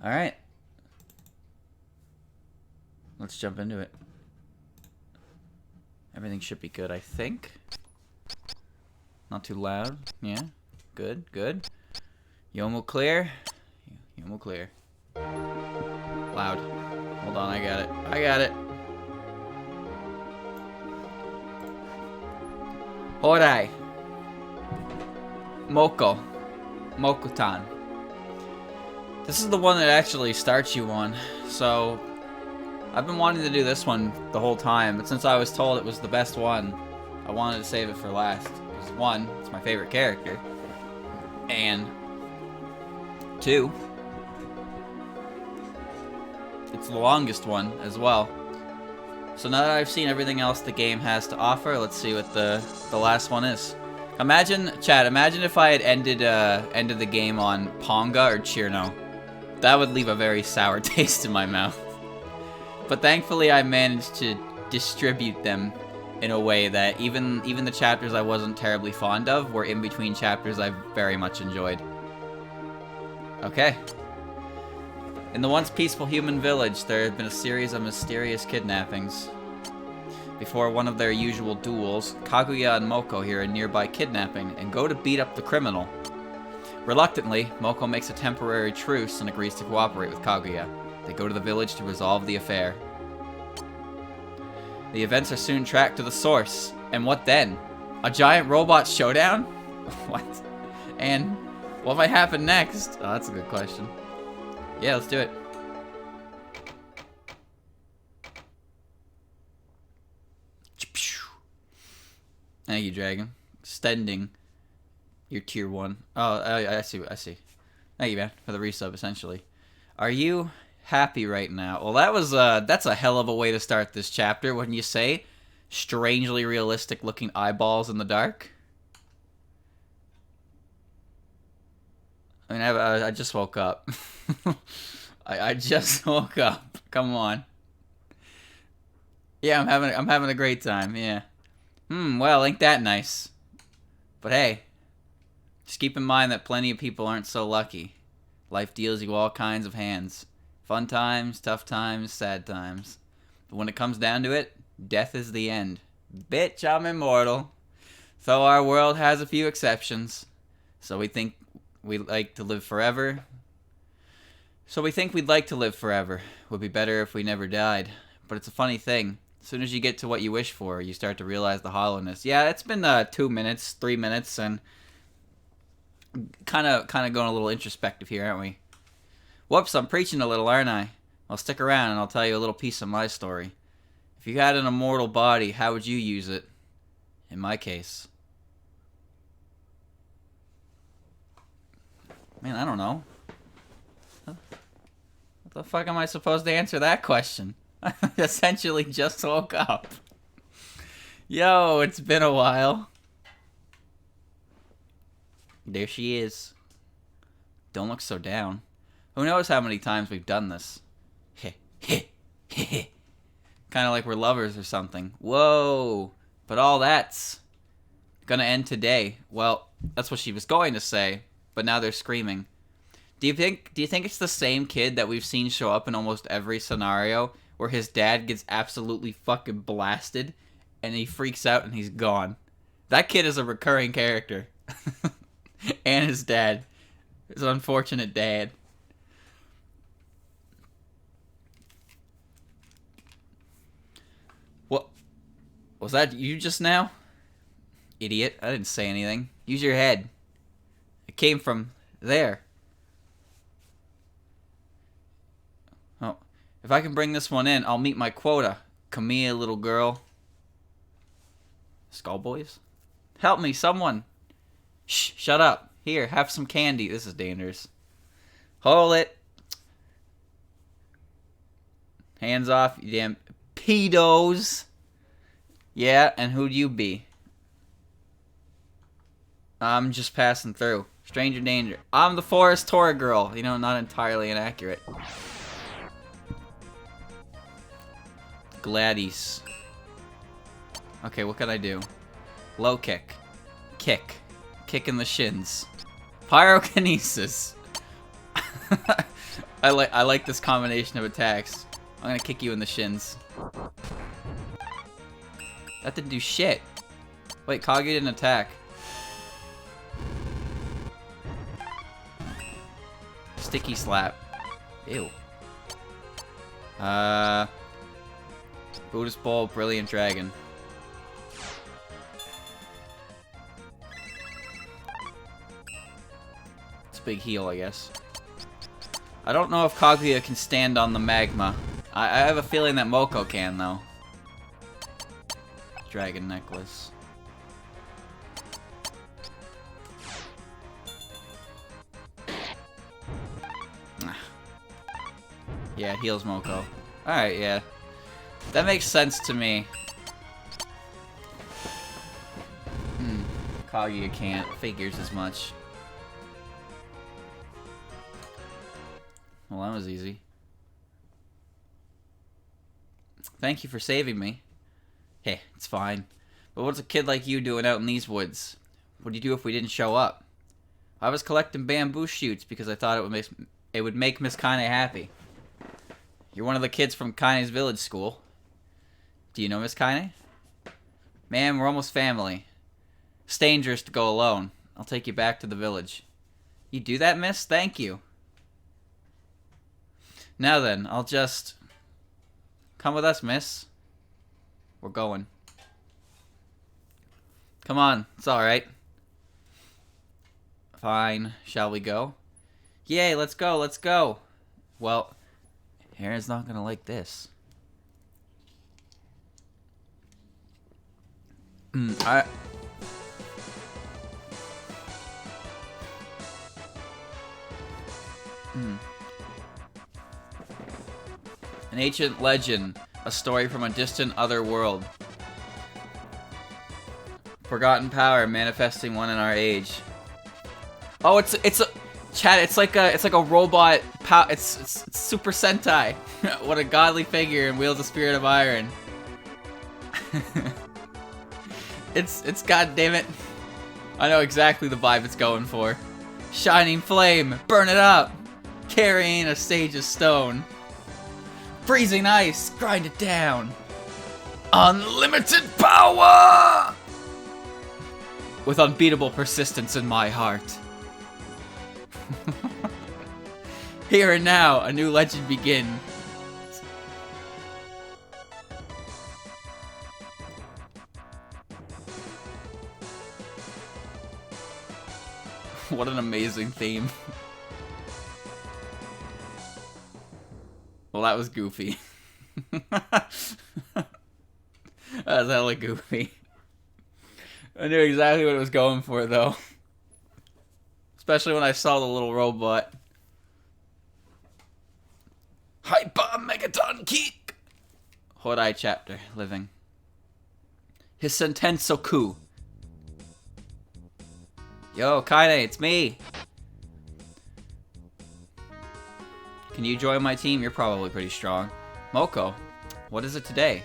Alright. Let's jump into it. Everything should be good, I think. Not too loud. Yeah. Good, good. Yomo clear. Yomo clear. Loud. Hold on, I got it. I got it. Horai. Moko. Mokutan. This is the one that actually starts you on. So, I've been wanting to do this one the whole time, but since I was told it was the best one, I wanted to save it for last. Because one, it's my favorite character. And two, it's the longest one as well. So now that I've seen everything else the game has to offer, let's see what the last one is. Imagine, Chad, imagine if I had ended the game on Ponga or Chirno. That would leave a very sour taste in my mouth. But thankfully I managed to distribute them in a way that even the chapters I wasn't terribly fond of were in between chapters I very much enjoyed. Okay. In the once peaceful human village, there had been a series of mysterious kidnappings. Before one of their usual duels, Kaguya and Moko hear a nearby kidnapping and go to beat up the criminal. Reluctantly, Moko makes a temporary truce and agrees to cooperate with Kaguya. They go to the village to resolve the affair. The events are soon tracked to the source. And what then? A giant robot showdown? What? And what might happen next? Oh, that's a good question. Yeah, let's do it. Thank you, Dragon. Extending your tier 1. Oh, I see. Thank you, man, for the resub, essentially. Are you happy right now? Well, that's a hell of a way to start this chapter, wouldn't you say? Strangely realistic looking eyeballs in the dark. I mean, I just woke up. I just woke up. Come on. Yeah, I'm having a great time. Yeah. Well, ain't that nice? But hey, just keep in mind that plenty of people aren't so lucky. Life deals you all kinds of hands. Fun times, tough times, sad times. But when it comes down to it, death is the end. Bitch, I'm immortal. Though our world has a few exceptions. So we think we'd like to live forever. Would be better if we never died. But it's a funny thing. As soon as you get to what you wish for, you start to realize the hollowness. Yeah, it's been 2 minutes, 3 minutes, and kind of going a little introspective here, aren't we? Whoops, I'm preaching a little, aren't I? Well, stick around and I'll tell you a little piece of my story. If you had an immortal body, how would you use it? In my case. Man, I don't know. What the fuck am I supposed to answer that question? I essentially just woke up. Yo, it's been a while. There she is. Don't look so down. Who knows how many times we've done this? Kind of like we're lovers or something. Whoa. But all that's gonna end today. Well, that's what she was going to say, but now they're screaming. Do you think it's the same kid that we've seen show up in almost every scenario where his dad gets absolutely fucking blasted and he freaks out and he's gone? That kid is a recurring character. And his dad. His unfortunate dad. What? Was that you just now? Idiot. I didn't say anything. Use your head. It came from there. Oh. If I can bring this one in, I'll meet my quota. Come here, little girl. Skullboys? Help me, someone. Shh, shut up. Here, have some candy. This is dangerous. Hold it. Hands off, you damn pedos. Yeah, and who'd you be? I'm just passing through. Stranger danger. I'm the forest tour girl. You know, not entirely inaccurate. Gladys. Okay, what can I do? Low kick. Kick. Kick in the shins. Pyrokinesis. I like this combination of attacks. I'm gonna kick you in the shins. That didn't do shit. Wait, Kaguya didn't attack. Sticky slap. Ew. Buddhist Bowl, Brilliant Dragon. It's a big heal, I guess. I don't know if Kaguya can stand on the magma. I have a feeling that Moko can, though. Dragon necklace. Yeah, it heals Moko. Alright, yeah. That makes sense to me. Kaguya can't. Figures as much. Well, that was easy. Thank you for saving me. Hey, it's fine. But what's a kid like you doing out in these woods? What'd you do if we didn't show up? I was collecting bamboo shoots because I thought it would make Miss Kaine happy. You're one of the kids from Kaine's village school. Do you know Miss Kaine? Man, we're almost family. It's dangerous to go alone. I'll take you back to the village. You do that, miss? Thank you. Now then, I'll just... Come with us, miss. We're going. Come on, it's alright. Fine, shall we go? Yay, let's go, let's go. Well, Aaron's not gonna like this. An ancient legend, a story from a distant other world. Forgotten power manifesting one in our age. Oh, it's a chat. It's like a robot. It's Super Sentai. What a godly figure and wields a spirit of iron. It's goddamn it. I know exactly the vibe it's going for. Shining flame, burn it up. Carrying a sage of stone. Freezing ice, grind it down. Unlimited power! With unbeatable persistence in my heart. Here and now, a new legend begins. What an amazing theme. Well, that was goofy. That was hella goofy. I knew exactly what it was going for, though. Especially when I saw the little robot. Hyper Megaton Kick! Hodai chapter, living. His Sentensoku. Yo, Kaine, it's me! Can you join my team? You're probably pretty strong. Moko, what is it today?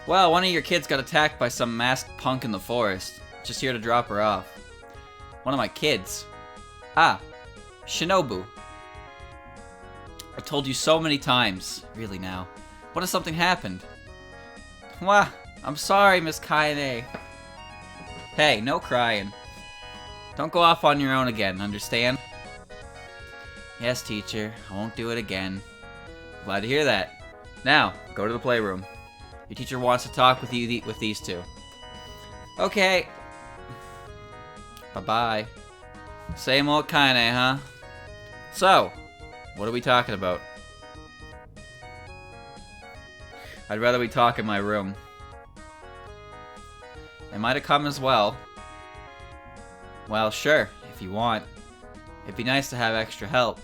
Well, one of your kids got attacked by some masked punk in the forest. Just here to drop her off. One of my kids? Ah, Shinobu. I've told you so many times. Really now. What if something happened? Wah, I'm sorry, Miss Kaine. Hey, no crying. Don't go off on your own again, understand? Yes, teacher. I won't do it again. Glad to hear that. Now, go to the playroom. Your teacher wants to talk with you with these two. Okay. Bye-bye. Same old Kaine, huh? So, what are we talking about? I'd rather we talk in my room. They might have come as well. Well, sure, if you want. It'd be nice to have extra help.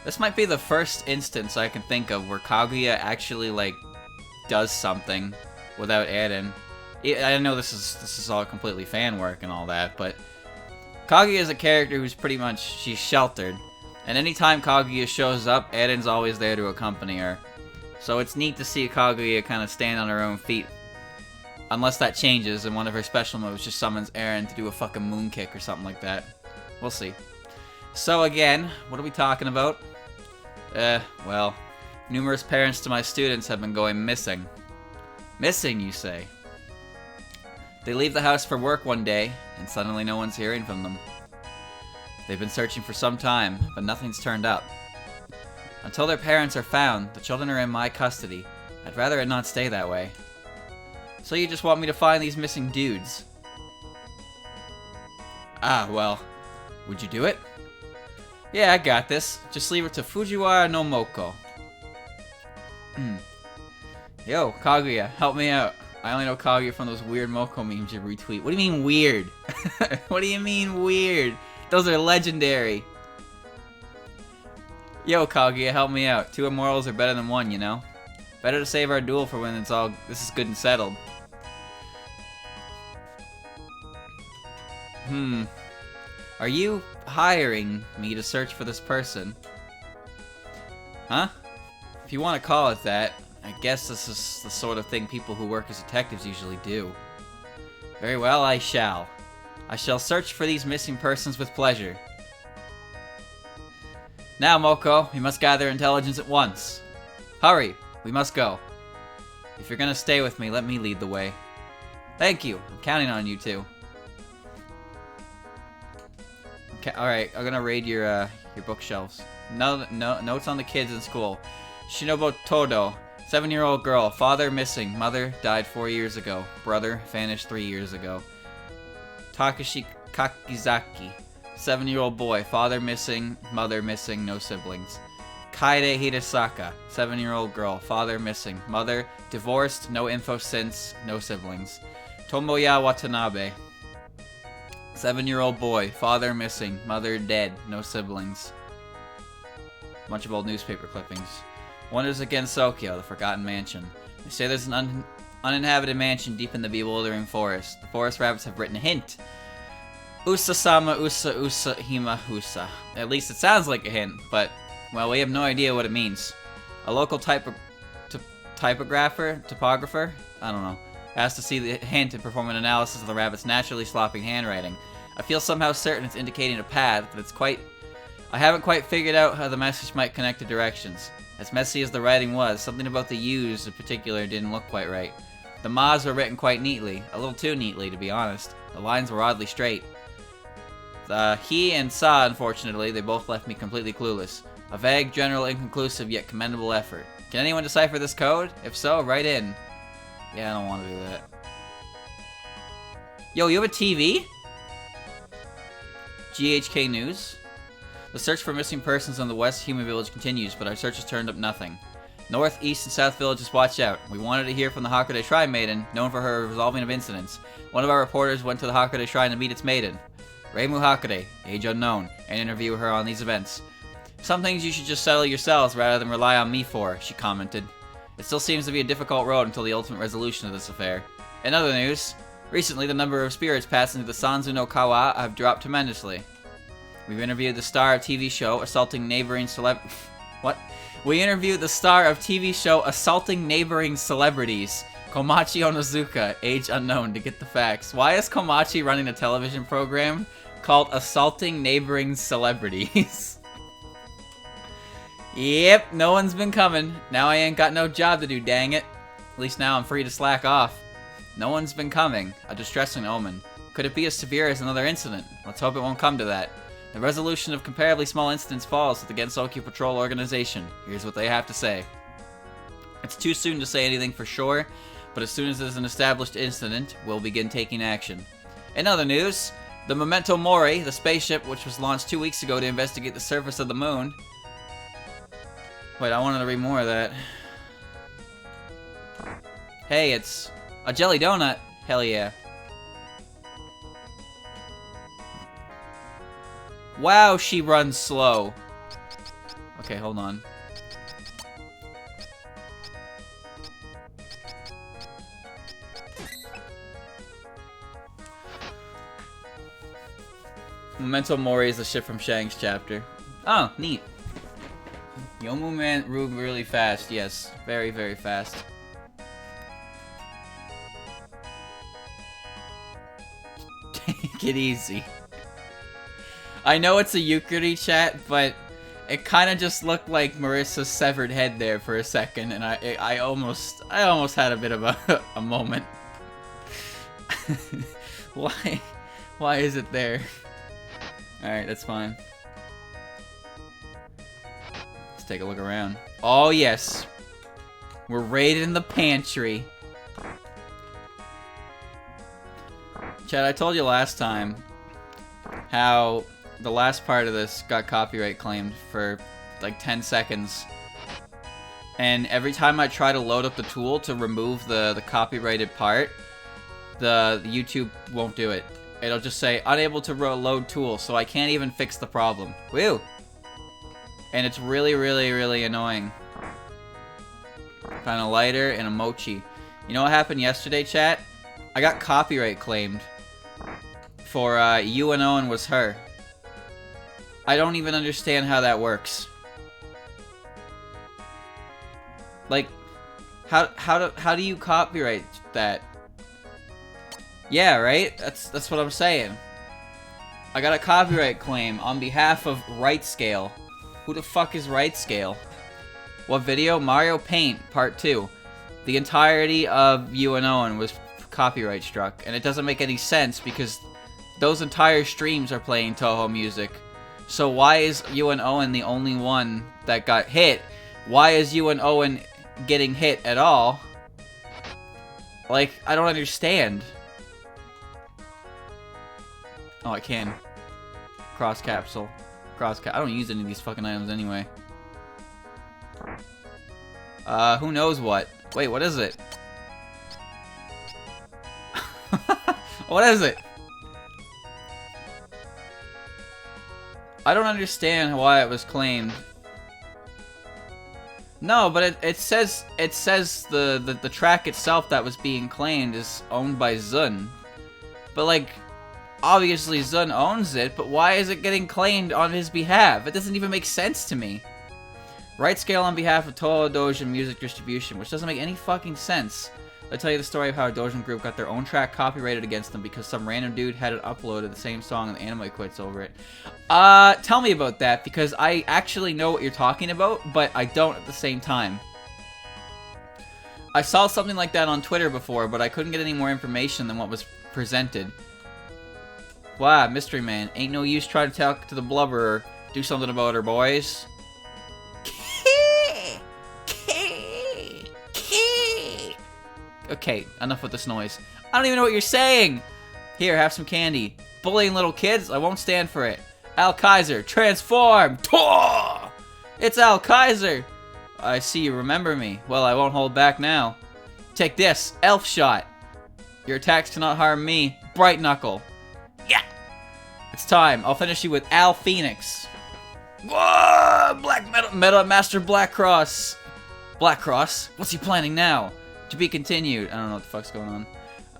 This might be the first instance I can think of where Kaguya actually, like, does something without Eren. I know this is all completely fan work and all that, but Kaguya is a character who's pretty much, she's sheltered. And anytime Kaguya shows up, Eren's always there to accompany her. So it's neat to see Kaguya kind of stand on her own feet. Unless that changes and one of her special moves just summons Eren to do a fucking moon kick or something like that. We'll see. So again, what are we talking about? Well, numerous parents to my students have been going missing. Missing, you say? They leave the house for work one day, and suddenly no one's hearing from them. They've been searching for some time, but nothing's turned up. Until their parents are found, the children are in my custody. I'd rather it not stay that way. So you just want me to find these missing dudes? Ah, well, would you do it? Yeah, I got this. Just leave it to Fujiwara no Moko. Yo, Kaguya, help me out. I only know Kaguya from those weird Moko memes you retweet. What do you mean weird? What do you mean weird? Those are legendary. Yo, Kaguya, help me out. 2 Immortals are better than 1, you know? Better to save our duel for when this is good and settled. Are you hiring me to search for this person? Huh? If you want to call it that, I guess this is the sort of thing people who work as detectives usually do. Very well, I shall. I shall search for these missing persons with pleasure. Now, Moko, we must gather intelligence at once. Hurry, we must go. If you're gonna stay with me, let me lead the way. Thank you, I'm counting on you two. Okay, alright, I'm gonna raid your bookshelves. No, notes on the kids in school. Shinobu Todo, 7-year-old girl, father missing, mother died 4 years ago, brother vanished 3 years ago. Takashi Kakizaki, 7-year-old boy, father missing, mother missing, no siblings. Kaede Hidesaka, 7-year-old girl, father missing, mother divorced, no info since, no siblings. Tomoya Watanabe, 7-year-old boy, father missing, mother dead, no siblings. Bunch of old newspaper clippings. Wonders against Sokyo, the Forgotten Mansion. They say there's an uninhabited mansion deep in the bewildering forest. The forest rabbits have written a hint. Usa-sama usa usa hima usa. At least it sounds like a hint, but, well, we have no idea what it means. A local topographer, I don't know, asked to see the hint and perform an analysis of the rabbit's naturally sloppy handwriting. I feel somehow certain it's indicating a path, but I haven't quite figured out how the message might connect the directions. As messy as the writing was, something about the U's in particular didn't look quite right. The Ma's were written quite neatly, a little too neatly to be honest. The lines were oddly straight. He and Sa, unfortunately, they both left me completely clueless. A vague, general, inconclusive, yet commendable effort. Can anyone decipher this code? If so, write in. Yeah, I don't want to do that. Yo, you have a TV? GHK News. The search for missing persons on the West Human Village continues, but our search has turned up nothing. North, East, and South Villages watch out. We wanted to hear from the Hakude Shrine Maiden, known for her resolving of incidents. One of our reporters went to the Hakude Shrine to meet its maiden, Reimu Hakude, age unknown, and interview her on these events. Some things you should just settle yourselves rather than rely on me for, she commented. It still seems to be a difficult road until the ultimate resolution of this affair. In other news, recently the number of spirits passing through the Sanzu no Kawa have dropped tremendously. We've interviewed the star of TV show assaulting neighboring What? We interviewed the star of TV show assaulting neighboring celebrities, Komachi Onozuka, age unknown, to get the facts. Why is Komachi running a television program called Assaulting Neighboring Celebrities? Yep, no one's been coming. Now I ain't got no job to do, dang it. At least now I'm free to slack off. No one's been coming. A distressing omen. Could it be as severe as another incident? Let's hope it won't come to that. The resolution of comparably small incidents falls with the Gensokyo Patrol Organization. Here's what they have to say. It's too soon to say anything for sure, but as soon as there's an established incident, we'll begin taking action. In other news, the Memento Mori, the spaceship which was launched 2 weeks ago to investigate the surface of the moon... Wait, I wanted to read more of that. Hey, it's a jelly donut. Hell yeah. Wow, she runs slow. Okay, hold on. Memento Mori is the ship from Shang's chapter. Oh, neat. Yomu man moved really fast. Yes, very, very fast. Take it easy. I know it's a Yukari chat, but it kind of just looked like Marissa's severed head there for a second, and I almost had a bit of a moment. Why is it there? Alright, that's fine. Let's take a look around. Oh, yes. We're raiding the pantry. Chad, I told you last time how the last part of this got copyright claimed for like 10 seconds. And every time I try to load up the tool to remove the copyrighted part, the YouTube won't do it. It'll just say, unable to load tool, so I can't even fix the problem. Woo! And it's really, really, really annoying. Found a lighter and a mochi. You know what happened yesterday, chat? I got copyright claimed for You and Owen Was Her. I don't even understand how that works. Like, how do you copyright that? Yeah, right? That's what I'm saying. I got a copyright claim on behalf of RightScale. Who the fuck is RightScale? What video? Mario Paint Part 2. The entirety of You and Owen was copyright struck, and it doesn't make any sense because those entire streams are playing Touhou music. So why is You and Owen the only one that got hit? Why is You and Owen getting hit at all? Like, I don't understand. Oh, I can. Cross capsule. I don't use any of these fucking items anyway. Who knows what? Wait, what is it? What is it? I don't understand why it was claimed. No, but it says the track itself that was being claimed is owned by Zun. But like, obviously Zun owns it, but why is it getting claimed on his behalf? It doesn't even make sense to me. RightScale on behalf of Touhou Dojin Music Distribution, which doesn't make any fucking sense. I'll tell you the story of how a Dojin group got their own track copyrighted against them because some random dude had it uploaded the same song and the anime quits over it. Tell me about that, because I actually know what you're talking about, but I don't at the same time. I saw something like that on Twitter before, but I couldn't get any more information than what was presented. Wow, Mystery Man. Ain't no use trying to talk to the blubberer. Do something about her, boys. Okay, enough with this noise. I don't even know what you're saying! Here, have some candy. Bullying little kids? I won't stand for it. Al Kaiser, transform! Toh! It's Al Kaiser! I see you remember me. Well, I won't hold back now. Take this, Elf Shot. Your attacks cannot harm me. Bright Knuckle. Yeah! It's time. I'll finish you with Al Phoenix. Whoa! Black Metal Master Black Cross. Black Cross? What's he planning now? To be continued. I don't know what the fuck's going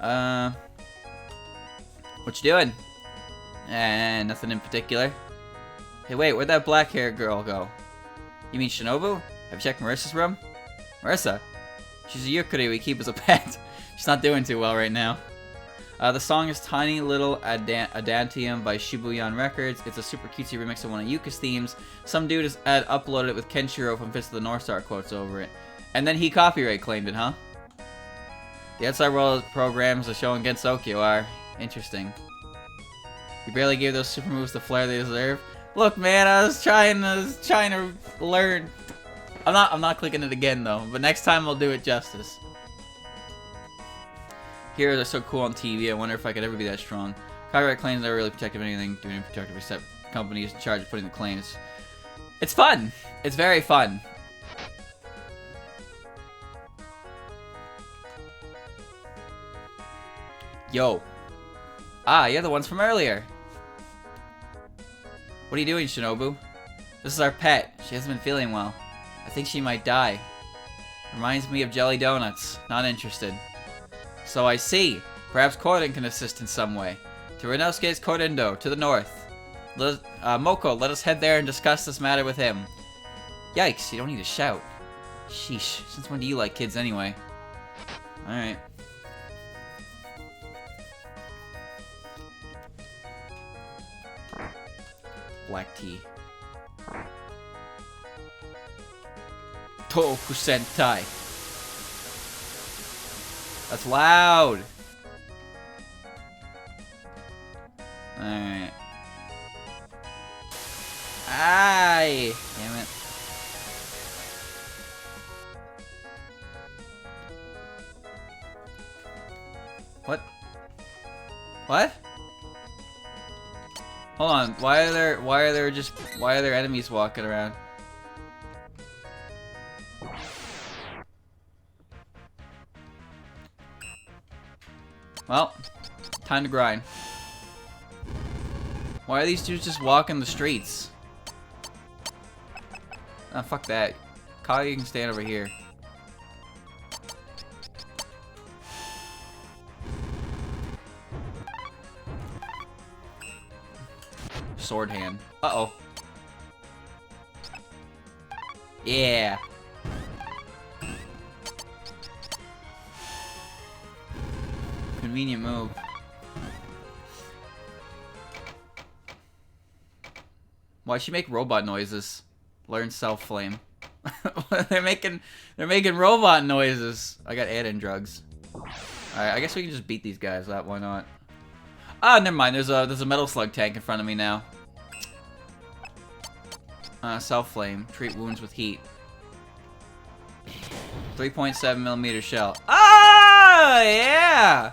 on. What you doing? Nothing in particular. Hey, wait, where'd that black-haired girl go? You mean Shinobu? Have you checked Marissa's room? Marissa? She's a Yukari we keep as a pet. She's not doing too well right now. The song is Tiny Little Adantium by Shibuyan Records. It's a super cutesy remix of one of Yuka's themes. Some dude has uploaded it with Kenshiro from Fist of the North Star quotes over it. And then he copyright claimed it, huh? The outside world programs are showing Gensokyo are interesting. You barely gave those super moves the flair they deserve. Look, man, I was trying to learn. I'm not clicking it again though, but next time I'll do it justice. Heroes are so cool on TV. I wonder if I could ever be that strong. Copyright claims never really protective of anything, doing anything protective except companies in charge of putting the claims. It's fun. It's very fun. Yo. Ah, you're the ones from earlier. What are you doing, Shinobu? This is our pet. She hasn't been feeling well. I think she might die. Reminds me of jelly donuts. Not interested. So I see. Perhaps Korin can assist in some way. To Renosuke's Korindo, to the north. Moko, let us head there and discuss this matter with him. Yikes, you don't need to shout. Sheesh, since when do you like kids anyway? Alright. Black tea. Touhou Sentai. That's loud. Alright. Aye! Damn it. What? What? Hold on. Why are there enemies walking around? Well, time to grind. Why are these dudes just walking the streets? Ah, fuck that. Kyle, you can stand over here. Sword hand. Uh-oh. Yeah. Convenient move. Why'd she make robot noises? Learn self-flame. they're making robot noises. I got add-in drugs. Alright, I guess we can just beat these guys. Why not? Ah, never mind. There's a metal slug tank in front of me now. Self-flame. Treat wounds with heat. 3.7mm shell. Ah, yeah!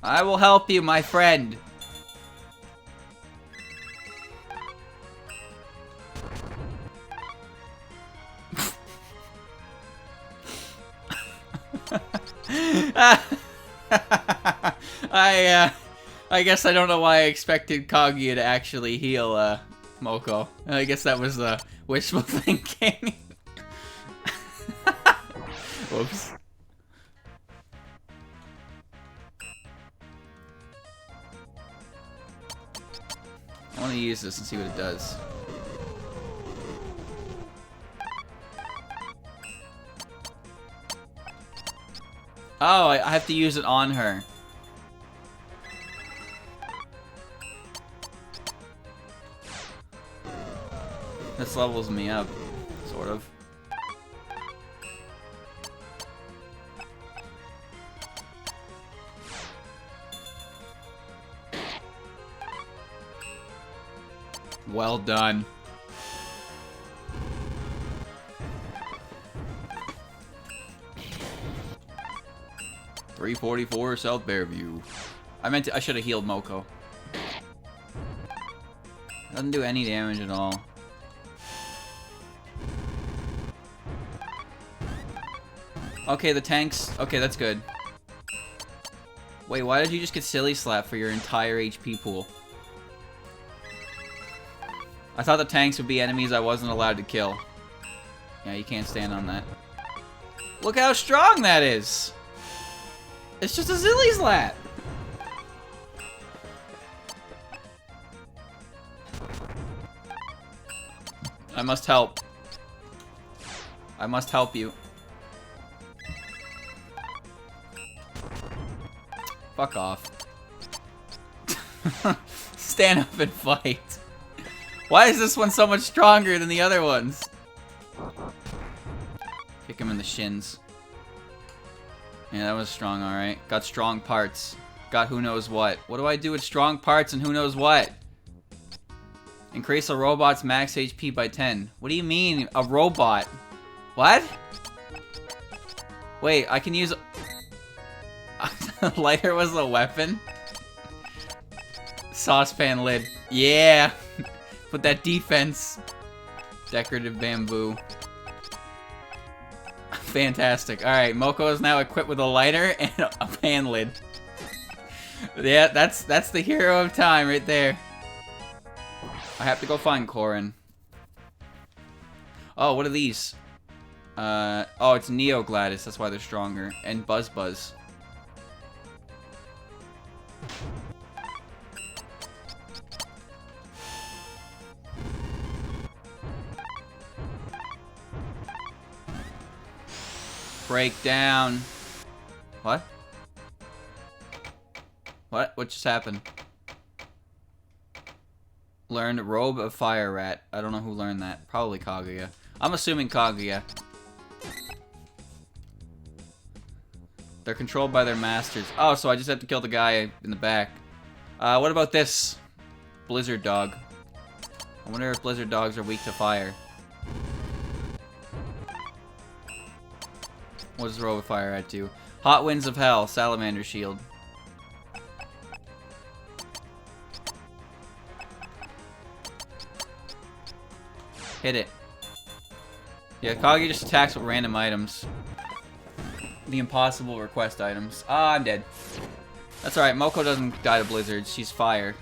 I will help you, my friend. I guess I don't know why I expected Kaguya to actually heal Moko. I guess that was wishful thinking. Whoops. I want to use this and see what it does. Oh, I have to use it on her. This levels me up, sort of. Well done. .344 South Bearview. I should have healed Moko. Doesn't do any damage at all. Okay, the tanks. Okay, that's good. Wait, why did you just get silly slap for your entire HP pool? I thought the tanks would be enemies I wasn't allowed to kill. Yeah, you can't stand on that. Look how strong that is! It's just a silly slap! I must help. I must help you. Fuck off. Stand up and fight. Why is this one so much stronger than the other ones? Kick him in the shins. Yeah, that was strong, alright. Got strong parts. Got who knows what. What do I do with strong parts and who knows what? Increase a robot's max HP by 10. What do you mean, a robot? What? Wait, I can use... Lighter was a weapon? Saucepan lid. Yeah! Put that defense. Decorative bamboo. Fantastic. Alright, Moko is now equipped with a lighter and a pan lid. Yeah, that's the hero of time right there. I have to go find Korin. Oh, what are these? Oh, it's Neo Gladys, that's why they're stronger. And Buzz Buzz. Break down. What? What? What just happened? Learned Robe of Fire Rat. I don't know who learned that. Probably Kaguya. I'm assuming Kaguya. They're controlled by their masters. Oh, so I just have to kill the guy in the back. What about this? Blizzard Dog. I wonder if Blizzard Dogs are weak to fire. What does Robe of Fire Rat do? Hot Winds of Hell. Salamander Shield. Hit it. Yeah, Kaguya just attacks with random items. The impossible request items. Ah, I'm dead. That's alright, Moko doesn't die to blizzards. She's fire.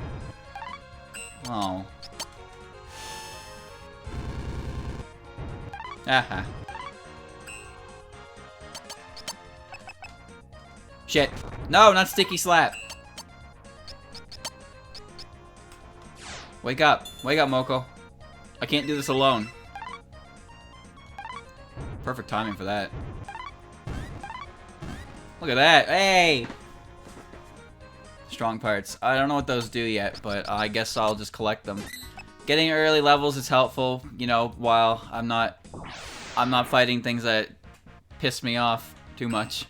Oh. Aha. Shit. No, not Sticky Slap. Wake up. Wake up, Moko. I can't do this alone. Perfect timing for that. Look at that. Hey! Strong parts. I don't know what those do yet, but I guess I'll just collect them. Getting early levels is helpful, you know, while I'm not fighting things that piss me off too much.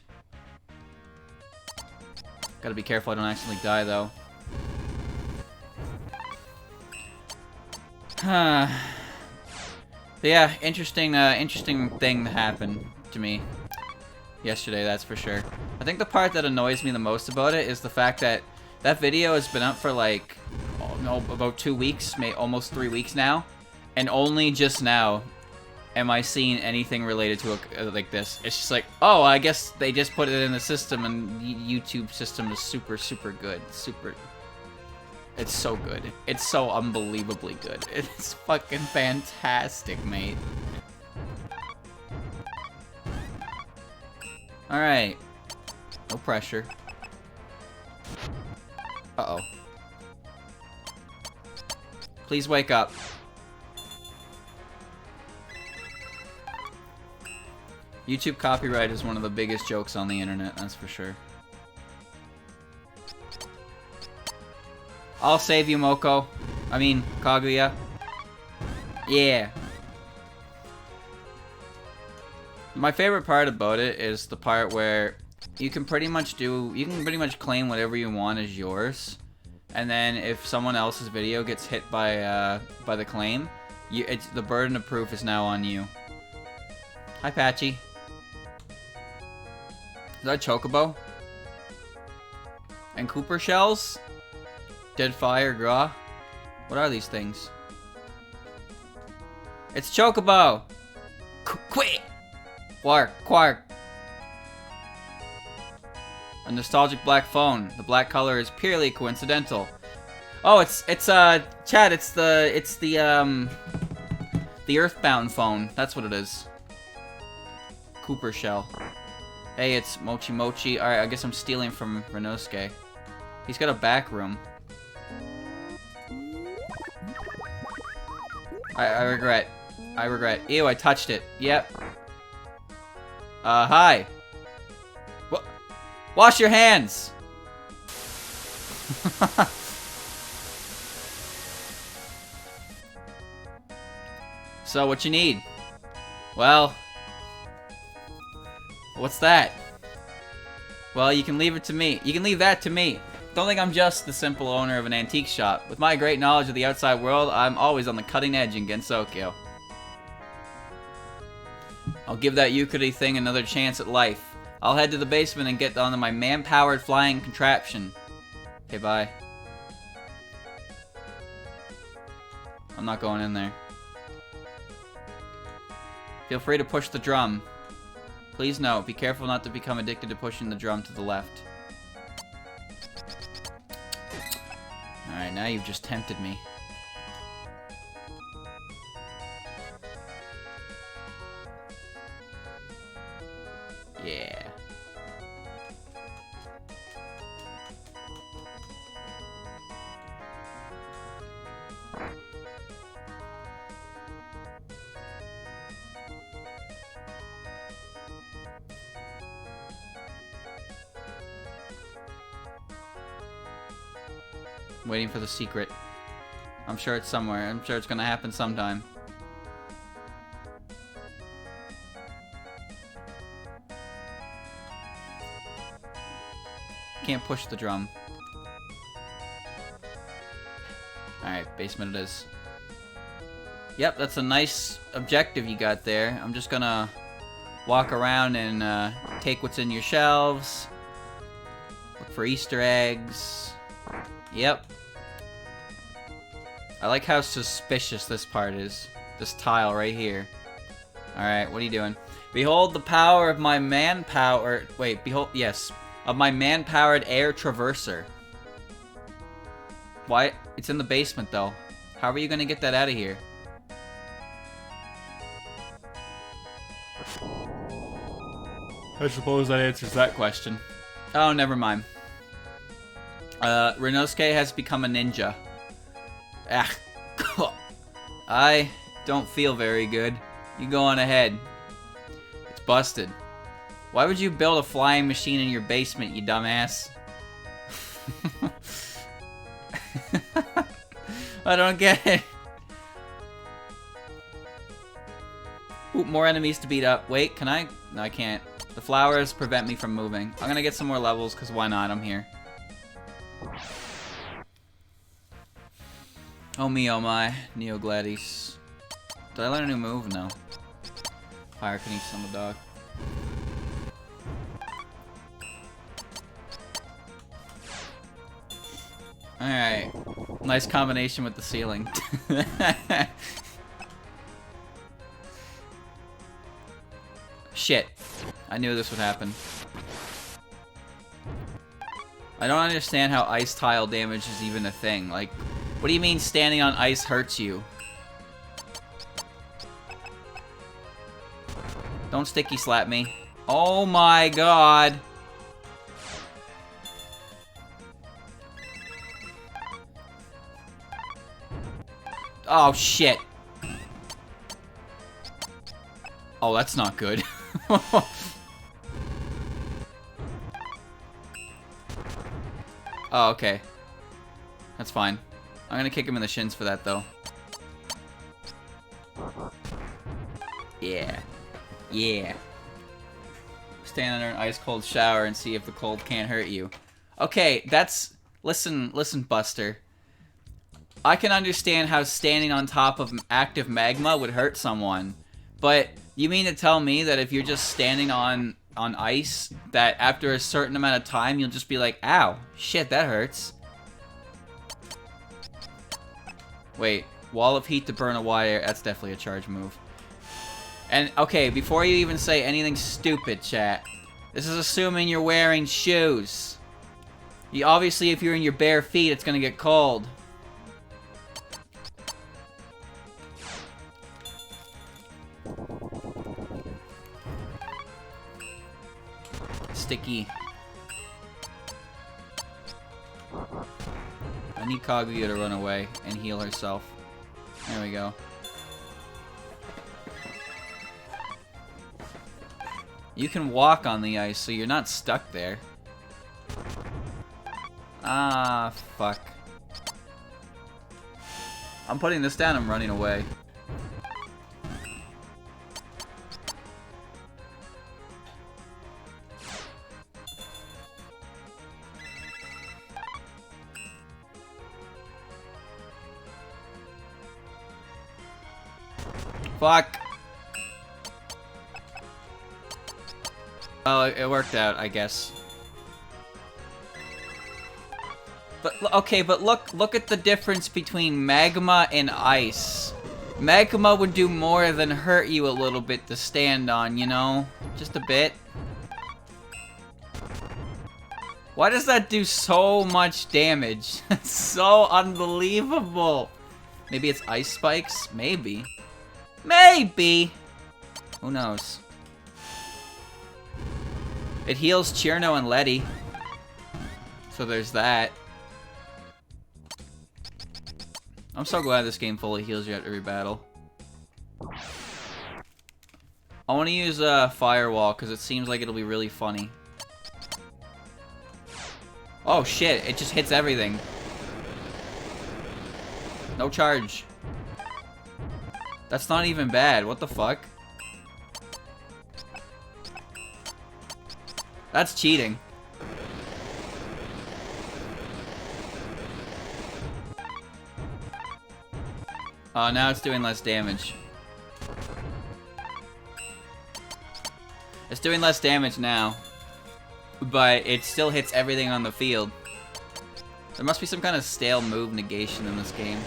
Gotta be careful I don't accidentally die, though. But yeah, interesting thing that happened to me yesterday, that's for sure. I think the part that annoys me the most about it is the fact that that video has been up for like, about 2 weeks, almost 3 weeks now, and only just now am I seeing anything related to it like this. It's just like, oh, I guess they just put it in the system, and YouTube system is super, super good. It's so good. It's so unbelievably good. It's fucking fantastic, mate. Alright. No pressure. Uh-oh. Please wake up. YouTube copyright is one of the biggest jokes on the internet, that's for sure. I'll save you, Moko. I mean, Kaguya. Yeah. My favorite part about it is the part where you can pretty much claim whatever you want as yours, and then if someone else's video gets hit by the claim, the burden of proof is now on you. Hi, Patchy. Is that Chocobo? And Cooper shells? Dead fire, Gra? What are these things? It's Chocobo! Quit! Quark. A nostalgic black phone. The black color is purely coincidental. Oh, it's Chad, it's the Earthbound phone. That's what it is. Cooper shell. Hey, it's Mochi. Alright, I guess I'm stealing from Renosuke. He's got a back room. I regret. Ew, I touched it. Yep. Hi. Wash your hands! So, what you need? Well... What's that? Well, you can leave it to me. You can leave that to me. Don't think I'm just the simple owner of an antique shop. With my great knowledge of the outside world, I'm always on the cutting edge in Gensokyo. I'll give that Yukari thing another chance at life. I'll head to the basement and get onto my man-powered flying contraption. Okay, bye. I'm not going in there. Feel free to push the drum. Please note, be careful not to become addicted to pushing the drum to the left. Alright, now you've just tempted me. Yeah. Waiting for the secret. I'm sure it's somewhere. I'm sure it's gonna happen sometime. Can't push the drum. Alright, basement it is. Yep, that's a nice objective you got there. I'm just gonna walk around and take what's in your shelves. Look for Easter eggs. Yep. I like how suspicious this part is. This tile right here. Alright, what are you doing? Behold the power of my man-powered... Wait, behold... Yes. Of my man-powered air traverser. Why? It's in the basement, though. How are you gonna get that out of here? I suppose that answers that question. Oh, never mind. Renosuke has become a ninja. Ah. I don't feel very good. You go on ahead. It's busted. Why would you build a flying machine in your basement, you dumbass? I don't get it. Ooh, more enemies to beat up. Wait, can I? No, I can't. The flowers prevent me from moving. I'm gonna get some more levels, because why not? I'm here. Oh me, oh my. Neo Gladys. Did I learn a new move? No. Pyrokinesis on the dog. Alright. Nice combination with the ceiling. Shit. I knew this would happen. I don't understand how ice tile damage is even a thing. Like, what do you mean standing on ice hurts you? Don't sticky slap me. Oh my god. Oh shit. Oh, that's not good. Oh, okay. That's fine. I'm gonna kick him in the shins for that, though. Yeah. Yeah. Stand under an ice-cold shower and see if the cold can't hurt you. Okay, that's... Listen, Buster. I can understand how standing on top of active magma would hurt someone. But you mean to tell me that if you're just standing on ice, that after a certain amount of time, you'll just be like, ow, shit, that hurts. Wait, wall of heat to burn a wire, that's definitely a charge move. And, okay, before you even say anything stupid, chat, this is assuming you're wearing shoes. Obviously, if you're in your bare feet, it's gonna get cold. Sticky. I need Kaguya to run away and heal herself. There we go. You can walk on the ice, so you're not stuck there. Ah, fuck. I'm putting this down, I'm running away. Fuck. Well, it worked out, I guess. But okay, but look at the difference between magma and ice. Magma would do more than hurt you a little bit to stand on, you know? Just a bit. Why does that do so much damage? That's so unbelievable. Maybe it's ice spikes? Maybe. Maybe! Who knows? It heals Chirno and Letty. So there's that. I'm so glad this game fully heals you at every battle. I want to use Firewall because it seems like it'll be really funny. Oh shit, it just hits everything. No charge. That's not even bad. What the fuck? That's cheating. Oh, now it's doing less damage. It's doing less damage now, but it still hits everything on the field. There must be some kind of stale move negation in this game.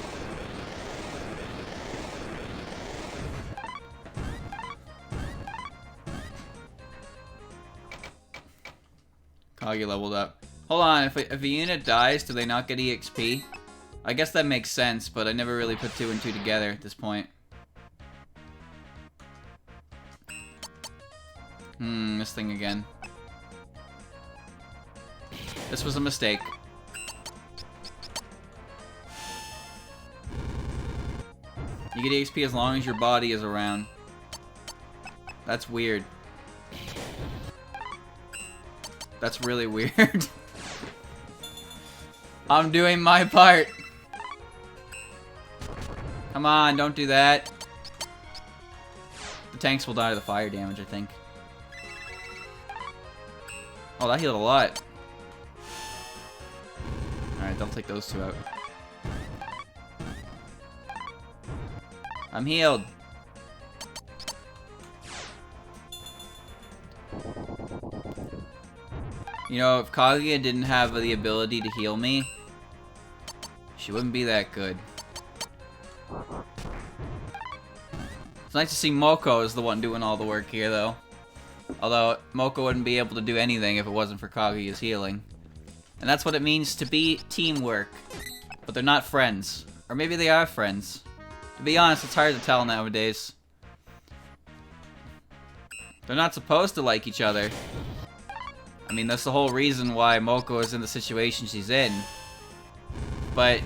Kage leveled up. Hold on, if a unit dies, do they not get EXP? I guess that makes sense, but I never really put 2 and 2 together at this point. This thing again. This was a mistake. You get EXP as long as your body is around. That's weird. That's really weird. I'm doing my part. Come on, don't do that. The tanks will die to the fire damage, I think. Oh, that healed a lot. Alright, they'll take those 2 out. I'm healed. You know, if Kaguya didn't have the ability to heal me, she wouldn't be that good. It's nice to see Moko is the one doing all the work here, though. Although, Moko wouldn't be able to do anything if it wasn't for Kaguya's healing. And that's what it means to be teamwork. But they're not friends. Or maybe they are friends. To be honest, it's hard to tell nowadays. They're not supposed to like each other. I mean, that's the whole reason why Moko is in the situation she's in. But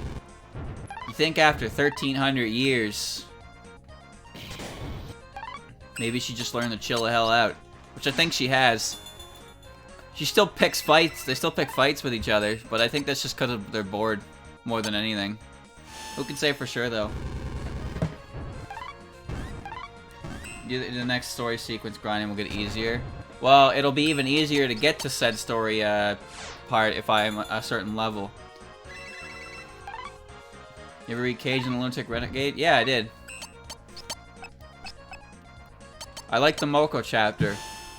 you think after 1,300 years, maybe she just learned to chill the hell out. Which I think she has. She still picks fights. They still pick fights with each other. But I think that's just because they're bored more than anything. Who can say for sure, though? The next story sequence grinding will get easier. Well, it'll be even easier to get to said story part if I'm a certain level. You ever read Cage and the Lunatic Renegade? Yeah, I did. I like the Moko chapter,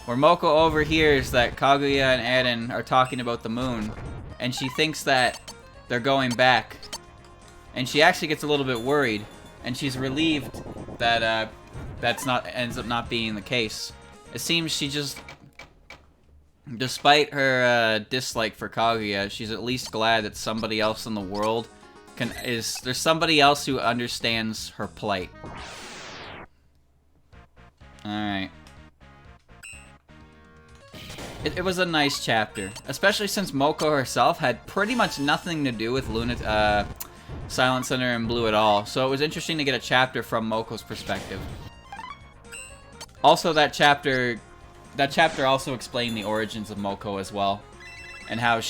where Moko overhears that Kaguya and Eren are talking about the moon, and she thinks that they're going back. And she actually gets a little bit worried, and she's relieved that ends up not being the case. It seems she just, despite her dislike for Kaguya, she's at least glad that somebody else in the world there's somebody else who understands her plight. Alright. It was a nice chapter, especially since Moko herself had pretty much nothing to do with Silent Center and Blue at all, so it was interesting to get a chapter from Moko's perspective. Also, that chapter also explained the origins of Moko as well, and how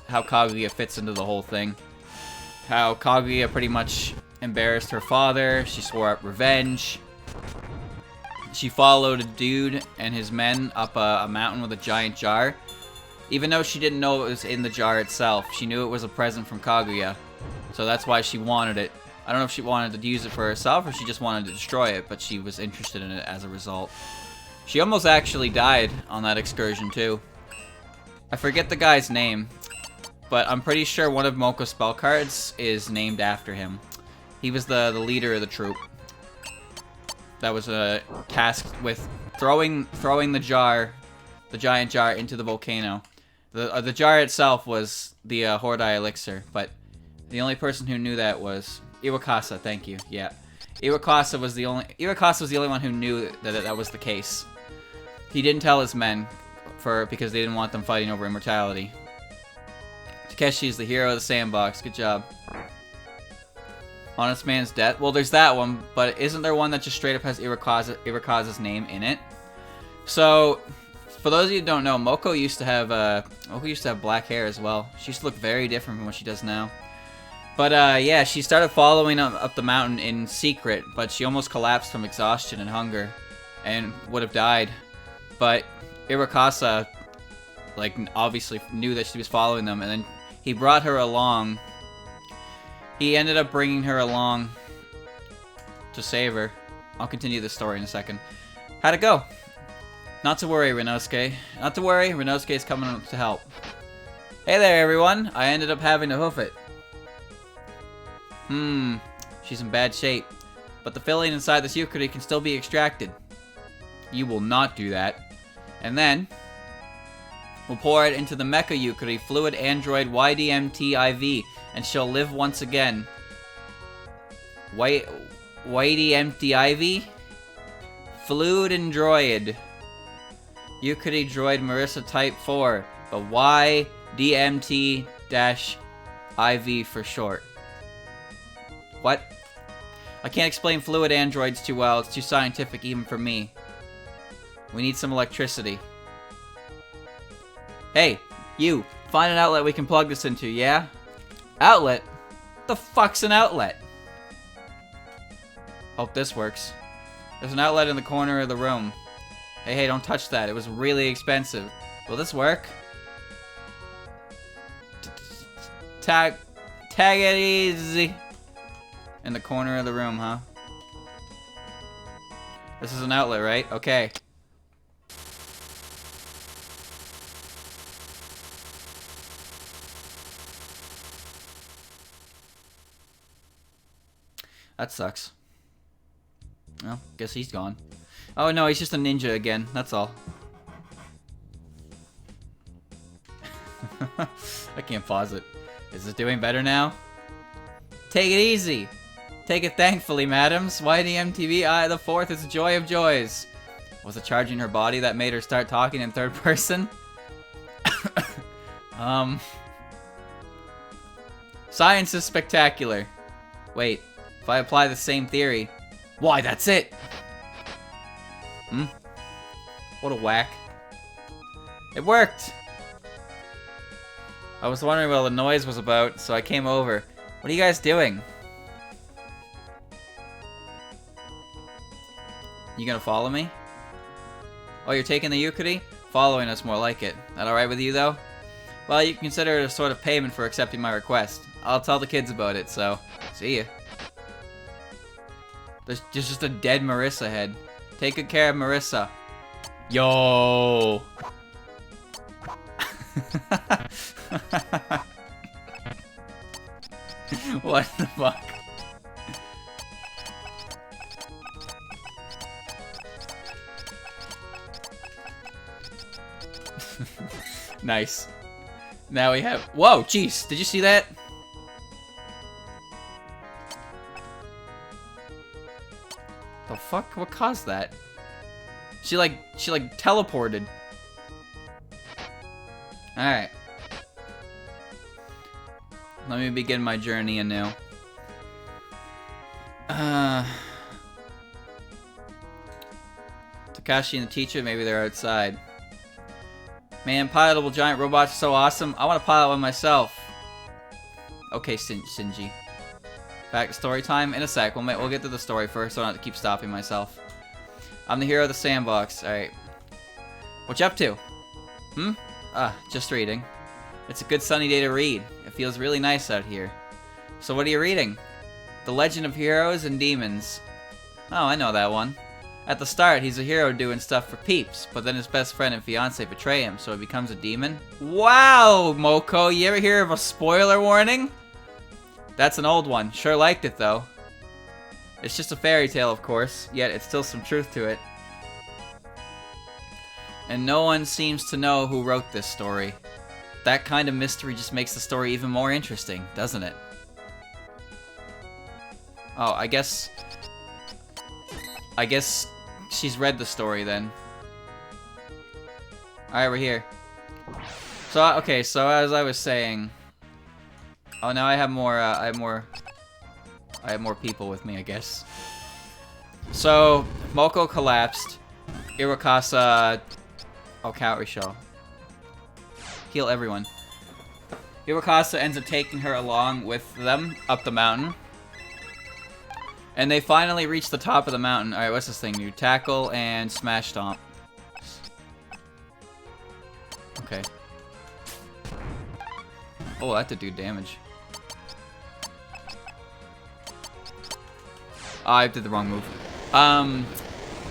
how Kaguya fits into the whole thing. How Kaguya pretty much embarrassed her father, she swore out revenge. She followed a dude and his men up a mountain with a giant jar. Even though she didn't know it was in the jar itself, she knew it was a present from Kaguya. So that's why she wanted it. I don't know if she wanted to use it for herself or she just wanted to destroy it, but she was interested in it as a result. She almost actually died on that excursion too. I forget the guy's name, but I'm pretty sure one of Moko's spell cards is named after him. He was the leader of the troop that was tasked with throwing the giant jar into the volcano. The jar itself was the Hordai elixir, but the only person who knew that was Iwakasa. Thank you. Yeah, Iwakasa was the only one who knew that was the case. He didn't tell his men because they didn't want them fighting over immortality. Takeshi is the hero of the sandbox. Good job. Honest Man's Death. Well, there's that one, but isn't there one that just straight up has Iwakasa's name in it? So, for those of you who don't know, Moko used to have black hair as well. She used to look very different from what she does now. But yeah, she started following up the mountain in secret, but she almost collapsed from exhaustion and hunger, and would have died. But Irakasa, like, obviously knew that she was following them, and then he brought her along. He ended up bringing her along to save her. I'll continue this story in a second. How'd it go? Not to worry, Renosuke. Not to worry, Renosuke's coming up to help. Hey there, everyone. I ended up having to hoof it. She's in bad shape. But the filling inside this yukari can still be extracted. You will not do that. And then, we'll pour it into the Mecha Yukari Fluid Android YDMT-IV, and she'll live once again. YDMT-IV? Fluid Android. Yukari Droid Marissa Type 4, but YDMT-IV for short. What? I can't explain fluid androids too well. It's too scientific even for me. We need some electricity. Hey, you. Find an outlet we can plug this into, yeah? Outlet? What the fuck's an outlet? Hope this works. There's an outlet in the corner of the room. Hey, don't touch that. It was really expensive. Will this work? Tag it easy. In the corner of the room, huh? This is an outlet, right? Okay. That sucks. Well, guess he's gone. Oh no, he's just a ninja again. That's all. I can't pause it. Is it doing better now? Take it easy. Take it thankfully, madams. YDMTV the fourth is a joy of joys. Was it charging her body that made her start talking in third person? Science is spectacular. Wait, if I apply the same theory, why, that's it! What a whack. It worked! I was wondering what the noise was about, so I came over. What are you guys doing? You gonna follow me? Oh, you're taking the yukari? Following us more like it. That alright with you, though? Well, you can consider it a sort of payment for accepting my request. I'll tell the kids about it, so see ya. There's just a dead Marissa head. Take good care of Marissa. Yo! What the fuck? Nice. Now we have... Whoa, jeez. Did you see that? The fuck? What caused that? She like teleported. Alright. Let me begin my journey anew. Takashi and the teacher, maybe they're outside. Man, pilotable giant robots are so awesome. I want to pilot one myself. Okay, Shinji. Back to story time in a sec. We'll get to the story first, so I don't have to keep stopping myself. I'm the hero of the sandbox. Alright. What you up to? Just reading. It's a good sunny day to read. It feels really nice out here. So what are you reading? The Legend of Heroes and Demons. Oh, I know that one. At the start, he's a hero doing stuff for peeps, but then his best friend and fiancé betray him, so he becomes a demon. Wow, Moko, you ever hear of a spoiler warning? That's an old one. Sure liked it, though. It's just a fairy tale, of course, yet it's still some truth to it. And no one seems to know who wrote this story. That kind of mystery just makes the story even more interesting, doesn't it? Oh, I guess she's read the story then. Alright, we're here. So, okay, so as I was saying... Oh, now I have more, I have more people with me, I guess. So, Moko collapsed. Irakasa... Oh, Cowrie Shell. Heal everyone. Iwakasa ends up taking her along with them up the mountain. And they finally reach the top of the mountain. Alright, what's this thing? You tackle and smash stomp. Okay. Oh, that did do damage. Oh, I did the wrong move.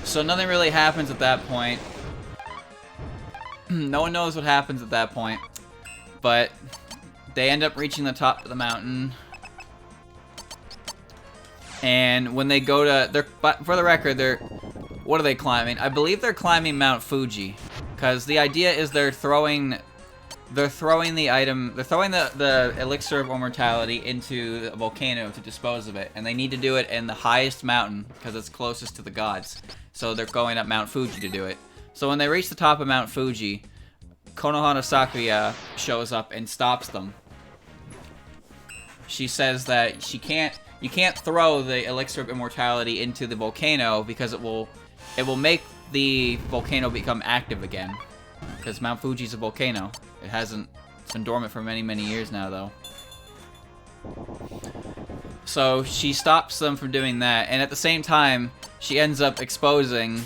So nothing really happens at that point. No one knows what happens at that point. But they end up reaching the top of the mountain. And when they go to... But for the record, what are they climbing? I believe they're climbing Mount Fuji. Because the idea is they're throwing the item... They're throwing the elixir of immortality into a volcano to dispose of it. And they need to do it in the highest mountain, because it's closest to the gods. So they're going up Mount Fuji to do it. So when they reach the top of Mount Fuji, Konohana Sakuya shows up and stops them. She says that you can't throw the elixir of immortality into the volcano because it will make the volcano become active again. Because Mount Fuji's a volcano. It's been dormant for many, many years now, though. So she stops them from doing that, and at the same time, she ends up exposing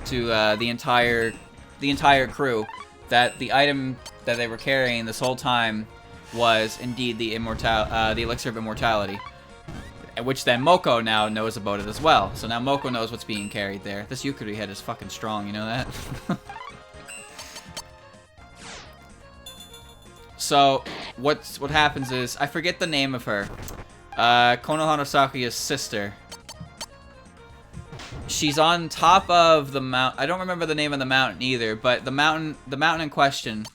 to the entire crew that the item that they were carrying this whole time was indeed the elixir of immortality. Which then Moko now knows about it as well. So now Moko knows what's being carried there. This Yukari head is fucking strong, you know that? So, what happens is, I forget the name of her. Konohana Sakuya's sister. She's on top of the mountain. I don't remember the name of the mountain either, but the mountain in question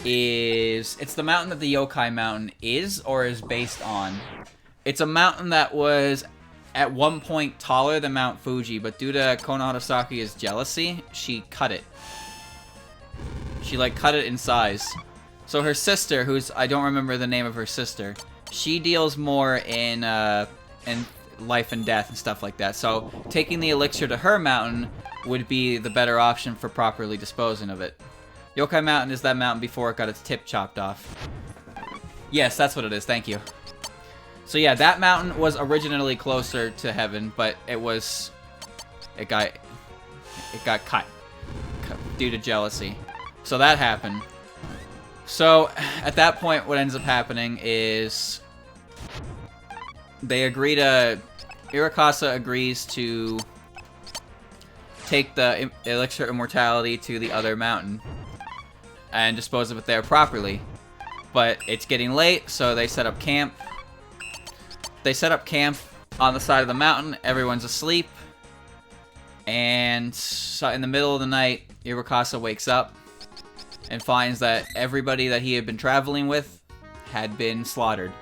it's the mountain that the Yokai Mountain is or is based on. It's a mountain that was at one point taller than Mount Fuji, but due to Konohana Sakuya's jealousy, she cut it. She like cut it in size. So her sister, I don't remember the name of her sister, she deals more in life and death and stuff like that. So taking the elixir to her mountain would be the better option for properly disposing of it. Yokai Mountain is that mountain before it got its tip chopped off. Yes, that's what it is. Thank you. So yeah, that mountain was originally closer to heaven, but it got cut due to jealousy. So that happened. So at that point, what ends up happening is Iwakasa agrees to take the elixir of immortality to the other mountain and dispose of it there properly. But it's getting late, so they set up camp. They set up camp on the side of the mountain. Everyone's asleep. And so in the middle of the night, Iwakasa wakes up and finds that everybody that he had been traveling with had been slaughtered.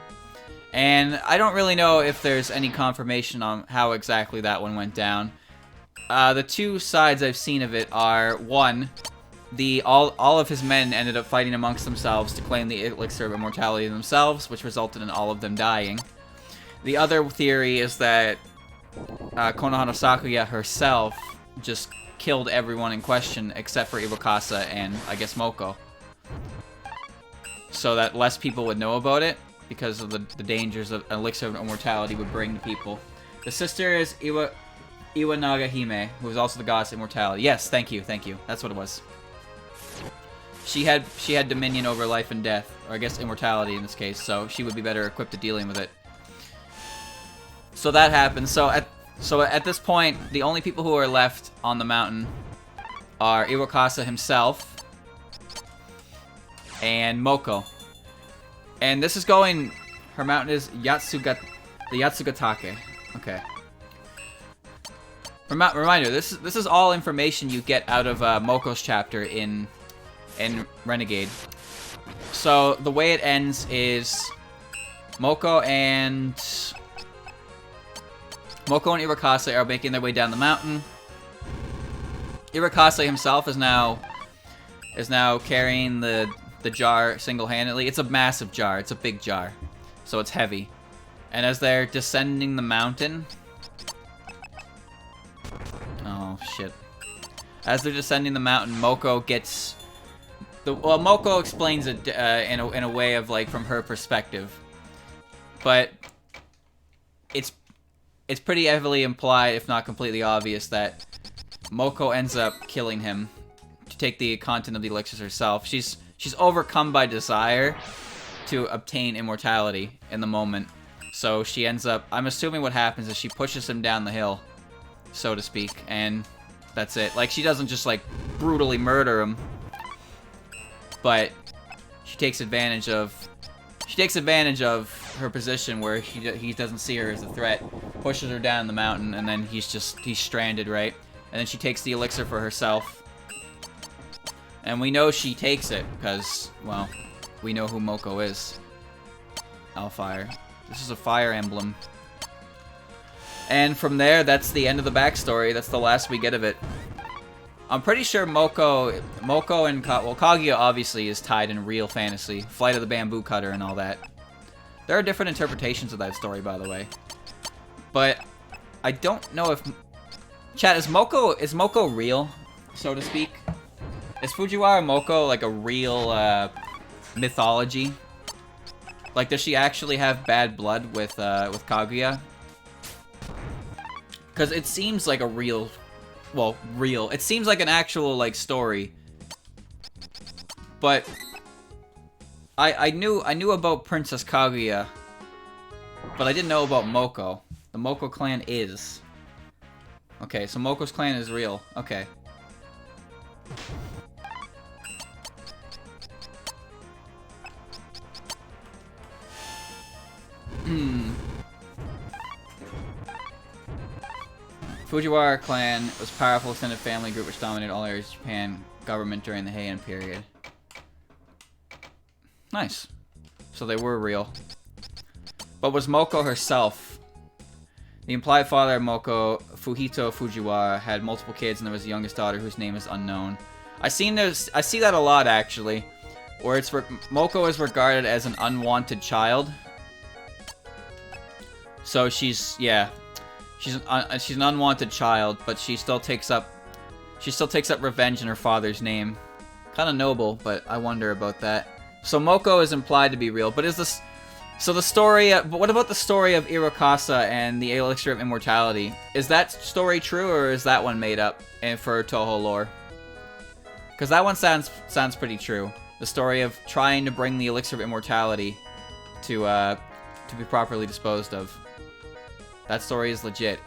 And I don't really know if there's any confirmation on how exactly that one went down. The two sides I've seen of it are, one, all of his men ended up fighting amongst themselves to claim the elixir of immortality themselves, which resulted in all of them dying. The other theory is that Konohana Sakuya herself just killed everyone in question except for Iwakasa and, I guess, Moko. So that less people would know about it because of the dangers of elixir of immortality would bring to people. The sister is Iwanaga Hime, who is also the goddess of immortality. Yes, thank you. That's what it was. She had dominion over life and death, or I guess immortality in this case, so she would be better equipped at dealing with it. So that happened. So at this point, the only people who are left on the mountain are Iwakasa himself and Moko. And this is going... Her mountain is the Yatsugatake. Okay. Reminder, this is all information you get out of Moko's chapter in Renegade. So the way it ends is Moko and Iwakasa are making their way down the mountain. Iwakasa himself is now carrying the jar single-handedly. It's a massive jar. It's a big jar. So it's heavy. And as they're descending the mountain... Oh, shit. As they're descending the mountain, Moko gets... Well, Moko explains it in a way of like from her perspective, but it's pretty heavily implied, if not completely obvious, that Moko ends up killing him to take the content of the elixirs herself. She's overcome by desire to obtain immortality in the moment. So she ends up, I'm assuming what happens is she pushes him down the hill, so to speak, and that's it. Like, she doesn't just like brutally murder him, but she takes advantage of her position where he doesn't see her as a threat, pushes her down the mountain, and then he's stranded, right? And then she takes the elixir for herself. And we know she takes it because, well, we know who Moko is. Alfire. This is a fire emblem. And from there, that's the end of the backstory. That's the last we get of it. I'm pretty sure Moko and Kaguya obviously is tied in real fantasy. Flight of the Bamboo Cutter and all that. There are different interpretations of that story, by the way. But I don't know if... Chat, is Moko real, so to speak? Is Fujiwara Moko like a real mythology? Like, does she actually have bad blood with Kaguya? Because it seems like a real... Well, real. It seems like an actual, like, story. But I knew about Princess Kaguya, but I didn't know about Moko. The Moko clan is. Okay, so Moko's clan is real. Okay. Fujiwara clan was a powerful extended family group which dominated all areas of Japan government during the Heian period. Nice. So they were real. But was Moko herself? The implied father of Moko, Fuhito Fujiwara, had multiple kids and there was a youngest daughter whose name is unknown. I see that a lot actually, where it's Moko is regarded as an unwanted child. So she's an unwanted child, but she still takes up revenge in her father's name. Kind of noble, but I wonder about that. So Moko is implied to be real, but is this... So the story... but what about the story of Irokasa and the Elixir of Immortality? Is that story true, or is that one made up and for Touhou lore? Because that one sounds pretty true. The story of trying to bring the Elixir of Immortality to be properly disposed of. That story is legit.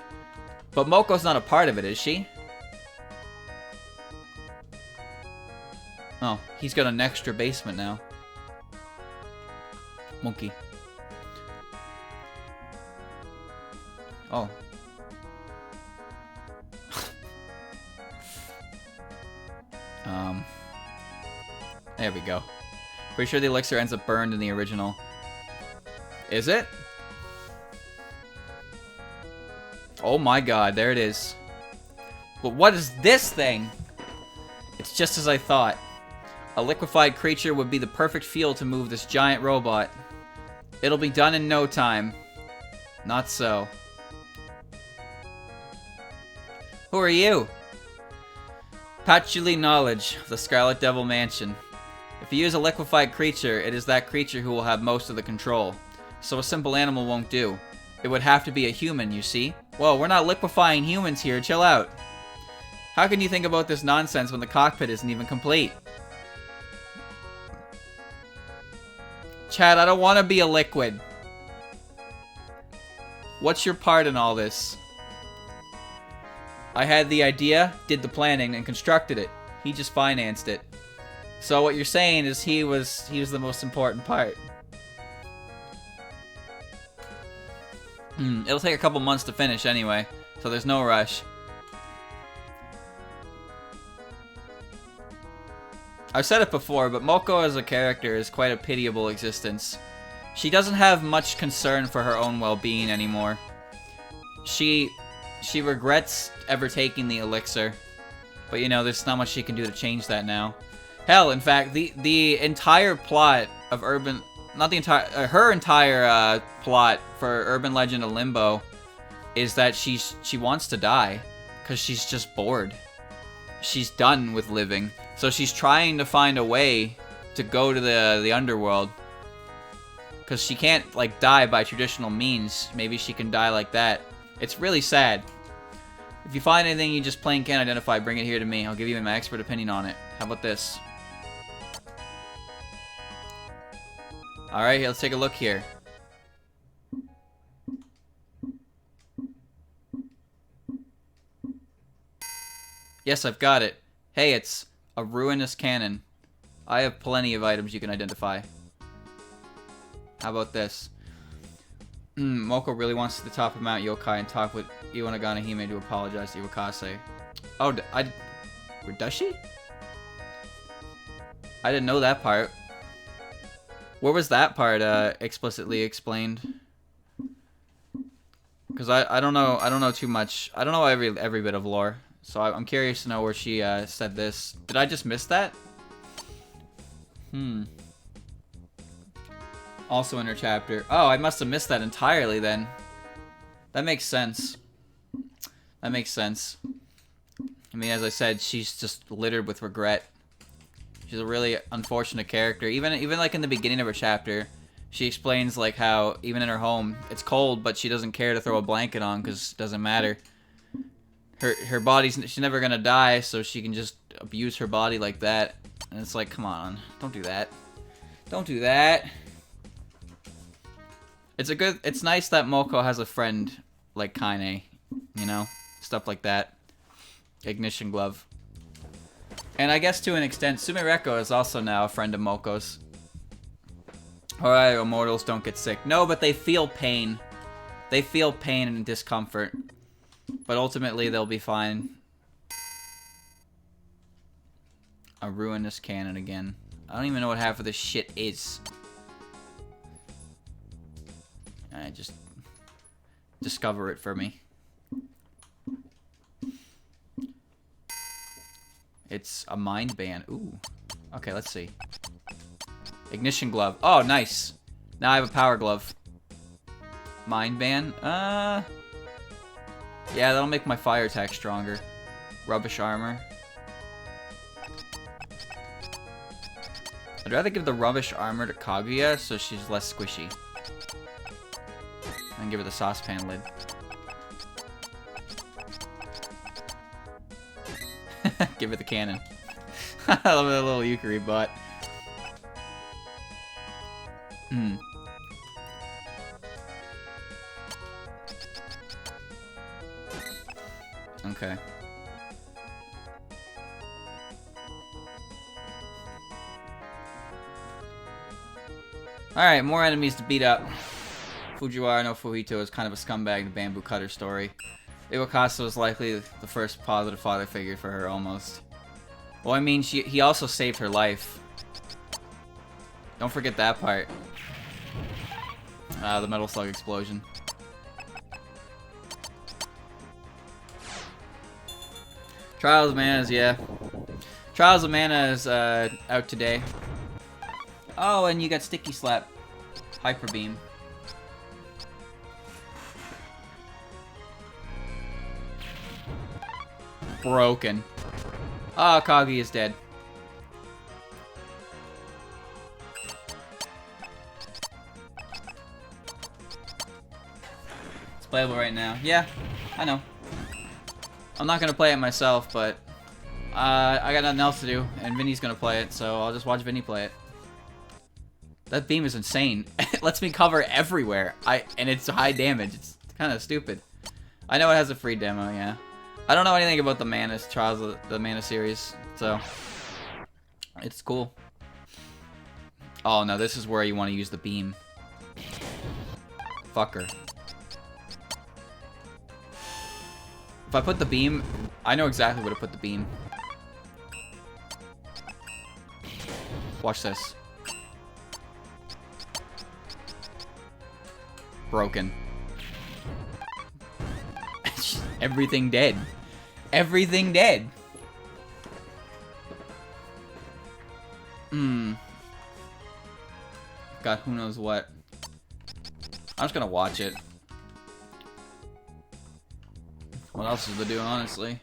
But Moko's not a part of it, is she? Oh, he's got an extra basement now. Monkey. Oh. There we go. Pretty sure the elixir ends up burned in the original. Is it? Oh my god, there it is. But what is this thing? It's just as I thought. A liquefied creature would be the perfect fuel to move this giant robot. It'll be done in no time. Not so. Who are you? Patchouli knowledge of the Scarlet Devil Mansion. If you use a liquefied creature, it is that creature who will have most of the control. So a simple animal won't do. It would have to be a human, you see? Whoa, we're not liquefying humans here, chill out. How can you think about this nonsense when the cockpit isn't even complete? Chad, I don't want to be a liquid. What's your part in all this? I had the idea, did the planning, and constructed it. He just financed it. So what you're saying is he was the most important part. It'll take a couple months to finish anyway, so there's no rush. I've said it before, but Moko as a character is quite a pitiable existence. She doesn't have much concern for her own well-being anymore. She regrets ever taking the elixir, but you know, there's not much she can do to change that now. Hell, in fact, the entire plot of her entire plot for Urban Legend of Limbo is that she wants to die because she's just bored. She's done with living. So she's trying to find a way to go to the underworld. Because she can't, like, die by traditional means. Maybe she can die like that. It's really sad. If you find anything you just plain can't identify, bring it here to me. I'll give you my expert opinion on it. How about this? Alright, let's take a look here. Yes, I've got it. Hey, it's a ruinous cannon. I have plenty of items you can identify. How about this? Moko really wants to the top of Mount Yokai and talk with Iwanagana Hime to apologize to Iwakase. Oh, does she? I didn't know that part. Where was that part explicitly explained? Because I don't know too much. I don't know every bit of lore, so I'm curious to know where she said this. Did I just miss that? Also in her chapter. Oh, I must have missed that entirely then. That makes sense. That makes sense. I mean, as I said, she's just littered with regret. She's a really unfortunate character. Even like in the beginning of her chapter, she explains like how even in her home, it's cold, but she doesn't care to throw a blanket on because it doesn't matter. Her body's, she's never gonna die, so she can just abuse her body like that. And it's like, come on, don't do that. Don't do that. It's nice that Moko has a friend like Kaine, you know? Stuff like that. Ignition glove. And I guess to an extent, Sumireko is also now a friend of Moko's. Alright, immortals don't get sick. No, but they feel pain. They feel pain and discomfort. But ultimately, they'll be fine. A ruinous cannon again. I don't even know what half of this shit is. Just discover it for me. It's a mind band. Ooh. Okay, let's see. Ignition glove. Oh, nice. Now I have a power glove. Mind band. Yeah, that'll make my fire attack stronger. Rubbish armor. I'd rather give the rubbish armor to Kaguya so she's less squishy. And give her the saucepan lid. Give her the cannon. I love that little Yukari butt. Okay. Alright, more enemies to beat up. Fujiwara no Fuhito is kind of a scumbag, the bamboo cutter story. Iwakase was likely the first positive father figure for her, almost. Well, I mean, he also saved her life. Don't forget that part. The metal slug explosion. Trials of Mana is, yeah. Trials of Mana is out today. Oh, and you got Sticky Slap. Hyper Beam. Broken. Ah, Kagi is dead. It's playable right now. Yeah, I know. I'm not gonna play it myself, but I got nothing else to do, and Vinny's gonna play it, so I'll just watch Vinny play it. That beam is insane. It lets me cover everywhere. And it's high damage. It's kind of stupid. I know it has a free demo, yeah. I don't know anything about the Mana Trials of the Mana series, so it's cool. Oh no, this is where you want to use the beam. Fucker. If I put the beam, I know exactly where to put the beam. Watch this. Broken. Everything dead. Everything dead. Got who knows what. I'm just gonna watch it. What else is to do, honestly?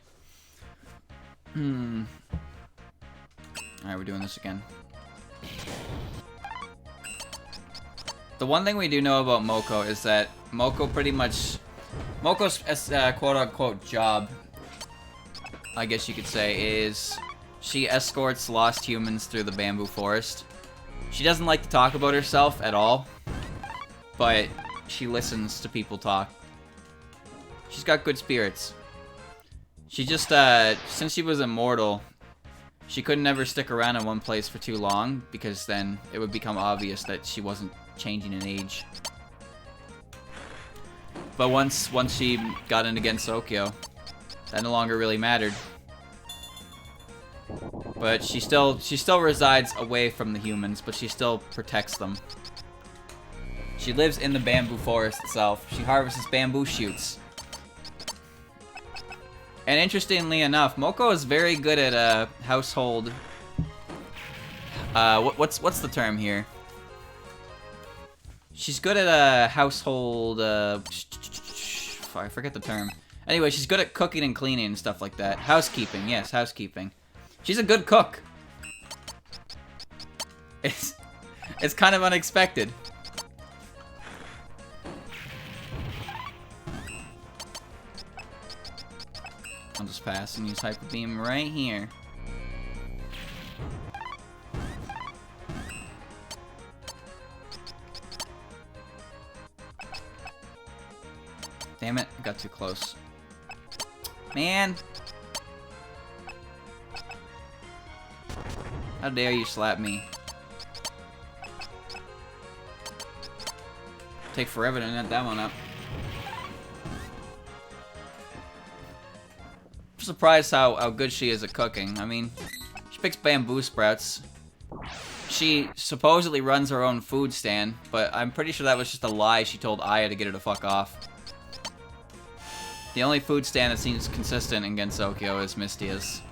Alright, we're doing this again. The one thing we do know about Moko is that Moko pretty much... Moko's quote-unquote job, I guess you could say, is she escorts lost humans through the bamboo forest. She doesn't like to talk about herself at all, but she listens to people talk. She's got good spirits. She just, since she was immortal, she couldn't ever stick around in one place for too long, because then it would become obvious that she wasn't changing in age. But once she got in against Okyo, that no longer really mattered. But she still resides away from the humans, but she still protects them. She lives in the bamboo forest itself. She harvests bamboo shoots. And interestingly enough, Moko is very good at household. What's the term here? She's good at household. I forget the term. Anyway, she's good at cooking and cleaning and stuff like that. Housekeeping, yes, housekeeping. She's a good cook. It's kind of unexpected. I'll just pass and use Hyper Beam right here. Damn it, I got too close. Man! How dare you slap me? Take forever to net that one up. I'm surprised how good she is at cooking. I mean, she picks bamboo sprouts. She supposedly runs her own food stand, but I'm pretty sure that was just a lie she told Aya to get her to fuck off. The only food stand that seems consistent in Gensokyo is Mistia's.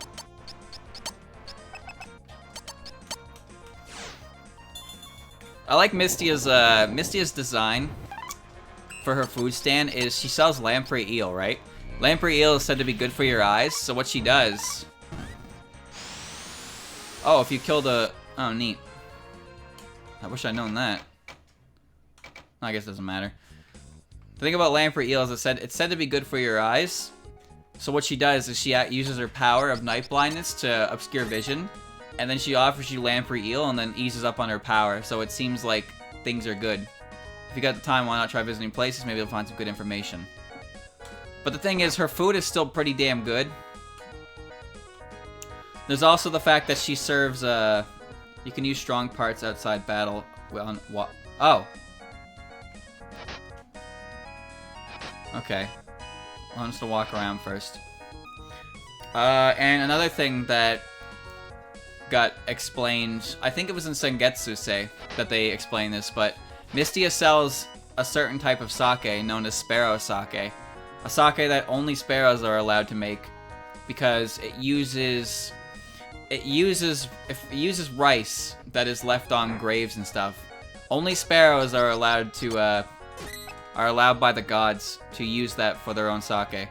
I like Mistia's design for her food stand is she sells lamprey eel, right? Lamprey eel is said to be good for your eyes, so what she does... Oh, if you killed a... Oh, neat. I wish I'd known that. I guess it doesn't matter. The thing about lamprey eel is it's said to be good for your eyes. So what she does is she uses her power of night blindness to obscure vision. And then she offers you lamprey eel and then eases up on her power. So it seems like things are good. If you got the time, why not try visiting places? Maybe you'll find some good information. But the thing is, her food is still pretty damn good. There's also the fact that she serves, you can use strong parts outside battle. Oh. Okay. Well, I'm just gonna walk around first. And another thing that got explained, I think it was in Sengetsu that they explained this, but Mistia sells a certain type of sake known as sparrow sake. A sake that only sparrows are allowed to make because it uses rice that is left on graves and stuff. Only sparrows are allowed by the gods to use that for their own sake.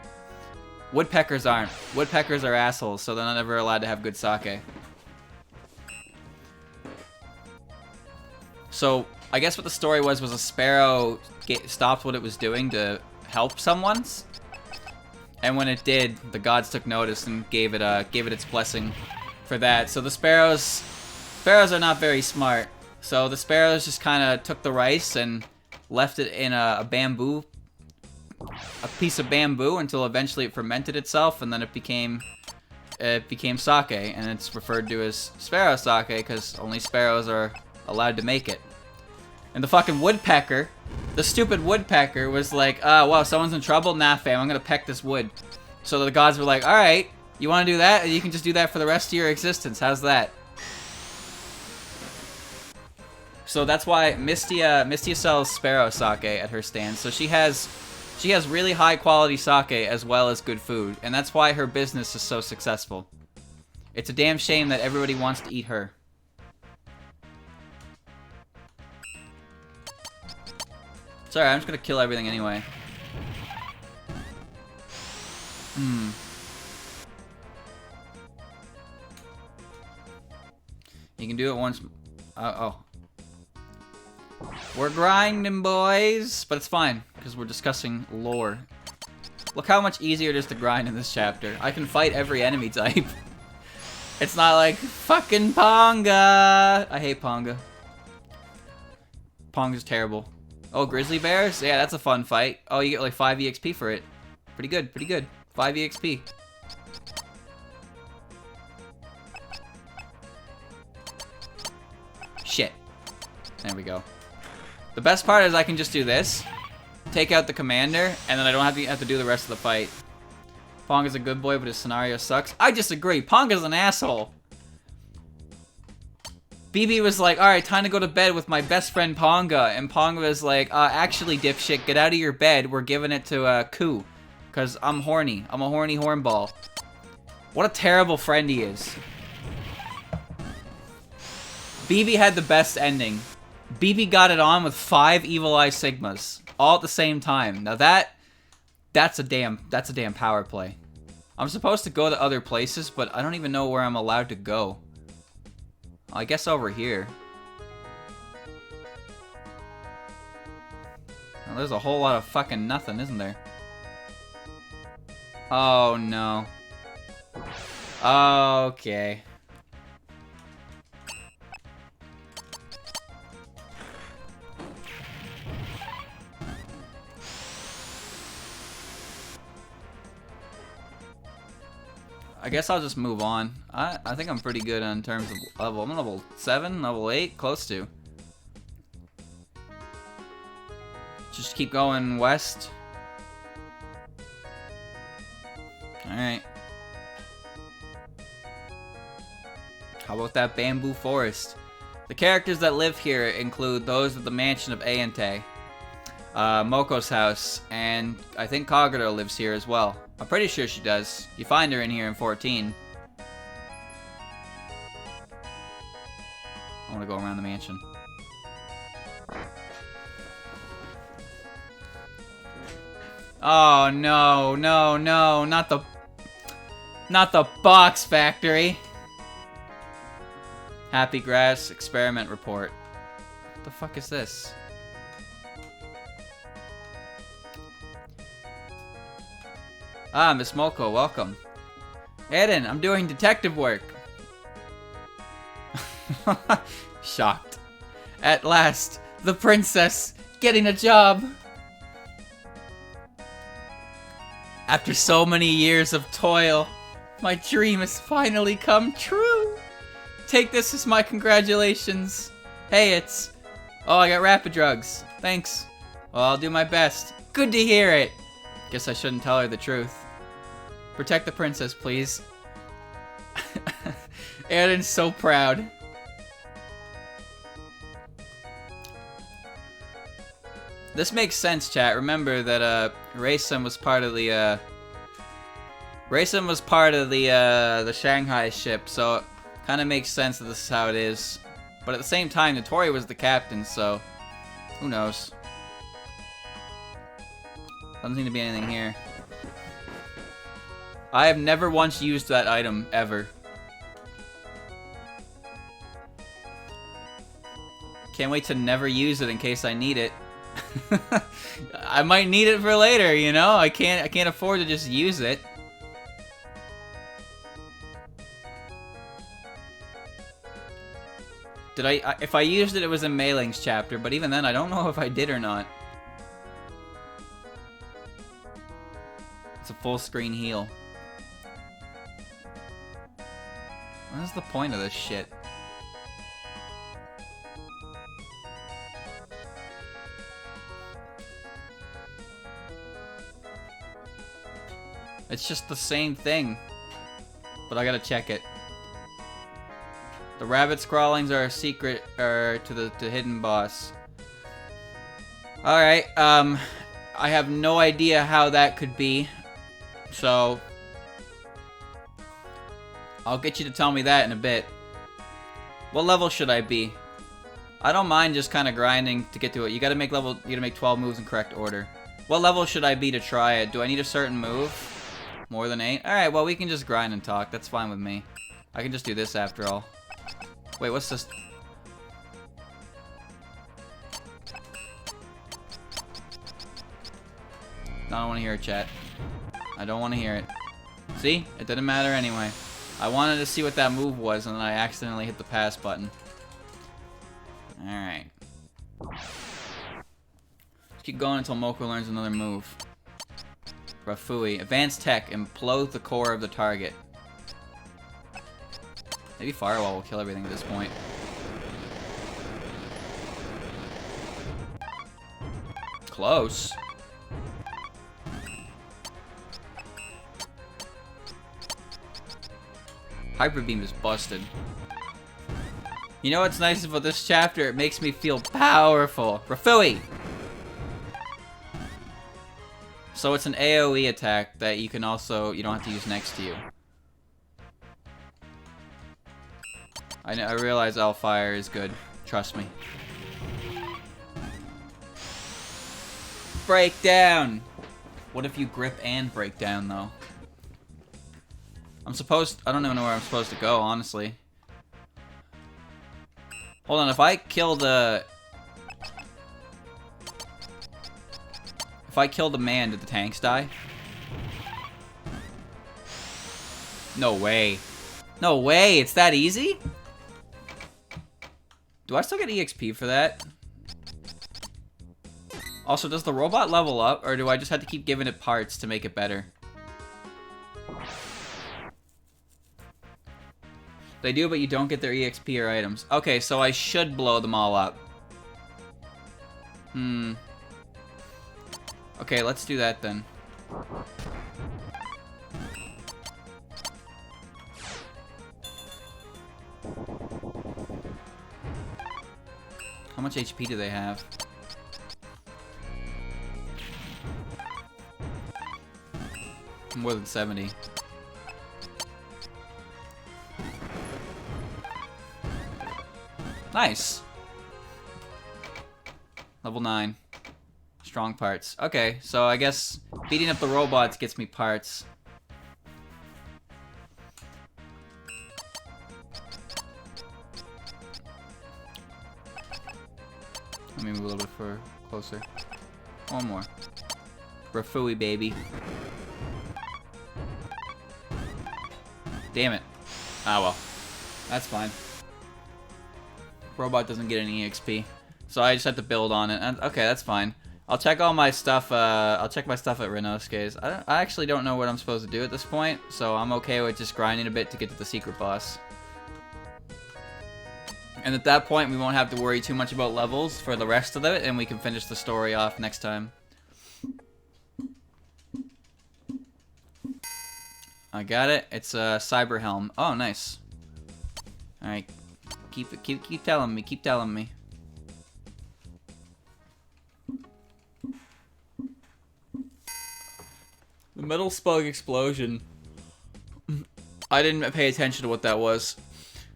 Woodpeckers aren't. Woodpeckers are assholes, so they're not ever allowed to have good sake. So, I guess what the story was a sparrow stopped what it was doing to help someone. And when it did, the gods took notice and gave it its blessing for that. So the sparrows are not very smart. So the sparrows just kind of took the rice and left it in a piece of bamboo until eventually it fermented itself, and then it became sake, and it's referred to as sparrow sake because only sparrows are allowed to make it. And the fucking woodpecker, the stupid woodpecker, was like, wow, someone's in trouble? Nah, fam, I'm gonna peck this wood. So the gods were like, alright, you wanna do that? You can just do that for the rest of your existence. How's that? So that's why Mistia sells sparrow sake at her stand. So she has really high quality sake as well as good food, and that's why her business is so successful. It's a damn shame that everybody wants to eat her. Sorry, I'm just gonna kill everything anyway. You can do it once. Oh. We're grinding, boys. But it's fine, because we're discussing lore. Look how much easier it is to grind in this chapter. I can fight every enemy type. It's not like, fucking Ponga. I hate Ponga. Ponga's terrible. Oh, grizzly bears? Yeah, that's a fun fight. Oh, you get like 5 EXP for it. Pretty good, pretty good. 5 EXP. Shit. There we go. The best part is I can just do this, take out the commander, and then I don't have to do the rest of the fight. Ponga's a good boy, but his scenario sucks. I disagree. Ponga's an asshole. BB was like, alright, time to go to bed with my best friend Ponga. And Ponga was like, actually, dipshit, get out of your bed. We're giving it to Ku. Because I'm horny. I'm a horny hornball. What a terrible friend he is. BB had the best ending. BB got it on with 5 Evil Eye Sigmas. All at the same time. Now that's a damn power play. I'm supposed to go to other places, but I don't even know where I'm allowed to go. I guess over here. Well, there's a whole lot of fucking nothing, isn't there? Oh, no. Okay. I guess I'll just move on. I think I'm pretty good in terms of level. I'm level 7, level 8, close to. Just keep going west. Alright. How about that bamboo forest? The characters that live here include those at the mansion of Aente, Moko's house, and I think Kagero lives here as well. I'm pretty sure she does. You find her in here in 14. I want to go around the mansion. Oh no, no, no, not the box factory. Happy Grass experiment report. What the fuck is this? Ah, Miss Moko, welcome. Eden, I'm doing detective work. Shocked. At last, the princess getting a job. After so many years of toil, my dream has finally come true. Take this as my congratulations. Hey, it's... Oh, I got rapid drugs. Thanks. Well, I'll do my best. Good to hear it. Guess I shouldn't tell her the truth. Protect the princess, please. Aaron's so proud. This makes sense, chat. Remember that Racing was part of the the Shanghai ship, so it kind of makes sense that this is how it is. But at the same time, Notori was the captain, so who knows? Doesn't seem to be anything here. I have never once used that item, ever. Can't wait to never use it in case I need it. I might need it for later, you know? I can't afford to just use it. If I used it, it was in Mei Ling's chapter, but even then, I don't know if I did or not. It's a full screen heal. What is the point of this shit? It's just the same thing. But I gotta check it. The rabbit scrawlings are a secret to the hidden boss. Alright, I have no idea how that could be. So I'll get you to tell me that in a bit. What level should I be? I don't mind just kind of grinding to get to it. You gotta make 12 moves in correct order. What level should I be to try it? Do I need a certain move? More than 8? Alright, well we can just grind and talk. That's fine with me. I can just do this after all. Wait, what's this? I don't want to hear it, chat. I don't want to hear it. See? It didn't matter anyway. I wanted to see what that move was, and then I accidentally hit the pass button. Alright. Keep going until Moko learns another move. Rafui. Advanced tech. Implode the core of the target. Maybe Firewall will kill everything at this point. Close. Hyper Beam is busted. You know what's nice about this chapter? It makes me feel powerful. Rafui! So it's an AoE attack that you can also, you don't have to use next to you. I realize L-Fire is good. Trust me. Breakdown! What if you grip and break down, though? I don't even know where I'm supposed to go, honestly. Hold on, if I kill the man, did the tanks die? No way. No way, it's that easy? Do I still get EXP for that? Also, does the robot level up, or do I just have to keep giving it parts to make it better? They do, but you don't get their EXP or items. Okay, so I should blow them all up. Okay, let's do that then. How much HP do they have? More than 70. Nice. Level 9. Strong parts. Okay, so I guess beating up the robots gets me parts. Let me move a little bit closer. One more. Rafui, baby. Damn it. Ah, well. That's fine. Robot doesn't get any EXP. So I just have to build on it. And, okay, that's fine. I'll check all my stuff. I'll check my stuff at Renosuke's. I actually don't know what I'm supposed to do at this point, so I'm okay with just grinding a bit to get to the secret boss. And at that point, we won't have to worry too much about levels for the rest of it, and we can finish the story off next time. I got it. It's a cyber helm. Oh, nice. All right, keep telling me. Keep telling me. The metal slug explosion. I didn't pay attention to what that was.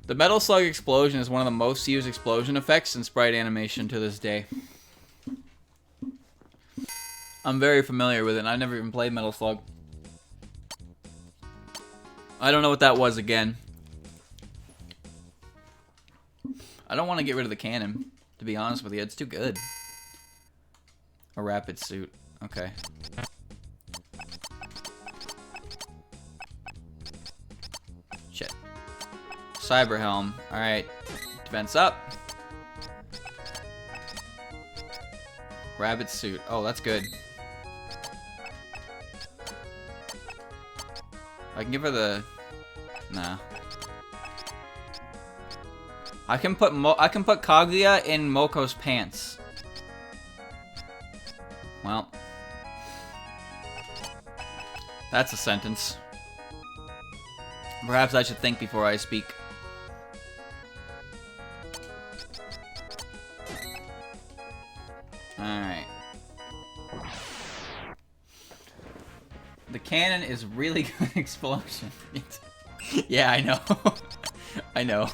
The metal slug explosion is one of the most used explosion effects in sprite animation to this day. I'm very familiar with it, and I've never even played Metal Slug. I don't know what that was again. I don't want to get rid of the cannon, to be honest with you. It's too good. A rapid suit. Okay. Shit. Cyber helm. Alright. Defense up. Rabbit suit. Oh, that's good. I can give her the... Nah. I can put Kaguya in Moko's pants. Well. That's a sentence. Perhaps I should think before I speak. Alright. The cannon is really good explosion. Yeah, I know. I know.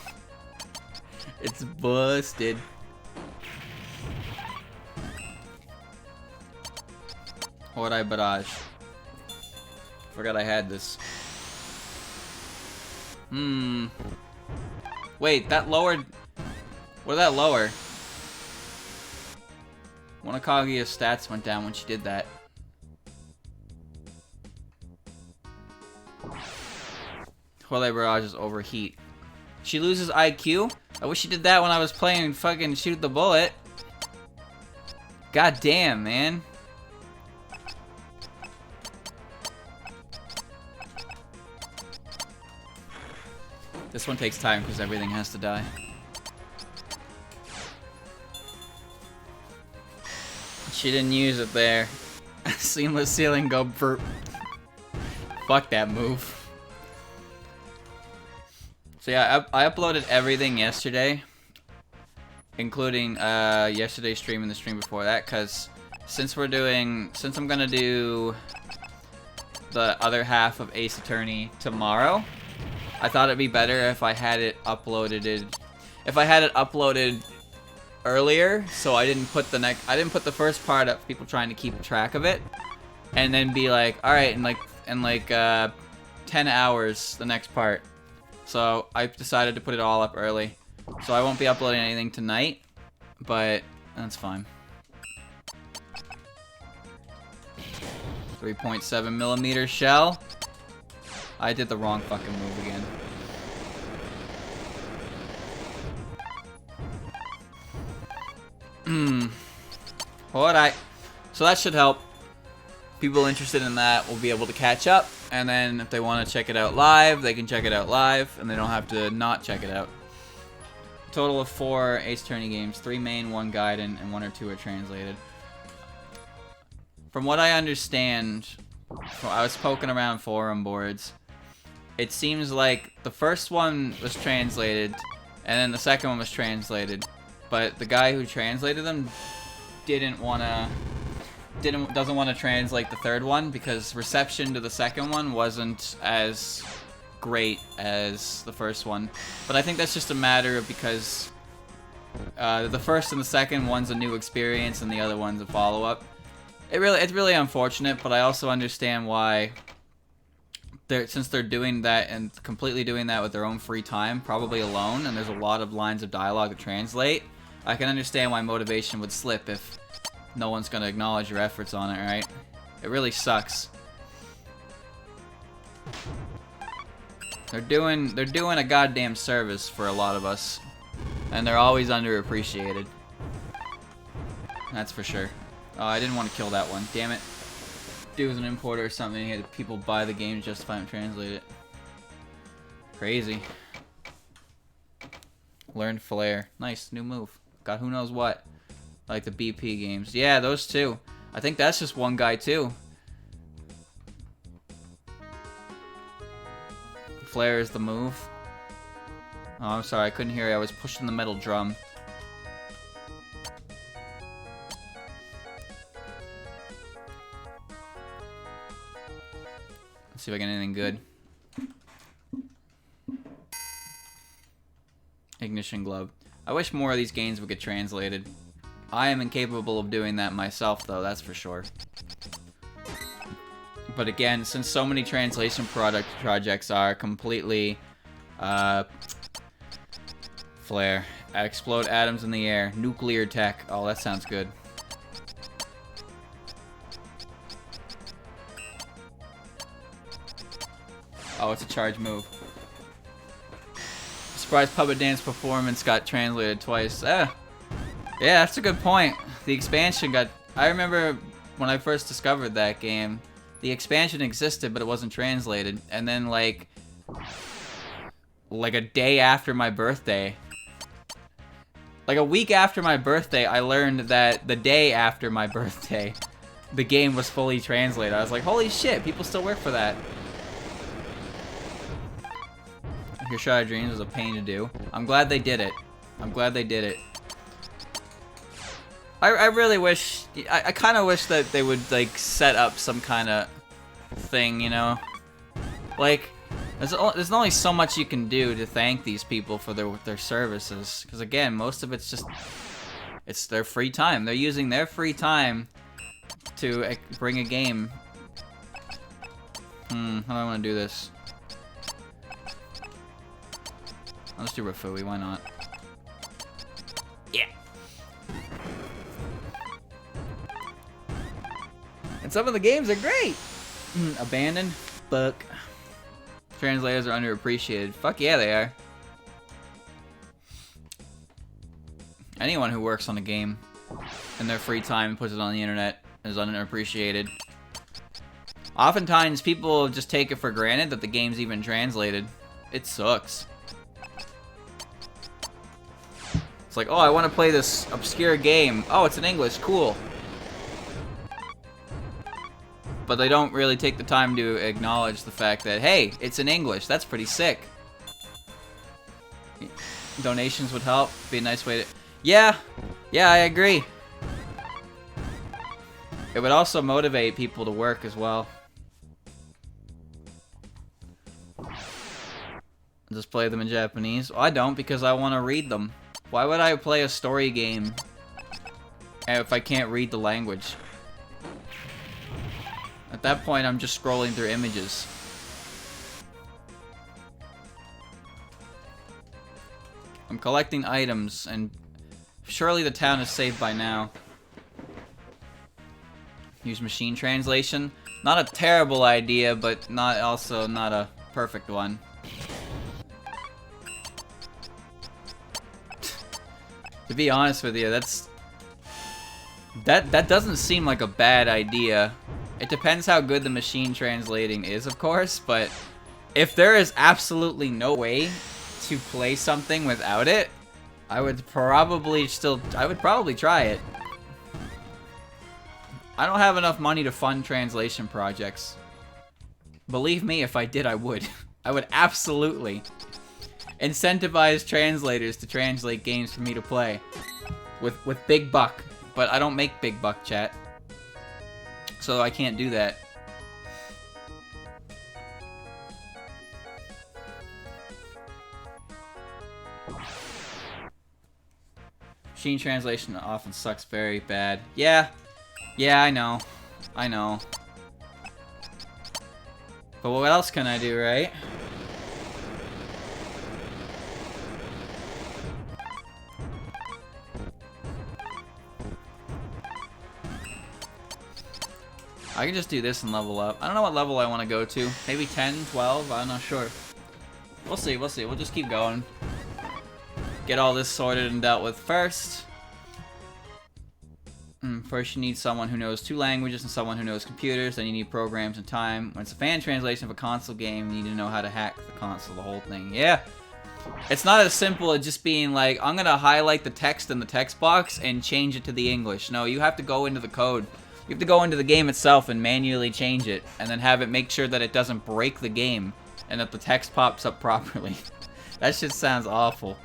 It's busted. Hodai barrage. Forgot I had this. Wait, that lowered... What did that lower? One of Kaguya's stats went down when she did that. Holy Barrages overheat. She loses IQ? I wish she did that when I was playing fucking Shoot the Bullet. God damn, man. This one takes time because everything has to die. She didn't use it there. Seamless ceiling go burp. Fuck that move. So yeah, I uploaded everything yesterday, including yesterday's stream and the stream before that, because since I'm gonna do the other half of Ace Attorney tomorrow, I thought it'd be better if I had it uploaded. If I had it uploaded earlier, so I didn't put the first part up, people trying to keep track of it, and then be like, all right, in like 10 hours the next part. So I decided to put it all up early. So I won't be uploading anything tonight, but that's fine. 3.7mm shell. I did the wrong fucking move again. Alright. So that should help. People interested in that will be able to catch up. And then if they want to check it out live, they can check it out live. And they don't have to not check it out. Total of 4 Ace Attorney games. 3 main, 1 guide, and 1 or 2 are translated. From what I understand, I was poking around forum boards. It seems like the first one was translated, and then the second one was translated. But the guy who translated them doesn't want to translate the third one because reception to the second one wasn't as great as the first one. But I think that's just a matter of because the first and the second one's a new experience and the other one's a follow-up. It's really unfortunate, but I also understand why since they're doing that and completely doing that with their own free time, probably alone, and there's a lot of lines of dialogue to translate, I can understand why motivation would slip if no one's gonna acknowledge your efforts on it, right? It really sucks. They're doing a goddamn service for a lot of us, and they're always underappreciated. That's for sure. Oh, I didn't want to kill that one. Damn it. Dude was an importer or something. He had people buy the game just to find him translate it. Crazy. Learned Flare. Nice, new move. Got who knows what. Like the BP games. Yeah, those two. I think that's just one guy too. Flare is the move. Oh, I'm sorry, I couldn't hear you. I was pushing the metal drum. Let's see if I get anything good. Ignition Glove. I wish more of these games would get translated. I am incapable of doing that myself, though, that's for sure. But again, since so many translation projects are completely... Flare. Explode atoms in the air. Nuclear tech. Oh, that sounds good. Oh, it's a charge move. Surprise Puppet Dance Performance got translated twice. Yeah, that's a good point. The expansion got... I remember when I first discovered that game, the expansion existed, but it wasn't translated. And then, like a day after my birthday... Like a week after my birthday, I learned that the day after my birthday, the game was fully translated. I was like, holy shit, people still work for that. Your Shot of Dreams was a pain to do. I'm glad they did it. I'm glad they did it. I really wish... I kind of wish that they would, like, set up some kind of thing, you know? Like, there's only so much you can do to thank these people for their services. Because, again, most of it's just... It's their free time. They're using their free time to bring a game. How do I want to do this? Let's do Rafui, why not? Yeah. And some of the games are great. Abandoned? Fuck. Translators are underappreciated. Fuck yeah, they are. Anyone who works on a game in their free time and puts it on the internet is underappreciated. Oftentimes, people just take it for granted that the game's even translated. It sucks. It's like, oh, I want to play this obscure game. Oh, it's in English. Cool. But they don't really take the time to acknowledge the fact that, hey, it's in English. That's pretty sick. Donations would help. Be a nice way to... Yeah, I agree. It would also motivate people to work as well. Just play them in Japanese. Well, I don't because I want to read them. Why would I play a story game if I can't read the language? At that point, I'm just scrolling through images. I'm collecting items, and surely the town is safe by now. Use machine translation. Not a terrible idea, but also not a perfect one. To be honest with you, that doesn't seem like a bad idea. It depends how good the machine translating is, of course, but if there is absolutely no way to play something without it, I would probably try it. I don't have enough money to fund translation projects. Believe me, if I did, I would. I would absolutely incentivize translators to translate games for me to play with big buck, but I don't make big buck, chat, so I can't do that. Machine translation often sucks very bad. Yeah, I know. But what else can I do, right? I can just do this and level up. I don't know what level I want to go to. Maybe 10, 12? I'm not sure. We'll see. We'll just keep going. Get all this sorted and dealt with first. First, you need someone who knows 2 languages and someone who knows computers. Then you need programs and time. When it's a fan translation of a console game, you need to know how to hack the console, the whole thing. Yeah. It's not as simple as just being like, I'm going to highlight the text in the text box and change it to the English. No, you have to go into the code. You have to go into the game itself and manually change it, and then have it make sure that it doesn't break the game, and that the text pops up properly. That shit sounds awful.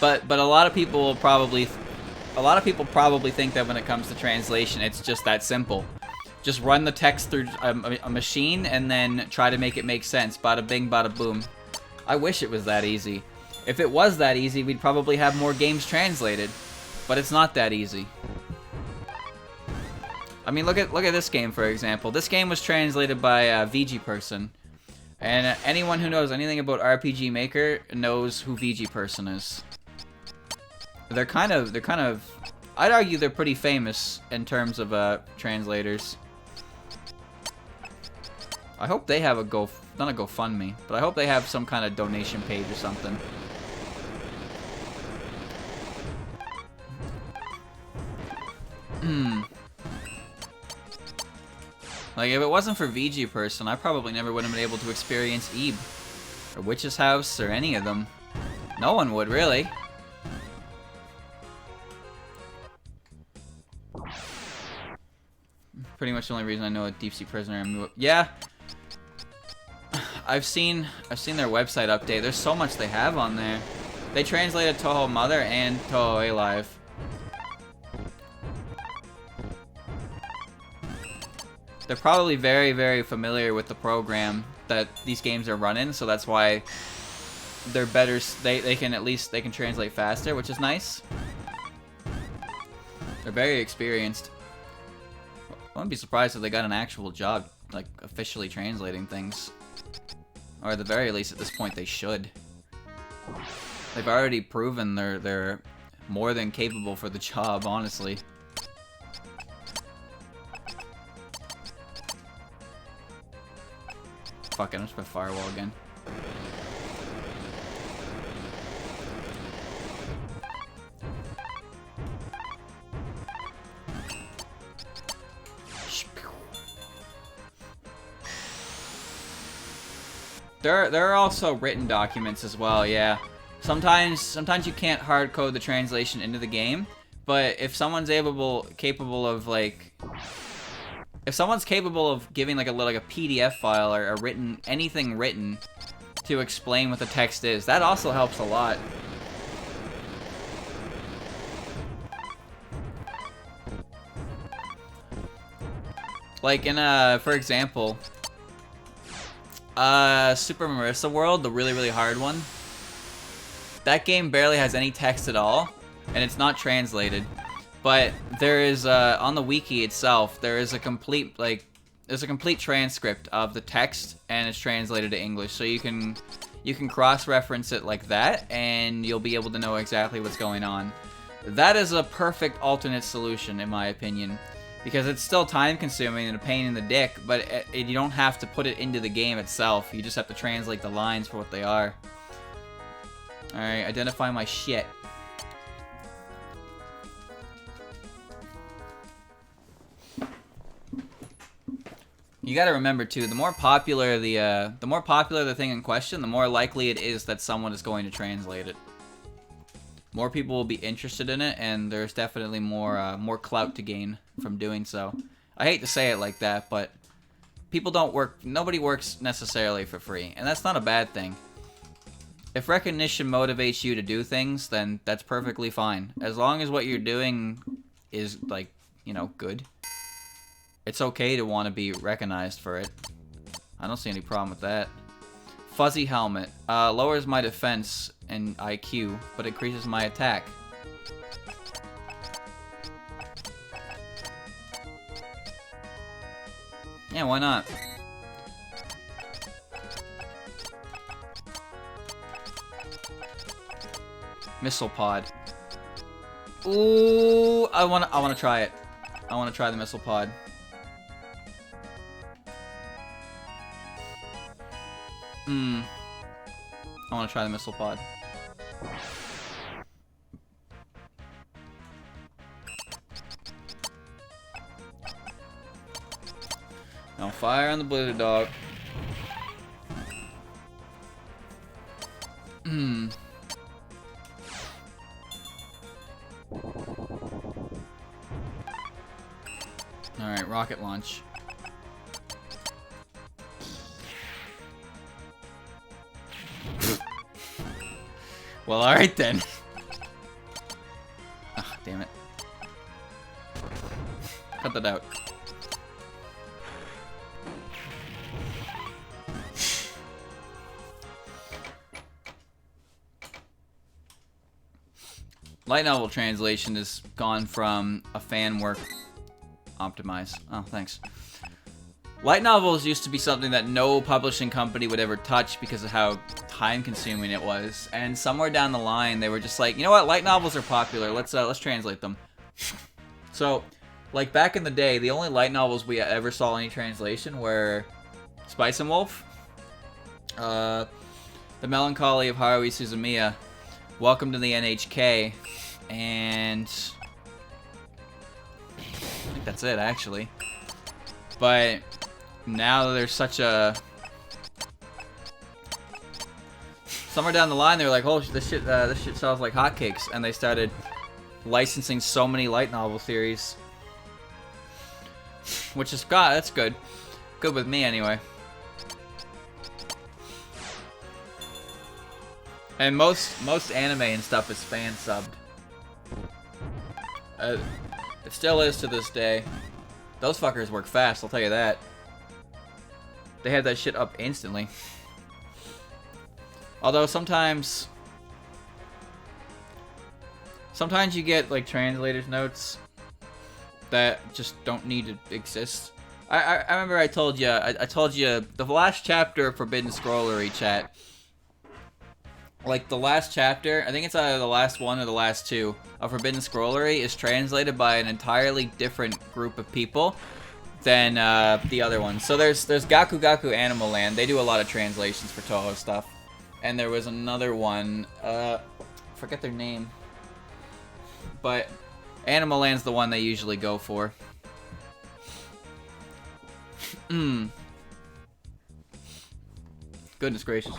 But a lot of people probably think that when it comes to translation, it's just that simple. Just run the text through a machine and then try to make it make sense. Bada bing, bada boom. I wish it was that easy. If it was that easy, we'd probably have more games translated. But it's not that easy. I mean, look at this game, for example. This game was translated by a VG person. And anyone who knows anything about RPG Maker knows who VG person is. They're kind of, I'd argue they're pretty famous in terms of translators. I hope they have not a GoFundMe, but I hope they have some kind of donation page or something. Like, if it wasn't for VG person, I probably never would have been able to experience Ebe, or Witch's House, or any of them. No one would, really. Pretty much the only reason I know a Deep Sea Prisoner. Yeah, I've seen their website update. There's so much they have on there. They translated Touhou Mother and Touhou Alive. They're probably very, very familiar with the program that these games are running, so that's why they're better. They can translate faster, which is nice. They're very experienced. I wouldn't be surprised if they got an actual job, like officially translating things. Or at the very least, at this point, they should. They've already proven they're more than capable for the job, honestly. Fuck it, I'm just gonna firewall again. There are also written documents as well, yeah. Sometimes you can't hard code the translation into the game, but if someone's capable of like, if someone's capable of giving like a PDF file or anything written to explain what the text is, that also helps a lot. Like in for example, Super Marissa World, the really hard one. That game barely has any text at all, and it's not translated. But there is on the wiki itself, there is a complete transcript of the text, and it's translated to English. So you can cross-reference it like that, and you'll be able to know exactly what's going on. That is a perfect alternate solution, in my opinion, because it's still time-consuming and a pain in the dick, but you don't have to put it into the game itself. You just have to translate the lines for what they are. Alright, identify my shit. You gotta remember too, the more popular the thing in question, the more likely it is that someone is going to translate it. More people will be interested in it, and there's definitely more clout to gain from doing so. I hate to say it like that, but nobody works necessarily for free, and that's not a bad thing. If recognition motivates you to do things, then that's perfectly fine. As long as what you're doing is, like, you know, good. It's okay to want to be recognized for it. I don't see any problem with that. Fuzzy helmet. Lowers my defense and IQ, but increases my attack. Yeah, why not? Missile pod. Ooh, I wanna try it. I wanna try the missile pod. I wanna try the missile pod. Now fire on the blizzard dog. Alright, rocket launch. Well, alright then. Ah, damn it. Cut that out. Light novel translation has gone from a fan work optimize. Oh, thanks. Light novels used to be something that no publishing company would ever touch because of how time-consuming it was. And somewhere down the line, they were just like, you know what? Light novels are popular. Let's translate them. So, like back in the day, the only light novels we ever saw any translation were Spice and Wolf, The Melancholy of Haruhi Suzumiya, Welcome to the NHK, and I think that's it, actually. But now there's such a... Somewhere down the line, they were like, "Oh, this shit sells like hotcakes," and they started licensing so many light novel series, which is that's good, good with me anyway. And most anime and stuff is fan subbed. It still is to this day. Those fuckers work fast, I'll tell you that. They have that shit up instantly. Although sometimes you get like translators notes that just don't need to exist. I remember I told you I told you the last chapter of Forbidden Scrollery, chat. Like the last chapter, I think it's either the last one or the last two of Forbidden Scrollery is translated by an entirely different group of people than the other ones. So there's Gaku Gaku Animal Land. They do a lot of translations for Touhou stuff. And there was another one, forget their name. But Animal Land's the one they usually go for. Goodness gracious.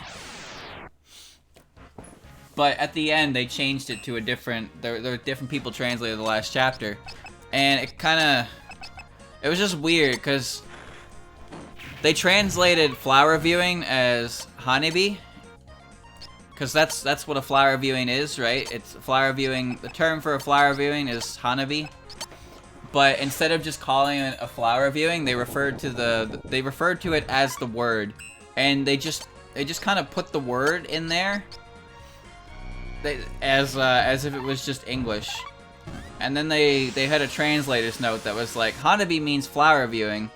But at the end, they changed it to a different... There were different people translated the last chapter. And it kind of... It was just weird, because... They translated flower viewing as Hanabi. Because that's what a flower viewing is, right? It's flower viewing... The term for a flower viewing is Hanabi. But instead of just calling it a flower viewing, they referred to it as the word. And they just kind of put the word in there. As if it was just English. And then they had a translator's note that was like, Hanabi means flower viewing.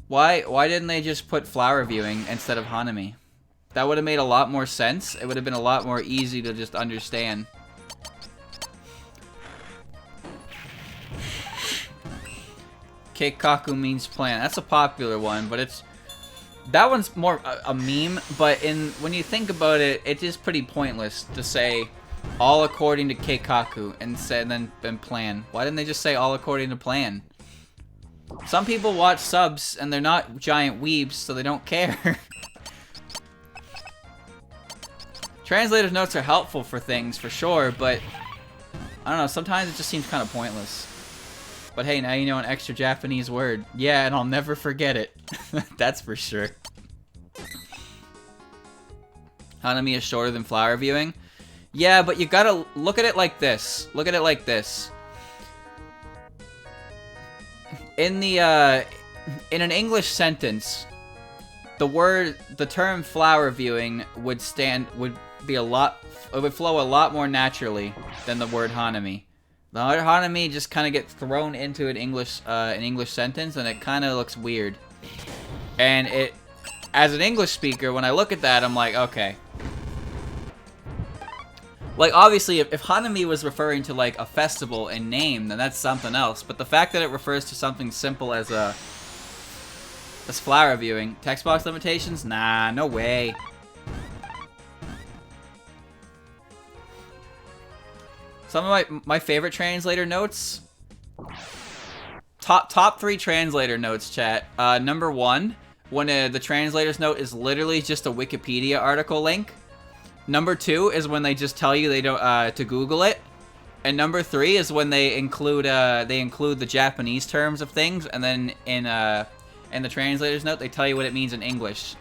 Why didn't they just put flower viewing instead of Hanami? That would have made a lot more sense. It would have been a lot more easy to just understand. Keikaku means plan. That's a popular one, but it's... That one's more a meme, but when you think about it, it is pretty pointless to say all according to Keikaku and then plan. Why didn't they just say all according to plan? Some people watch subs and they're not giant weebs, so they don't care. Translator's notes are helpful for things, for sure, but I don't know, sometimes it just seems kind of pointless. But hey, now you know an extra Japanese word. Yeah, and I'll never forget it. That's for sure. Hanami is shorter than flower viewing. Yeah, but you gotta look at it like this. Look at it like this. In an English sentence, the term flower viewing would flow a lot more naturally than the word Hanami. The word Hanami just kind of gets thrown into an English sentence, and it kind of looks weird. And as an English speaker, when I look at that, I'm like, okay. Like, obviously, if Hanami was referring to, like, a festival in name, then that's something else. But the fact that it refers to something simple as flower viewing. Text box limitations? Nah, no way. Some of my favorite translator notes. Top 3 translator notes, chat. Number 1, when the translator's note is literally just a Wikipedia article link. Number 2 is when they just tell you they don't to Google it. And number 3 is when they include the Japanese terms of things, and then in the translator's note they tell you what it means in English,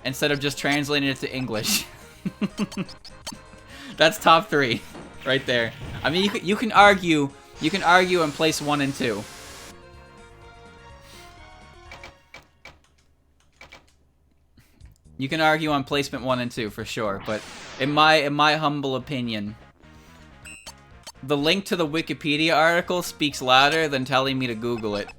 instead of just translating it to English. That's top 3. Right there. I mean, you can argue in place 1 and 2. You can argue on placement 1 and 2 for sure, but in my humble opinion, the link to the Wikipedia article speaks louder than telling me to Google it.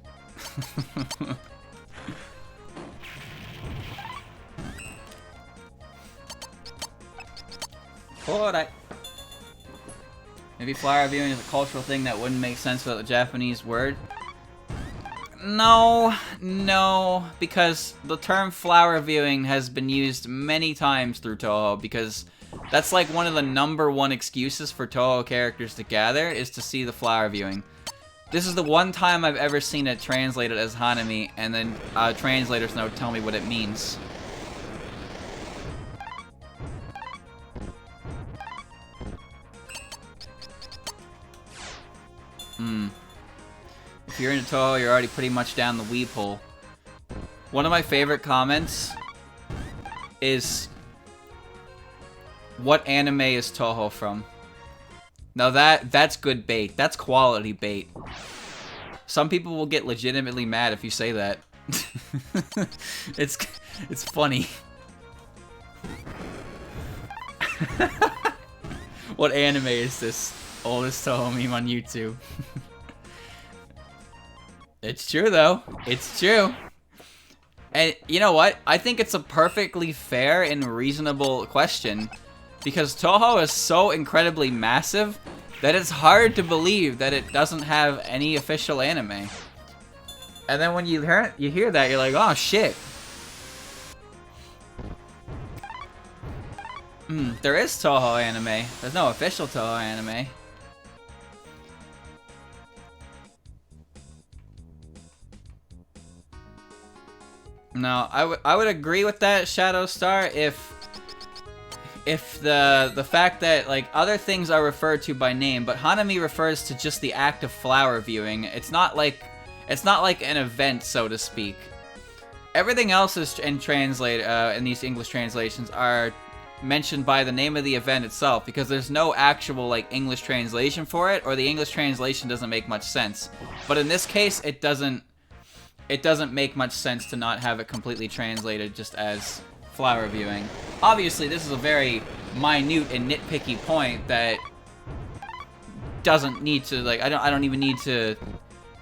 Alright. Maybe flower viewing is a cultural thing that wouldn't make sense without the Japanese word. No, because the term flower viewing has been used many times through Touhou, because that's like one of the #1 excuses for Touhou characters to gather, is to see the flower viewing. This is the one time I've ever seen it translated as Hanami, and then translators now tell me what it means. If you're into Touhou, you're already pretty much down the weeb hole. One of my favorite comments is, what anime is Touhou from? Now that's good bait. That's quality bait. Some people will get legitimately mad if you say that. It's funny. What anime is this? Oldest Touhou meme on YouTube. It's true, though. It's true. And you know what? I think it's a perfectly fair and reasonable question. Because Touhou is so incredibly massive that it's hard to believe that it doesn't have any official anime. And then when you hear that, you're like, oh shit. There is Touhou anime. There's no official Touhou anime. No, I would agree with that, Shadow Star, if the fact that like other things are referred to by name, but Hanami refers to just the act of flower viewing. It's not like an event, so to speak. Everything else is in these English translations are mentioned by the name of the event itself, because there's no actual like English translation for it, or the English translation doesn't make much sense. But in this case, it doesn't make much sense to not have it completely translated just as flower viewing. Obviously, this is a very minute and nitpicky point that doesn't need to, like, I don't even need to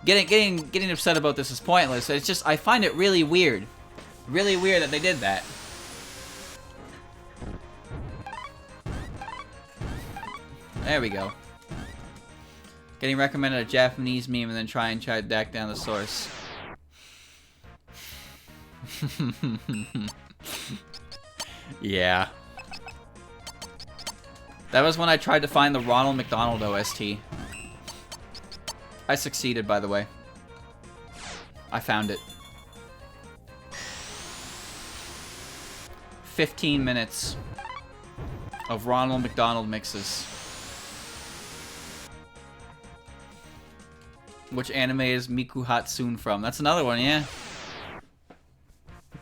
getting upset about this is pointless. It's just I find it really weird that they did that. There we go. Getting recommended a Japanese meme and then try and track down the source. Yeah. That was when I tried to find the Ronald McDonald OST. I succeeded, by the way. I found it. 15 minutes of Ronald McDonald mixes. Which anime is Miku Hatsune from? That's another one, yeah.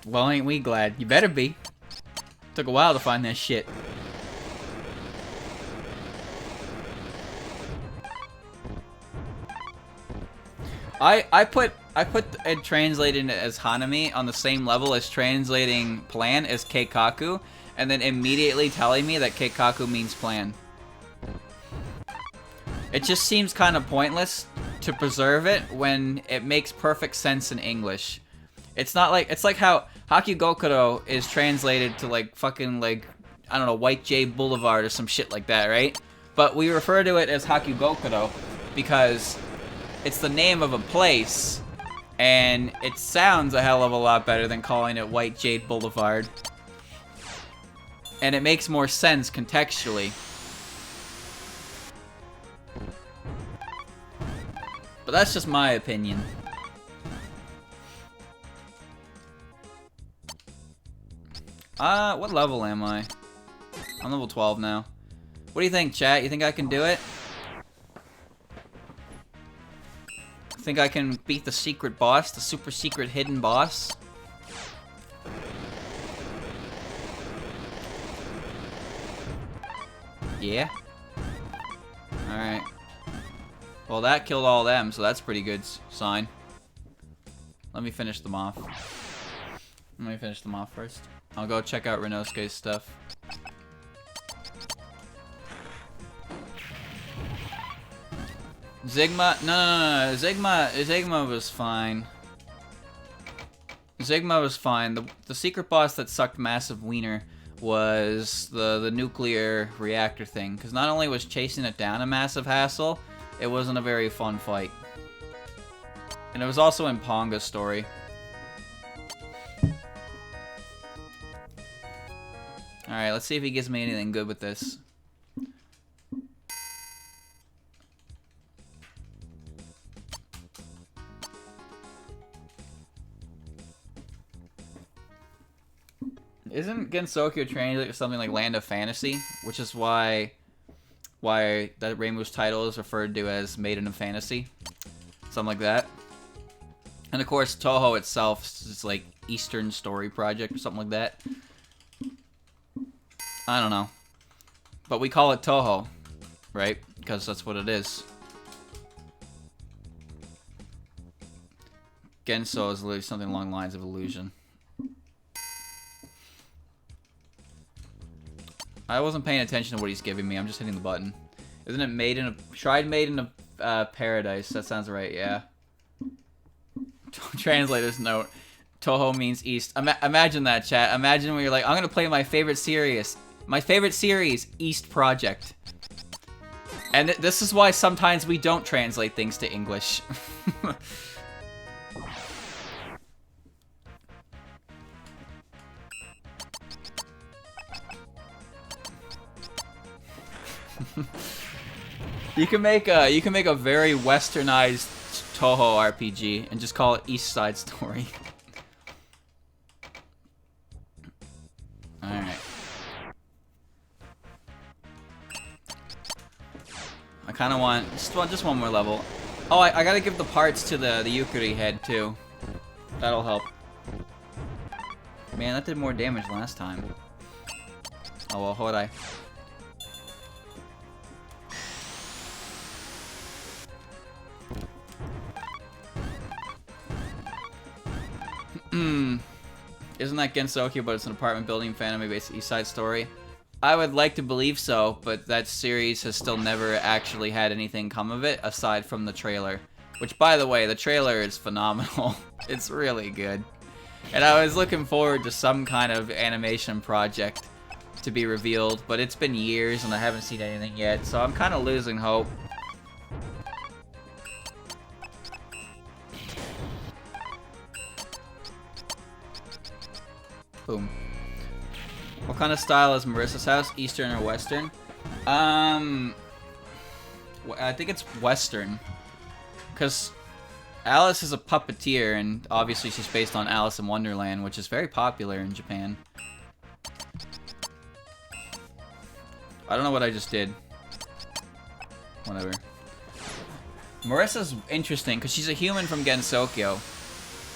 Well, ain't we glad? You better be. Took a while to find that shit. I put it translated as Hanami on the same level as translating plan as Keikaku, and then immediately telling me that Keikaku means plan. It just seems kind of pointless to preserve it when it makes perfect sense in English. It's not like, it's like how Hakugokuro is translated to like fucking like, I don't know, White Jade Boulevard or some shit like that, right? But we refer to it as Hakugokuro because it's the name of a place and it sounds a hell of a lot better than calling it White Jade Boulevard. And it makes more sense contextually. But that's just my opinion. What level am I? I'm level 12 now. What do you think, chat? You think I can do it? Think I can beat the secret boss, the super secret hidden boss? Yeah? Alright. Well, that killed all them, so that's a pretty good sign. Let me finish them off. Let me finish them off first. I'll go check out Renosuke's stuff. Zigma? No. Zigma was fine. Zigma was fine. The secret boss that sucked massive wiener was the nuclear reactor thing. Because not only was chasing it down a massive hassle, it wasn't a very fun fight. And it was also in Ponga's story. Alright, let's see if he gives me anything good with this. Isn't Gensokyo translated to something like Land of Fantasy? Which is why that Rainbow's title is referred to as Maiden of Fantasy. Something like that. And of course, Touhou itself is like Eastern Story Project or something like that. I don't know. But we call it Touhou, right? Because that's what it is. Genso is literally something along the lines of illusion. I wasn't paying attention to what he's giving me. I'm just hitting the button. Isn't it Tried Maiden of Paradise? That sounds right, yeah. Translator's note. Touhou means east. Imagine that, chat. Imagine when you're like, I'm gonna play my favorite series. My favorite series, East Project. And this is why sometimes we don't translate things to English. You can make a very westernized Touhou RPG and just call it East Side Story. Alright. I kind of want just one more level. Oh, I gotta give the parts to the Yukari head too. That'll help. Man, that did more damage last time. Oh well, hold I. Isn't that Gensokyo, but it's an apartment building anime-based East Side Story? I would like to believe so, but that series has still never actually had anything come of it, aside from the trailer. Which, by the way, the trailer is phenomenal. It's really good. And I was looking forward to some kind of animation project to be revealed, but it's been years and I haven't seen anything yet, so I'm kind of losing hope. Boom. What kind of style is Marissa's house? Eastern or Western? I think it's Western. Because Alice is a puppeteer, and obviously she's based on Alice in Wonderland, which is very popular in Japan. I don't know what I just did. Whatever. Marissa's interesting, because she's a human from Gensokyo.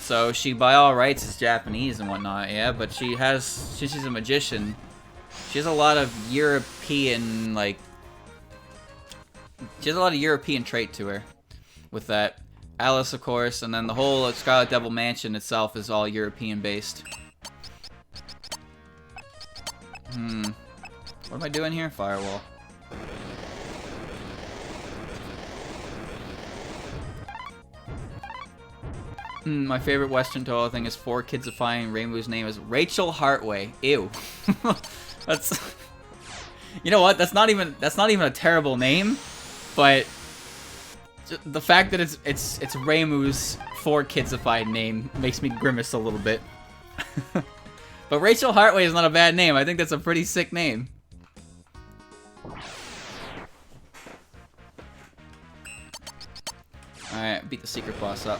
So she, by all rights, is Japanese and whatnot, yeah, but since she's a magician, she has a lot of European, like, she has a lot of European trait to her with that. Alice, of course, and then the whole Scarlet Devil Mansion itself is all European-based. What am I doing here? Firewall. My favorite Western Touhou thing is 4 Kidsifying Rainbow's name is Rachel Hartway. Ew. That's... You know what? That's not even a terrible name, but the fact that it's Reimu's 4 Kidsified name makes me grimace a little bit. But Rachel Hartway is not a bad name. I think that's a pretty sick name. Alright, beat the secret boss up.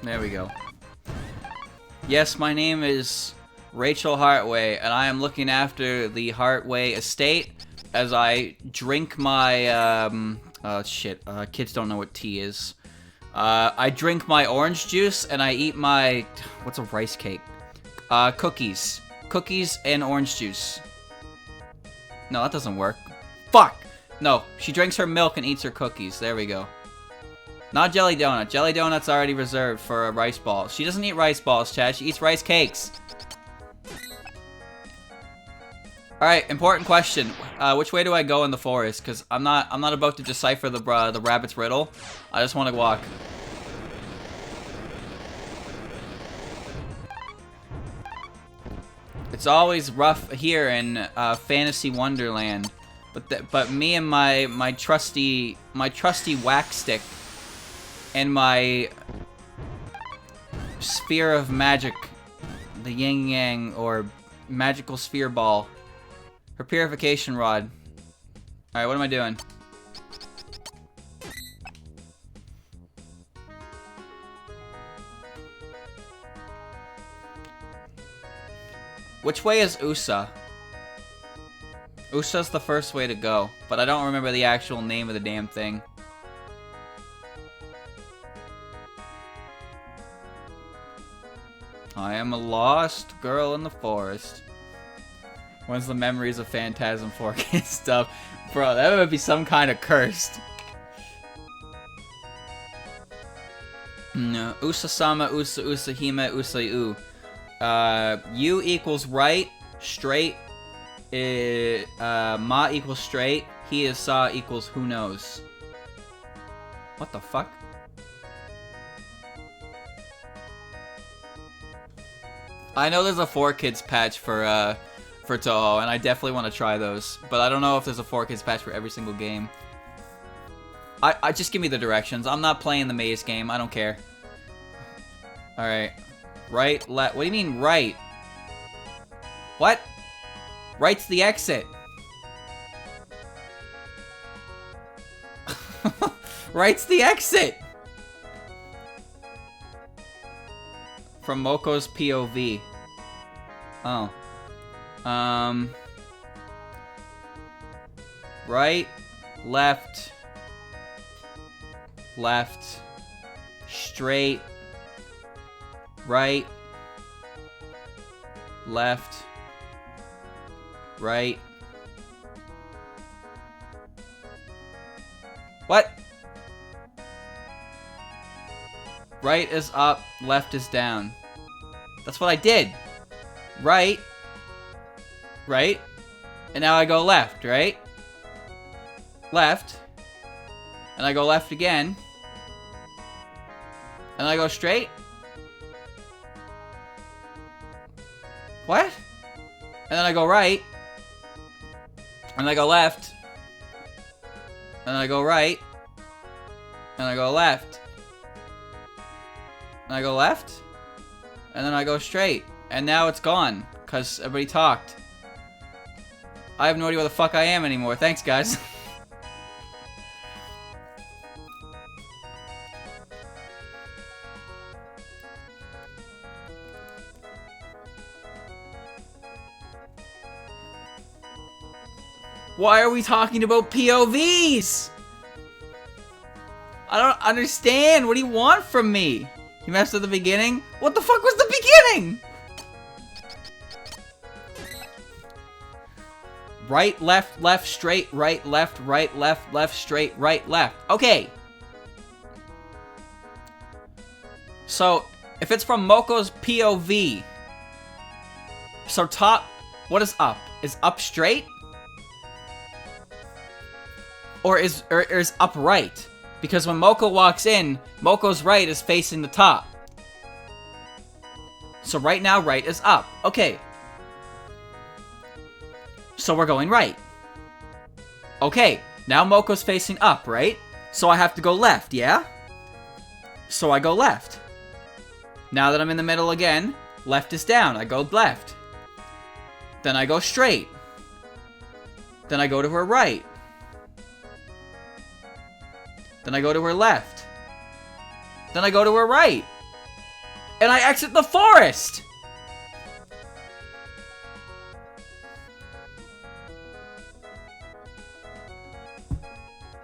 There we go. Yes, my name is Rachel Hartway, and I am looking after the Hartway estate as I drink my, kids don't know what tea is. I drink my orange juice, and I eat my, what's a rice cake? Cookies. Cookies and orange juice. No, that doesn't work. Fuck! No, she drinks her milk and eats her cookies. There we go. Not jelly donut. Jelly donut's already reserved for a rice ball. She doesn't eat rice balls, Chad. She eats rice cakes. Alright, important question. Which way do I go in the forest? Because I'm not about to decipher the rabbit's riddle. I just want to walk. It's always rough here in Fantasy Wonderland. But me and my trusty wax stick and my sphere of magic, the yin yang or magical sphere ball, her purification rod. All right, what am I doing? Which way is Usa? Usa's the first way to go, but I don't remember the actual name of the damn thing. I am a lost girl in the forest. When's the memories of Phantasm 4K stuff? Bro, that would be some kind of cursed. No. Usa-sama, usa, usa-hime, usa-u. U equals right, straight. Ma equals straight. He is sa equals who knows. What the fuck? I know there's a 4Kids patch for Touhou, and I definitely want to try those. But I don't know if there's a 4Kids patch for every single game. I just give me the directions. I'm not playing the maze game. I don't care. Alright. Right, left. What do you mean, right? What? Right's the exit. Right's the exit! From Moko's POV. Oh. Right, left, left, straight, right, left, right. What? Right is up, left is down. That's what I did. Right. Right. And now I go left, right? Left. And I go left again. And I go straight. What? And then I go right. And I go left. And I go right. And I go left. And I go left. And then I go straight. And now it's gone. Because everybody talked. I have no idea where the fuck I am anymore. Thanks, guys. Why are we talking about POVs? I don't understand. What do you want from me? You messed at the beginning? What the fuck was the beginning? Right, left, left, straight, right, left, left, straight, right, left. Okay. So, if it's from Moko's POV, so top, what is up? Is up straight? Or is up right? Because when Moko walks in, Moko's right is facing the top. So right now, right is up. Okay. So we're going right. Okay, now Moko's facing up, right? So I have to go left, yeah? So I go left. Now that I'm in the middle again, left is down. I go left. Then I go straight. Then I go to her right. Then I go to her left. Then I go to her right. And I exit the forest!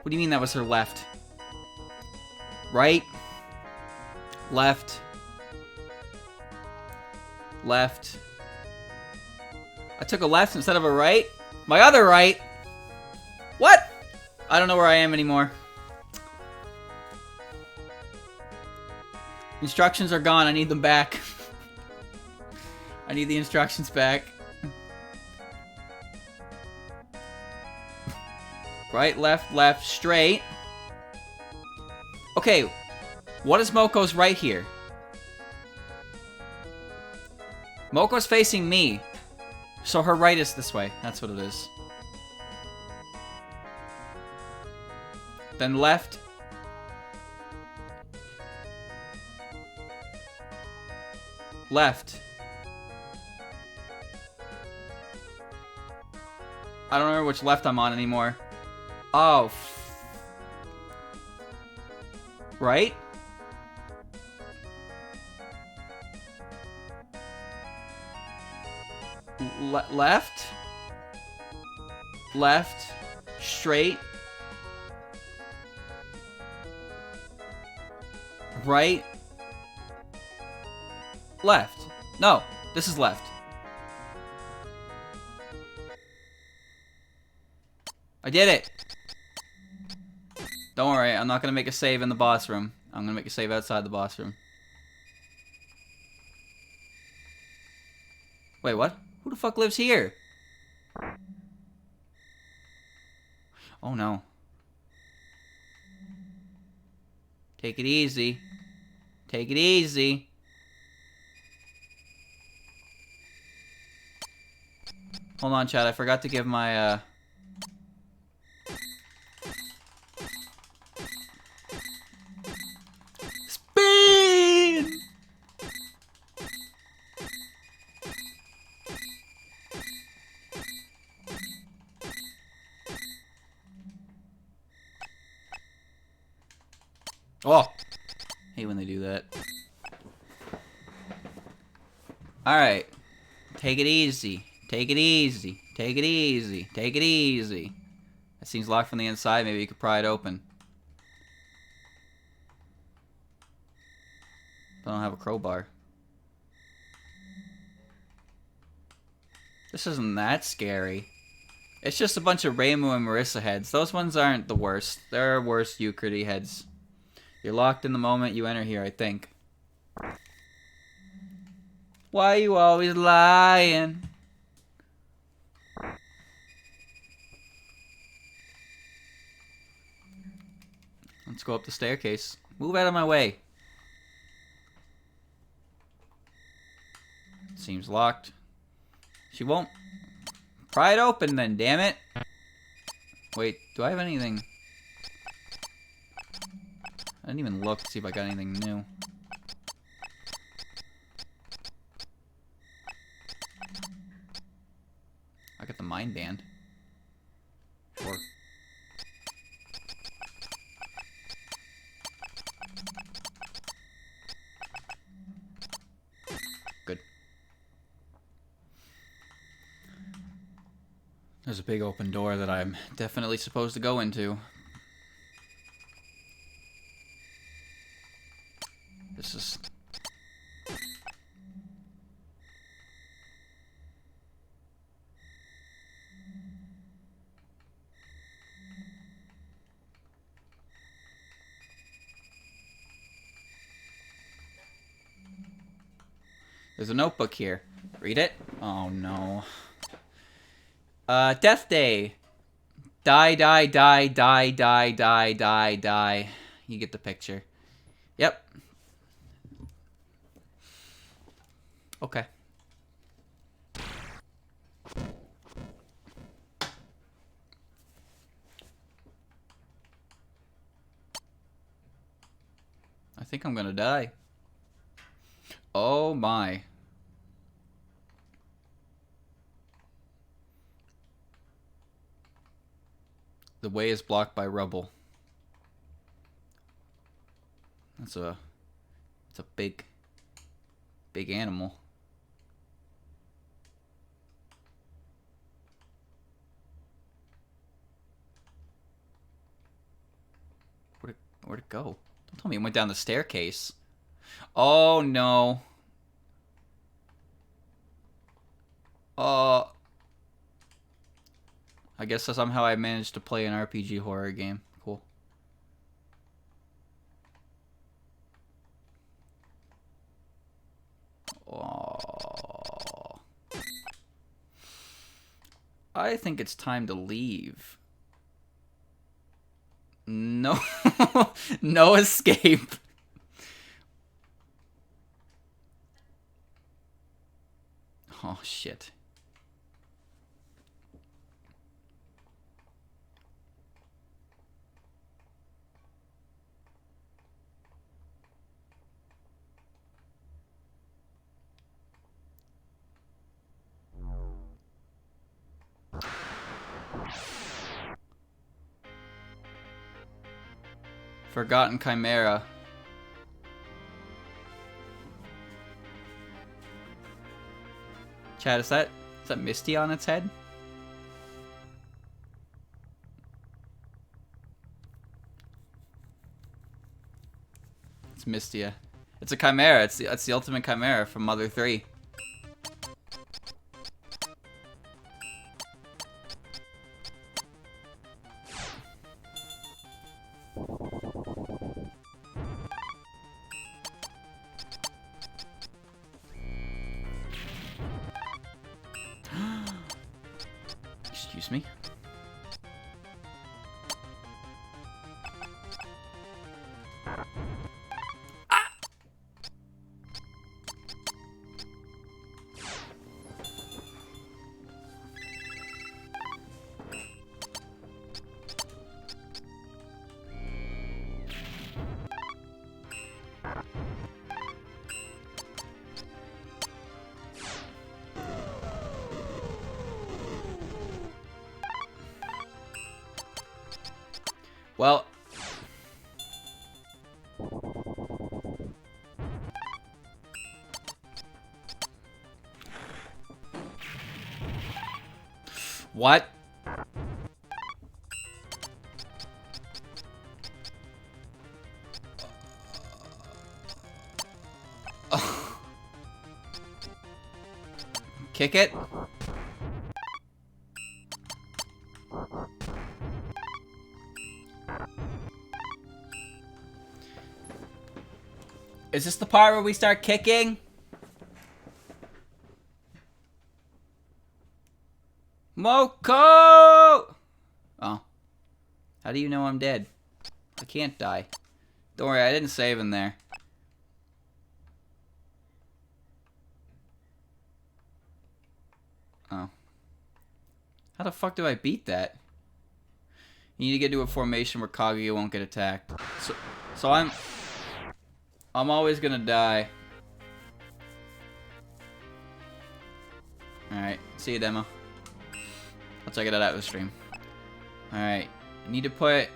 What do you mean that was her left? Right. Left. Left. I took a left instead of a right? My other right? What? I don't know where I am anymore. Instructions are gone. I need them back. I need the instructions back. Right, left, left, straight. Okay, what is Moko's right here? Moko's facing me. So her right is this way. That's what it is. Then left. Left. I don't remember which left I'm on anymore. Oh. Right? Left? Left? Straight? Right? Left. No, this is left. I did it. Don't worry, I'm not gonna make a save in the boss room. I'm gonna make a save outside the boss room. Wait, what? Who the fuck lives here? Oh no. Take it easy. Take it easy. Hold on, Chad. I forgot to give my, Spin! Oh! Hate when they do that. Alright. Take it easy. Take it easy. Take it easy. Take it easy. That seems locked from the inside. Maybe you could pry it open. I don't have a crowbar. This isn't that scary. It's just a bunch of Reimu and Marissa heads. Those ones aren't the worst. There are worse Euclid heads. You're locked in the moment you enter here, I think. Why you always lying? Let's go up the staircase. Move out of my way. Seems locked. She won't pry it open then, damn it. Wait, do I have anything? I didn't even look to see if I got anything new. I got the mind band. Sure. Good. There's a big open door that I'm definitely supposed to go into. This is... There's a notebook here. Read it? Oh no. Death Day. Die, die, die, die, die, die, die, die. You get the picture. Yep. Okay. I think I'm gonna die. Oh my. The way is blocked by rubble. It's a big animal. Where'd it go? Don't tell me it went down the staircase. Oh no. I guess somehow I managed to play an RPG horror game. Cool. Oh. I think it's time to leave. No. No escape. Oh, shit. Forgotten Chimera. Chad, is that Misty on its head? It's Mistia. It's a Chimera. It's the ultimate Chimera from Mother 3. Excuse me. Well, what? Kick it? Is this the part where we start kicking? Moko! Oh. How do you know I'm dead? I can't die. Don't worry, I didn't save in there. Oh. How the fuck do I beat that? You need to get to a formation where Kaguya won't get attacked. So I'm always gonna die. Alright, see you, demo. I'll check it out after the stream. Alright, I need to put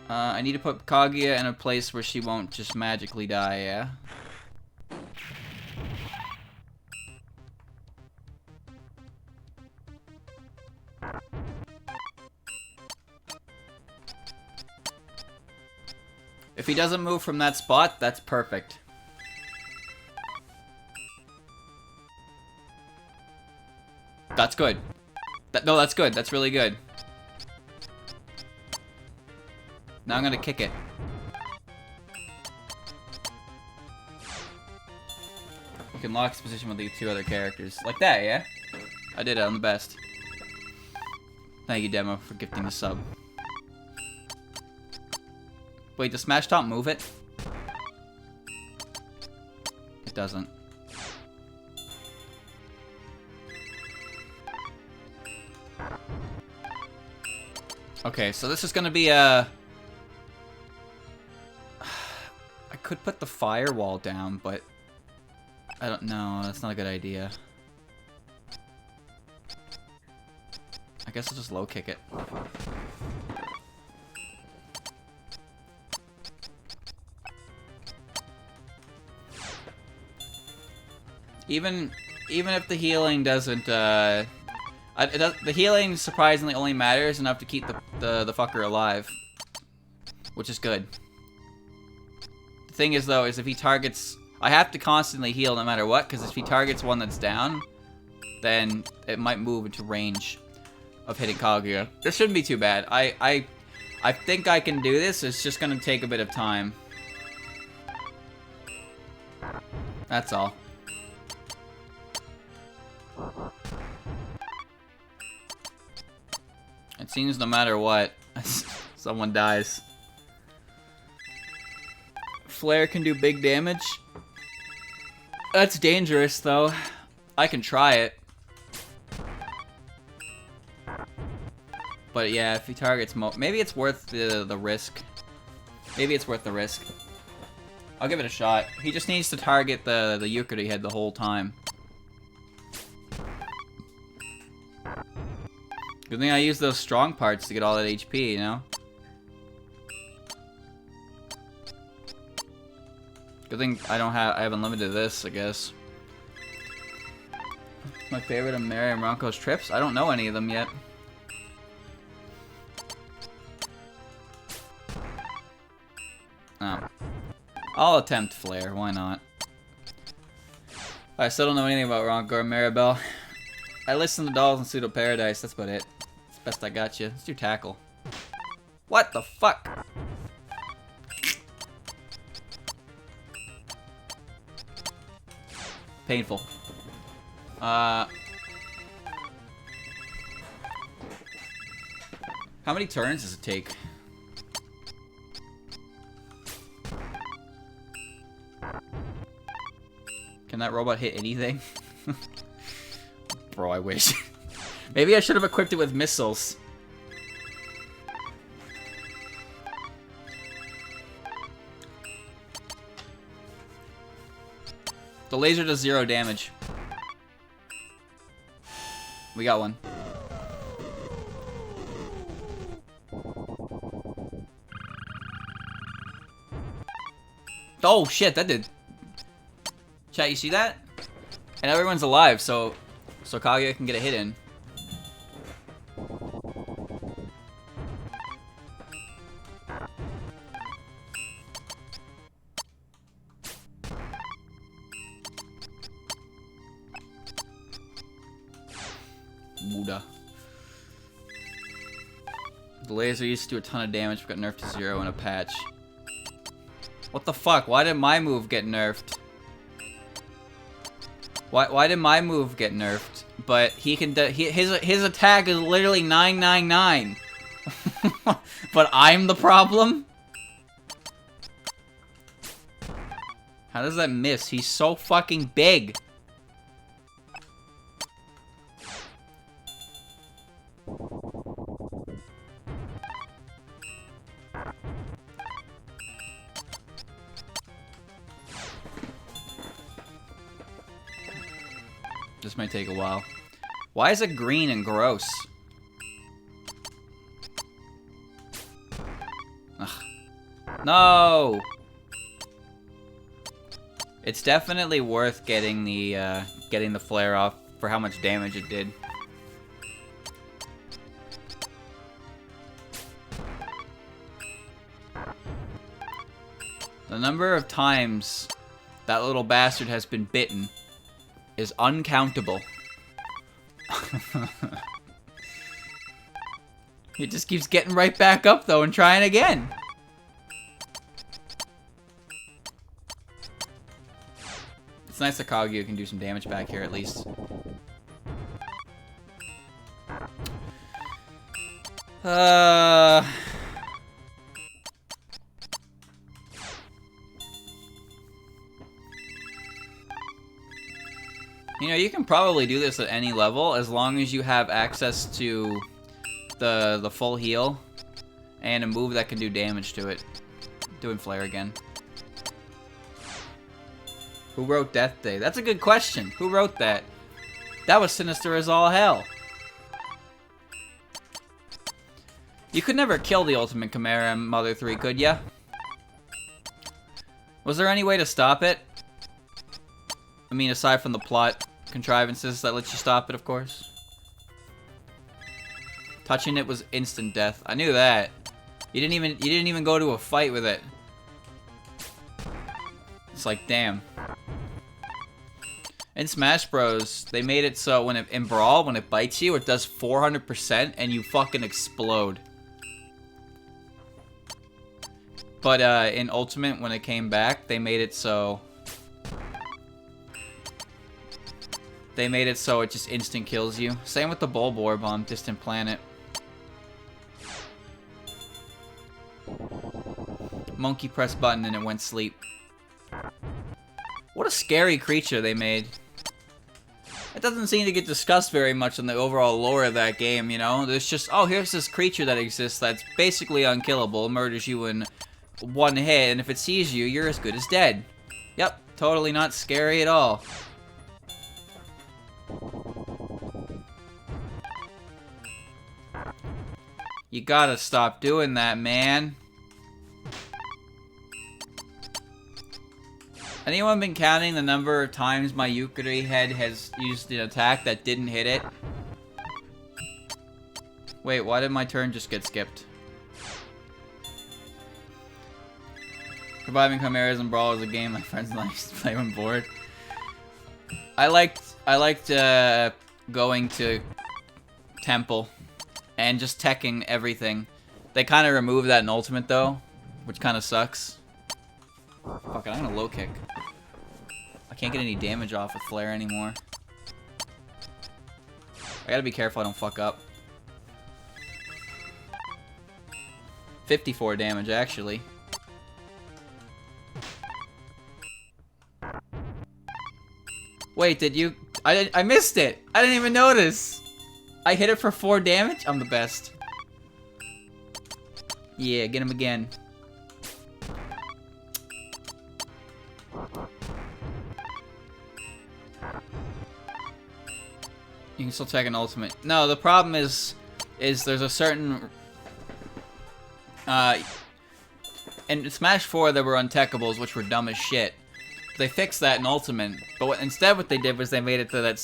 Kaguya in a place where she won't just magically die, yeah? If he doesn't move from that spot, that's perfect. That's good. No, that's good. That's really good. Now I'm gonna kick it. You can lock his position with the two other characters. Like that, yeah? I did it. I'm the best. Thank you, Demo, for gifting the sub. Wait, does Smash Top move it? It doesn't. Okay, so this is gonna be a... I could put the firewall down, but... I don't know, that's not a good idea. I guess I'll just low kick it. Even if the healing doesn't, the healing surprisingly only matters enough to keep the fucker alive, which is good. The thing is though, is if he targets, I have to constantly heal no matter what, because if he targets one that's down, then it might move into range of hitting Kaguya. This shouldn't be too bad. I think I can do this. It's just gonna take a bit of time. That's all. It seems no matter what, someone dies. Flare can do big damage. That's dangerous, though. I can try it. But yeah, if he targets maybe it's worth the risk. Maybe it's worth the risk. I'll give it a shot. He just needs to target the Yuka that he had the whole time. Good thing I used those strong parts to get all that HP, you know? Good thing I have unlimited this, I guess. My favorite of Mary and Ronco's trips? I don't know any of them yet. Oh. I'll attempt Flare, why not? I still don't know anything about Ronco or Maribel. I listen to Dolls and Pseudo Paradise, that's about it. It's best I got you. Let's do Tackle. What the fuck? Painful. How many turns does it take? Can that robot hit anything? Bro, I wish. Maybe I should have equipped it with missiles. The laser does 0 damage. We got one. Oh shit, that did. Chat, you see that? And everyone's alive, so Kaguya can get a hit in. Buddha. The laser used to do a ton of damage, but got nerfed to 0 in a patch. What the fuck? Why did my move get nerfed? Why did my move get nerfed? But he can his attack is literally 999. But I'm the problem? How does that miss? He's so fucking big. This might take a while. Why is it green and gross? Ugh. No! It's definitely worth getting the flare off for how much damage it did. The number of times that little bastard has been bitten is uncountable. He just keeps getting right back up though and trying again. It's nice that Kaguya can do some damage back here at least. You know, you can probably do this at any level as long as you have access to the full heal and a move that can do damage to it. Doing flare again. Who wrote Death Day? That's a good question. Who wrote that? That was sinister as all hell. You could never kill the Ultimate Chimera in Mother 3, could ya? Was there any way to stop it? I mean, aside from the plot contrivances that let you stop it, of course. Touching it was instant death. I knew that. You didn't even go to a fight with it. It's like, damn. In Smash Bros, they made it so when in Brawl, when it bites you, it does 400% and you fucking explode. But in Ultimate, when it came back, they made it so it just instant kills you. Same with the Bulb Orb on Distant Planet. Monkey pressed button and it went sleep. What a scary creature they made. It doesn't seem to get discussed very much in the overall lore of that game, you know? There's just, oh, here's this creature that exists that's basically unkillable, murders you in one hit, and if it sees you, you're as good as dead. Yep, totally not scary at all. You gotta stop doing that, man. Anyone been counting the number of times my Yukari head has used an attack that didn't hit it? Wait, why did my turn just get skipped? Reviving Chimeras and Brawl is a game my friends and I used to play when bored. I liked going to Temple and just teching everything. They kind of removed that in Ultimate though, which kind of sucks. Fuck it, I'm gonna low kick. I can't get any damage off with Flare anymore. I gotta be careful I don't fuck up. 54 damage, actually. Wait, did you... I missed it! I didn't even notice! I hit it for 4 damage? I'm the best. Yeah, get him again. You can still take an ultimate. No, the problem is there's a certain... in Smash 4 there were untekables, which were dumb as shit. They fixed that in Ultimate, but instead what they did was they made it so that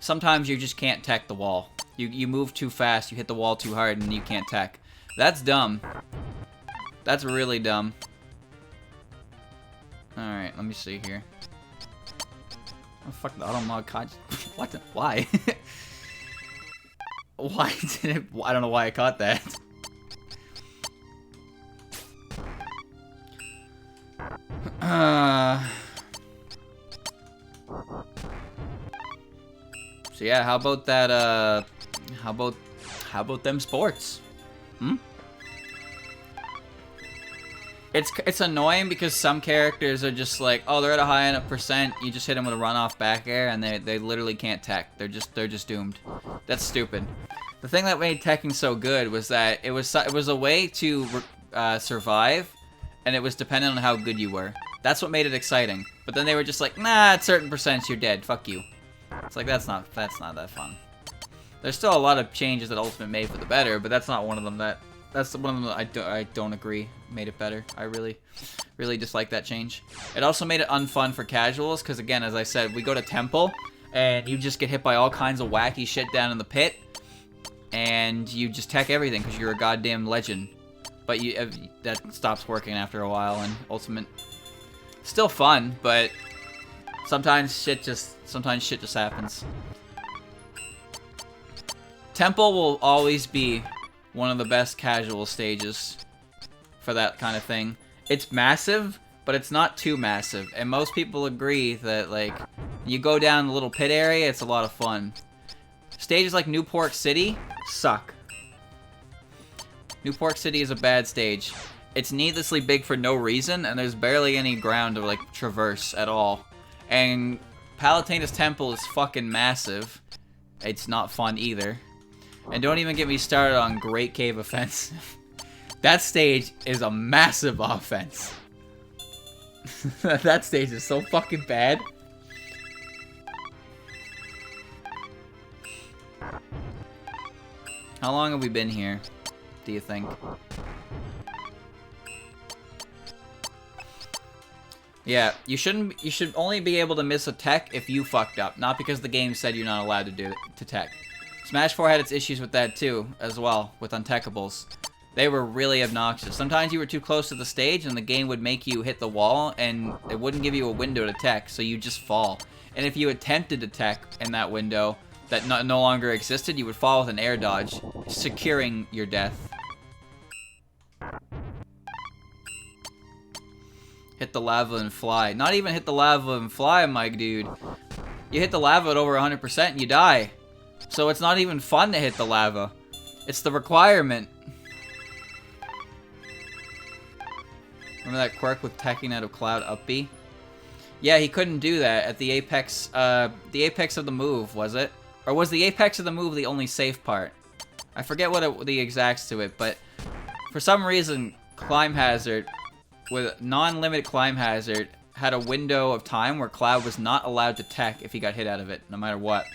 sometimes you just can't tech the wall. You move too fast, you hit the wall too hard, and you can't tech. That's dumb. That's really dumb. Alright, let me see here. Oh, fuck the auto mod caught. What the? Why? Why did it? I don't know why I caught that. So yeah, how about that? How about them sports? Hmm. It's annoying because some characters are just like, oh, they're at a high enough percent. You just hit them with a runoff back air, and they literally can't tech. They're just doomed. That's stupid. The thing that made teching so good was that it was a way to survive, and it was dependent on how good you were. That's what made it exciting. But then they were just like, nah, at certain percents you're dead. Fuck you. It's like that's not that fun. There's still a lot of changes that Ultimate made for the better, but that's not one of them that. That's one of them that I don't agree made it better. I really dislike that change. It also made it unfun for casuals, because again, as I said, we go to Temple, and you just get hit by all kinds of wacky shit down in the pit, and you just tech everything because you're a goddamn legend. But that stops working after a while, and Ultimate still fun, but sometimes shit just happens. Temple will always be one of the best casual stages for that kind of thing. It's massive, but it's not too massive. And most people agree that, like, you go down the little pit area, it's a lot of fun. Stages like Newport City suck. Newport City is a bad stage. It's needlessly big for no reason, and there's barely any ground to, like, traverse at all. And Palatinus Temple is fucking massive. It's not fun either. And don't even get me started on Great Cave Offensive. That stage is a massive offense. That stage is so fucking bad. How long have we been here, do you think? Yeah, you should only be able to miss a tech if you fucked up, not because the game said you're not allowed to tech. Smash 4 had its issues with that too, as well, with untekables. They were really obnoxious. Sometimes you were too close to the stage and the game would make you hit the wall and it wouldn't give you a window to tech, so you just fall. And if you attempted to tech in that window that no longer existed, you would fall with an air dodge, securing your death. Hit the lava and fly. Not even hit the lava and fly, my dude. You hit the lava at over 100% and you die. So it's not even fun to hit the lava. It's the requirement. Remember that quirk with teching out of Cloud up B? Yeah, he couldn't do that at the apex of the move, was it? Or was the apex of the move the only safe part? I forget what the exacts to it, but for some reason, Climb Hazard, with non-limit Climb Hazard, had a window of time where Cloud was not allowed to tech if he got hit out of it, no matter what.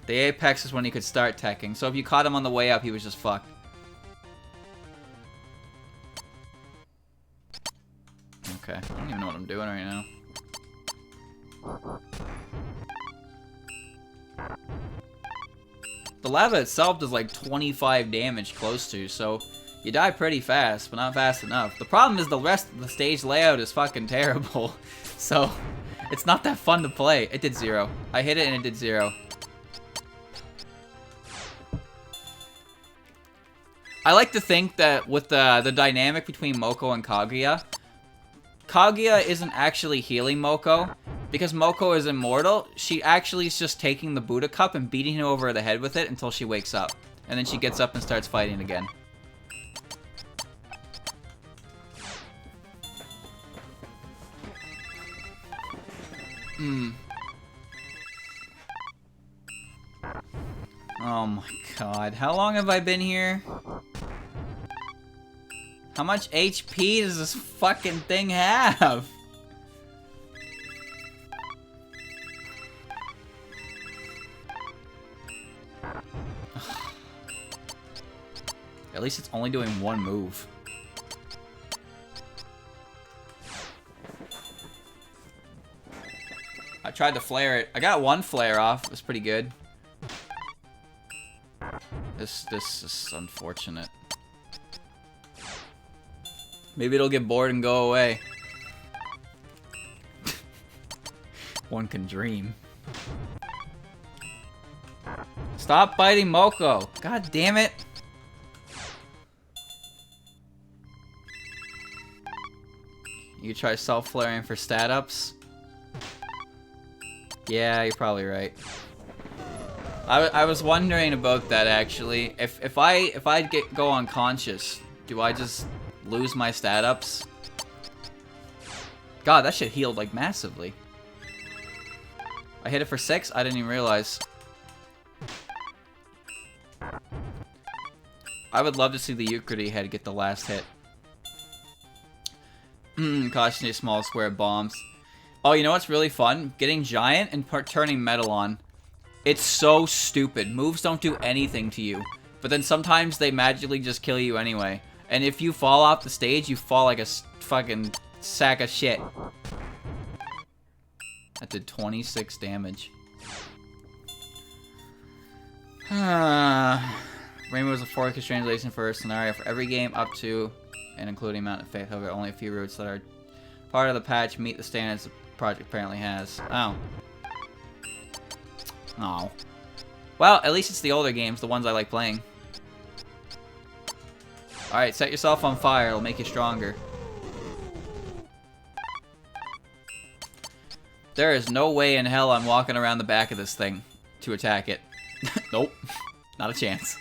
The apex is when he could start teching, so if you caught him on the way up, he was just fucked. Okay, I don't even know what I'm doing right now. The lava itself does like 25 damage close to, so you die pretty fast, but not fast enough. The problem is the rest of the stage layout is fucking terrible, so it's not that fun to play. It did 0. I hit it and it did 0. I like to think that with the dynamic between Moko and Kaguya, Kaguya isn't actually healing Moko Because Moko is immortal, she actually is just taking the Buddha cup and beating him over the head with it until she wakes up. And then she gets up and starts fighting again. Oh my god. How long have I been here? How much HP does this fucking thing have? At least it's only doing one move. I tried to flare it. I got one flare off. It was pretty good. This is unfortunate. Maybe it'll get bored and go away. One can dream. Stop biting Moko. God damn it. You try self-flaring for stat ups? Yeah, you're probably right. I was wondering about that actually. If I go unconscious, do I just lose my stat ups? God, that shit healed like massively. I hit it for 6? I didn't even realize. I would love to see the Euclid head get the last hit. Cautionary small square bombs. Oh, you know what's really fun? Getting giant and turning metal on. It's so stupid. Moves don't do anything to you. But then sometimes they magically just kill you anyway. And if you fall off the stage, you fall like a fucking sack of shit. That did 26 damage. Rainbow is a forecast translation for a scenario for every game up to and including Mount of Faith. However, only a few routes that are part of the patch meet the standards the project apparently has. Oh. Oh. Well, at least it's the older games, the ones I like playing. Alright, set yourself on fire. It'll make you stronger. There is no way in hell I'm walking around the back of this thing to attack it. Nope. Not a chance.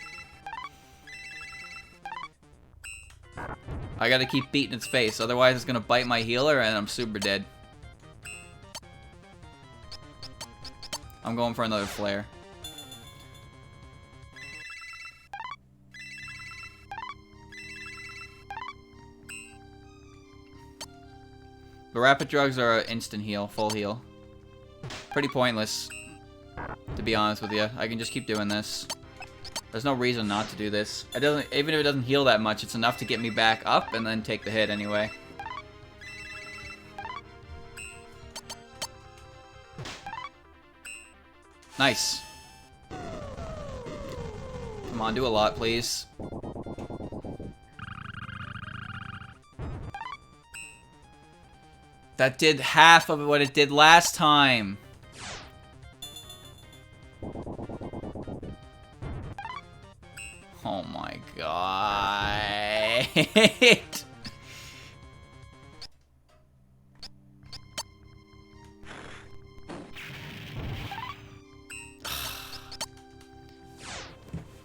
I gotta keep beating its face, otherwise it's gonna bite my healer and I'm super dead. I'm going for another flare. The rapid drugs are an instant heal, full heal. Pretty pointless, to be honest with you. I can just keep doing this. There's no reason not to do this. It doesn't, even if it doesn't heal that much, it's enough to get me back up and then take the hit anyway. Nice. Come on, do a lot, please. That did half of what it did last time. Oh my god.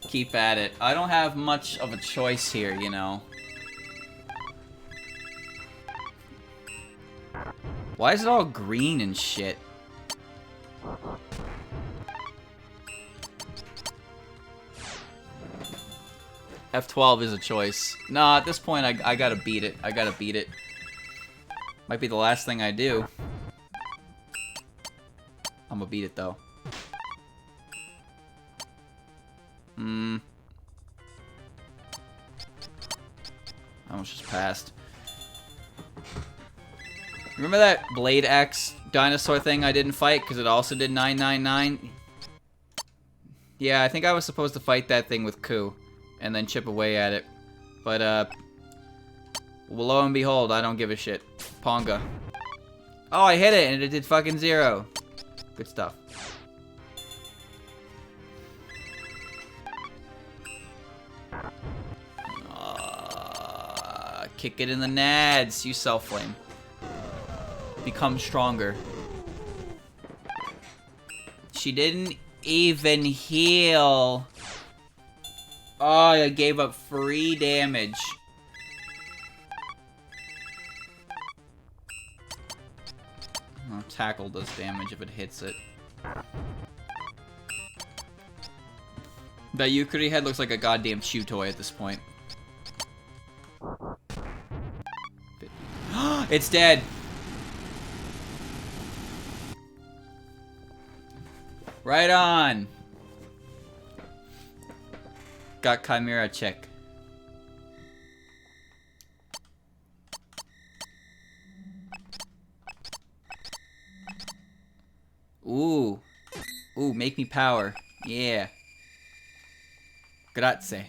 Keep at it. I don't have much of a choice here, you know. Why is it all green and shit? F12 is a choice. Nah, at this point, I gotta beat it. I gotta beat it. Might be the last thing I do. I'm gonna beat it, though. I almost just passed. Remember that Blade X dinosaur thing I didn't fight because it also did 999? Yeah, I think I was supposed to fight that thing with Ku and then chip away at it. But, well, lo and behold, I don't give a shit. Ponga. Oh, I hit it and it did fucking 0. Good stuff. Kick it in the nads, you self-flame. Become stronger. She didn't even heal. Oh, I gave up free damage. Oh, tackle does damage if it hits it. That Yukari head looks like a goddamn chew toy at this point. It's dead! Right on! Got Chimera check. Ooh. Ooh, make me power. Yeah. Grazie.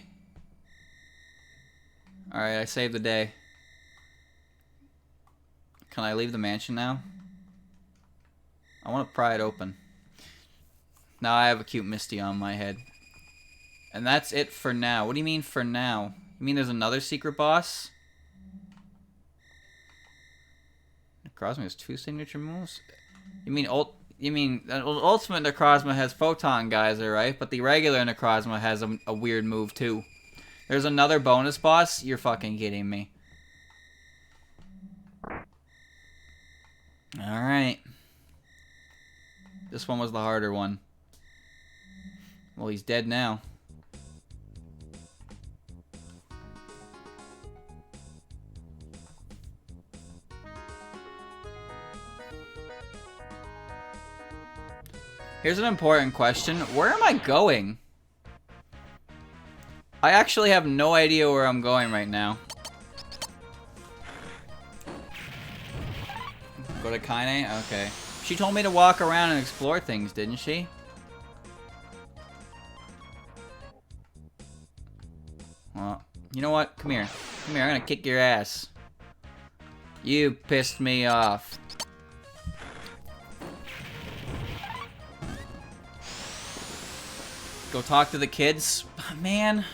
Alright, I saved the day. Can I leave the mansion now? I want to pry it open. Now I have a cute Misty on my head. And that's it for now. What do you mean for now? You mean there's another secret boss? Necrozma has 2 signature moves? You mean Ultimate Necrozma has Photon Geyser, right? But the regular Necrozma has a weird move too. There's another bonus boss? You're fucking kidding me. Alright. This one was the harder one. Well, he's dead now. Here's an important question. Where am I going? I actually have no idea where I'm going right now. Go to Kaine? Okay. She told me to walk around and explore things, didn't she? Well, you know what? Come here. Come here, I'm gonna kick your ass. You pissed me off. Go talk to the kids? Man,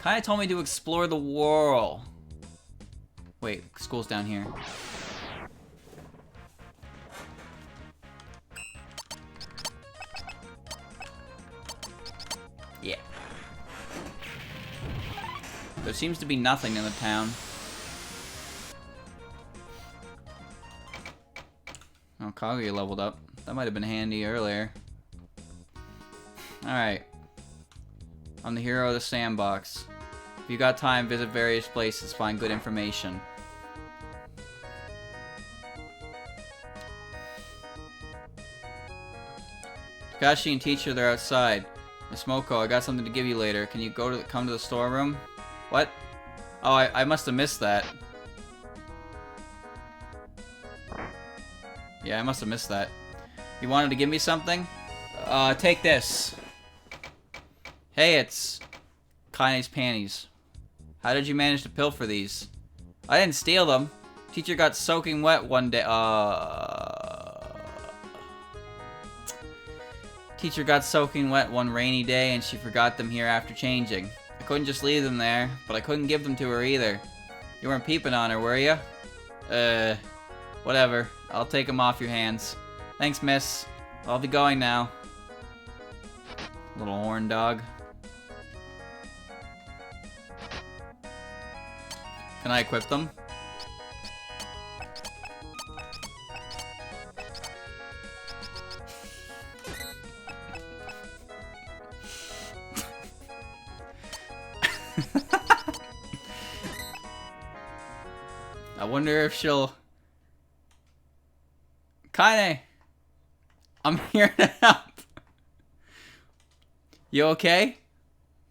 kinda told me to explore the world. Wait, school's down here. Yeah. There seems to be nothing in the town. Oh, Kaguya leveled up. That might have been handy earlier. Alright. I'm the hero of the sandbox. If you got time, visit various places, find good information. Takashi and teacher, they're outside. Miss Moko, I got something to give you later. Can you come to the storeroom? What? Oh, I must have missed that. Yeah, I must have missed that. You wanted to give me something? Take this. Hey, it's Kaine's panties. How did you manage to pilfer these? I didn't steal them. Teacher got soaking wet one day. Teacher got soaking wet one rainy day and she forgot them here after changing. I couldn't just leave them there, but I couldn't give them to her either. You weren't peeping on her, were you? Whatever. I'll take them off your hands. Thanks, miss. I'll be going now. Little horn dog. Can I equip them? I wonder if she'll... Kaine! I'm here to help! You okay?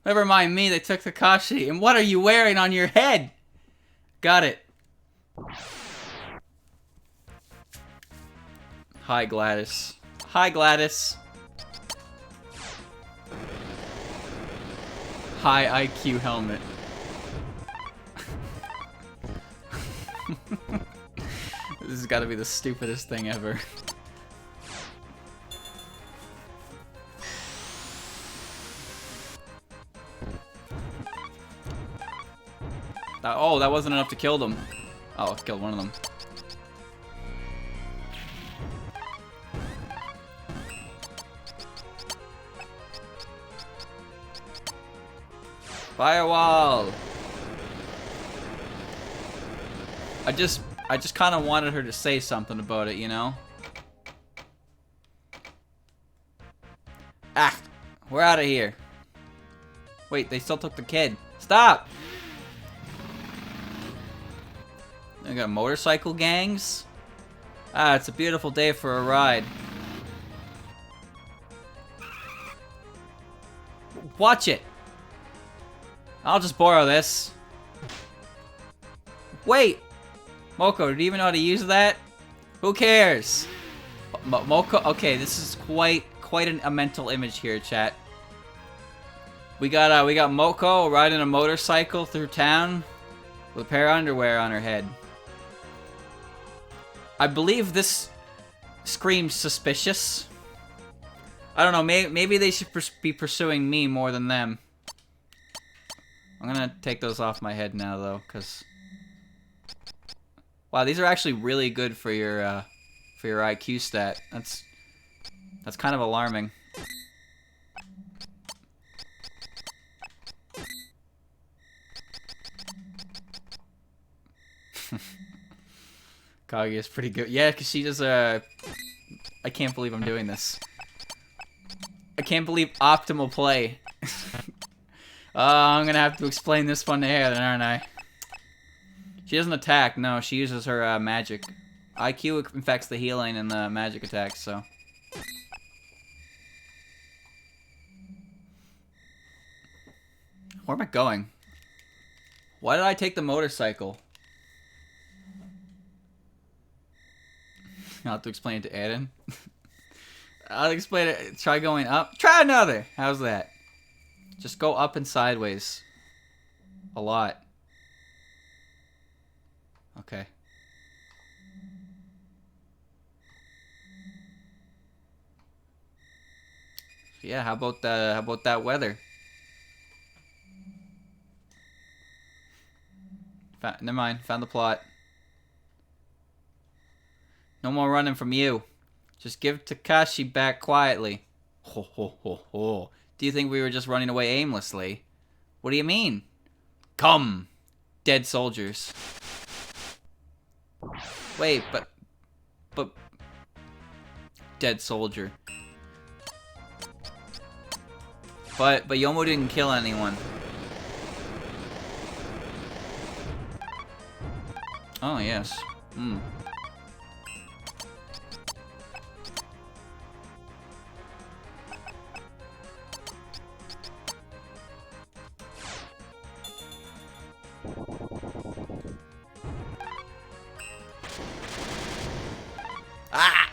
Never mind me, they took Takashi. And what are you wearing on your head? Got it. Hi, Gladys. Hi, Gladys. High IQ helmet. This has got to be the stupidest thing ever. Oh, that wasn't enough to kill them. Oh, I killed one of them. Firewall. I just kind of wanted her to say something about it, you know? Ah, we're out of here. Wait, they still took the kid. Stop! They got motorcycle gangs. Ah, it's a beautiful day for a ride. Watch it. I'll just borrow this. Wait! Moko, did you even know how to use that? Who cares? Moko, okay, this is quite a mental image here, chat. We got Moko riding a motorcycle through town with a pair of underwear on her head. I believe this screams suspicious. I don't know, maybe they should be pursuing me more than them. I'm gonna take those off my head now, though, because... Wow, these are actually really good for your IQ stat. That's kind of alarming. Kaguya's pretty good. Yeah, because she does I can't believe I'm doing this. I can't believe optimal play. I'm gonna have to explain this one to her, then, aren't I? She doesn't attack, no. She uses her magic. IQ infects the healing and the magic attacks, so... Where am I going? Why did I take the motorcycle? I'll have to explain it to Aaron. I'll explain it. Try going up. Try another! How's that? Just go up and sideways. A lot. Okay. Yeah, how about that weather? Never mind, found the plot. No more running from you. Just give Takashi back quietly. Ho ho ho ho. Do you think we were just running away aimlessly? What do you mean? Come, dead soldiers. Wait, but dead soldier. But Yomo didn't kill anyone. Oh yes. Hmm. Ah!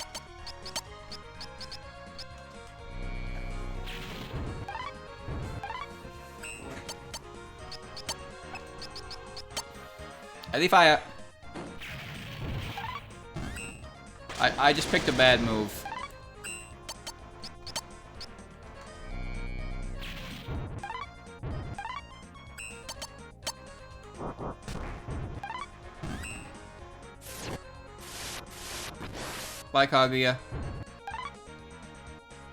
I just picked a bad move. Bye, Kaguya.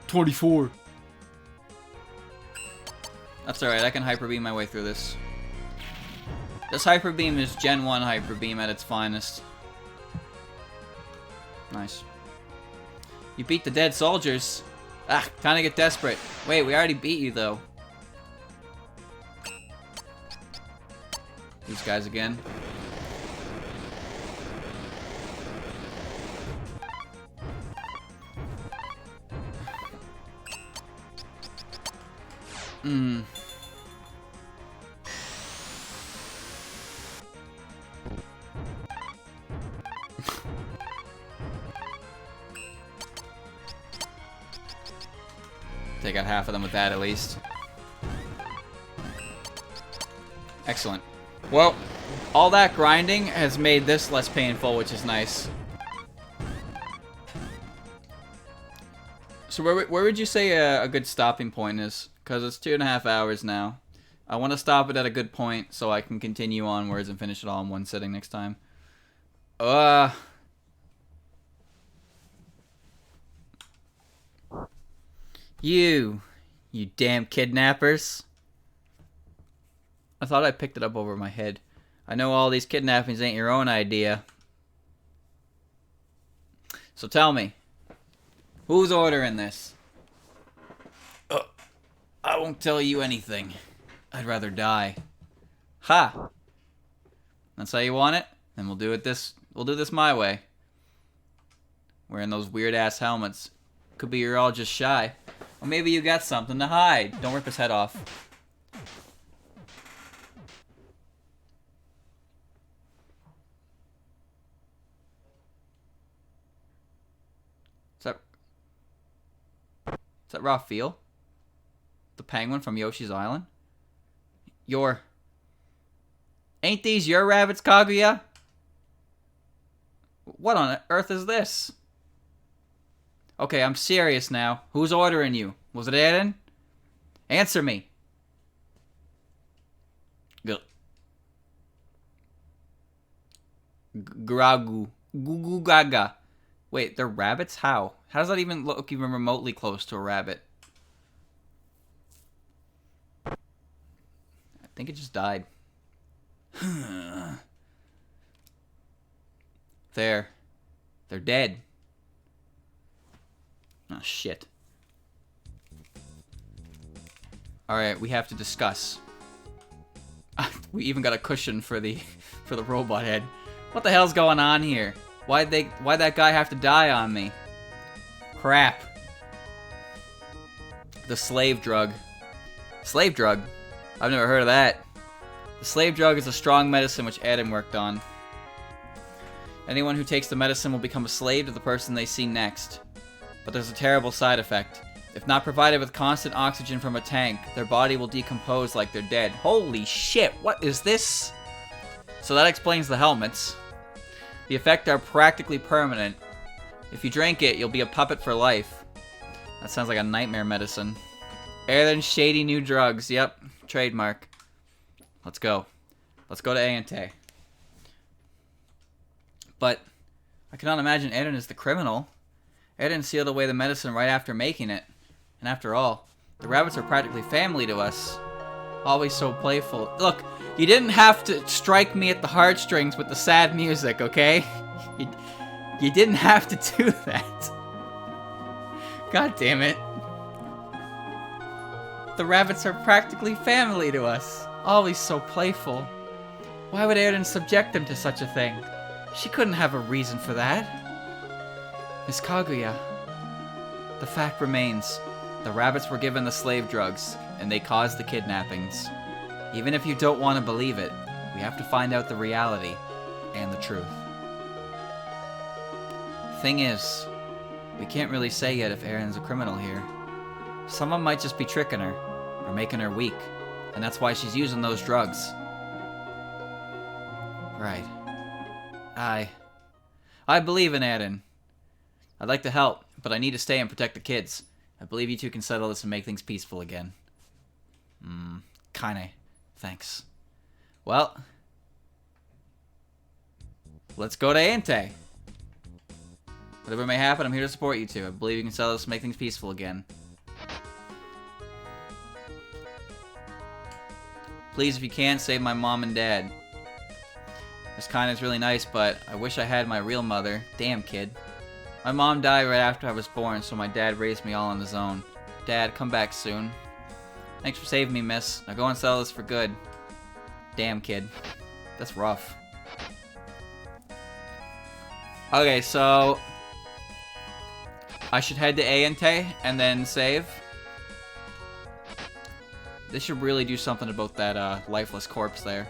24. That's alright, I can Hyper Beam my way through this. This Hyper Beam is Gen 1 Hyper Beam at its finest. Nice. You beat the dead soldiers. Ah, time to get desperate. Wait, we already beat you, though. These guys again. Hmm. Take out half of them with that, at least. Excellent. Well, all that grinding has made this less painful, which is nice. So where would you say a good stopping point is? Because it's 2.5 hours now. I want to stop it at a good point so I can continue onwards and finish it all in one sitting next time. You damn kidnappers. I thought I picked it up over my head. I know all these kidnappings ain't your own idea. So tell me, who's ordering this? I won't tell you anything. I'd rather die. Ha! That's how you want it? Then we'll do this my way. Wearing those weird ass helmets. Could be you're all just shy. Or maybe you got something to hide. Don't rip his head off. Is that Raphael? The penguin from Yoshi's Island? Ain't these your rabbits, Kaguya? What on earth is this? Okay, I'm serious now. Who's ordering you? Was it Eren? Answer me. Gragu. Gugu gaga. Wait, they're rabbits? How? How does that even look even remotely close to a rabbit? I think it just died. They're dead. Oh, shit. Alright, we have to discuss. We even got a cushion for the robot head. What the hell's going on here? Why'd that guy have to die on me? Crap. The slave drug. Slave drug? I've never heard of that. The slave drug is a strong medicine which Adam worked on. Anyone who takes the medicine will become a slave to the person they see next. But there's a terrible side effect. If not provided with constant oxygen from a tank, their body will decompose like they're dead. Holy shit, what is this? So that explains the helmets. The effects are practically permanent. If you drink it, you'll be a puppet for life. That sounds like a nightmare medicine. Eren's shady new drugs. Yep, trademark. Let's go. Let's go to Ante. But I cannot imagine Eren is the criminal. Eren sealed away the medicine right after making it. And after all, the rabbits are practically family to us. Always so playful. Look, you didn't have to strike me at the heartstrings with the sad music, okay? You didn't have to do that. God damn it. The rabbits are practically family to us. Always so playful. Why would Eren subject them to such a thing? She couldn't have a reason for that. Miss Kaguya, the fact remains, the rabbits were given the slave drugs, and they caused the kidnappings. Even if you don't want to believe it, we have to find out the reality and the truth. Thing is, we can't really say yet if Eren's a criminal here. Someone might just be tricking her, or making her weak, and that's why she's using those drugs. Right. I believe in Eren. I'd like to help, but I need to stay and protect the kids. I believe you two can settle this and make things peaceful again. Kinda. Thanks. Well, let's go to Ante. Whatever may happen, I'm here to support you two. I believe you can settle this and make things peaceful again. Please, if you can, save my mom and dad. This kind is really nice, but I wish I had my real mother. Damn, kid. My mom died right after I was born, so my dad raised me all on his own. Dad, come back soon. Thanks for saving me, miss. Now go and settle this for good. Damn, kid. That's rough. Okay, so I should head to Ante and then save. They should really do something about that lifeless corpse there.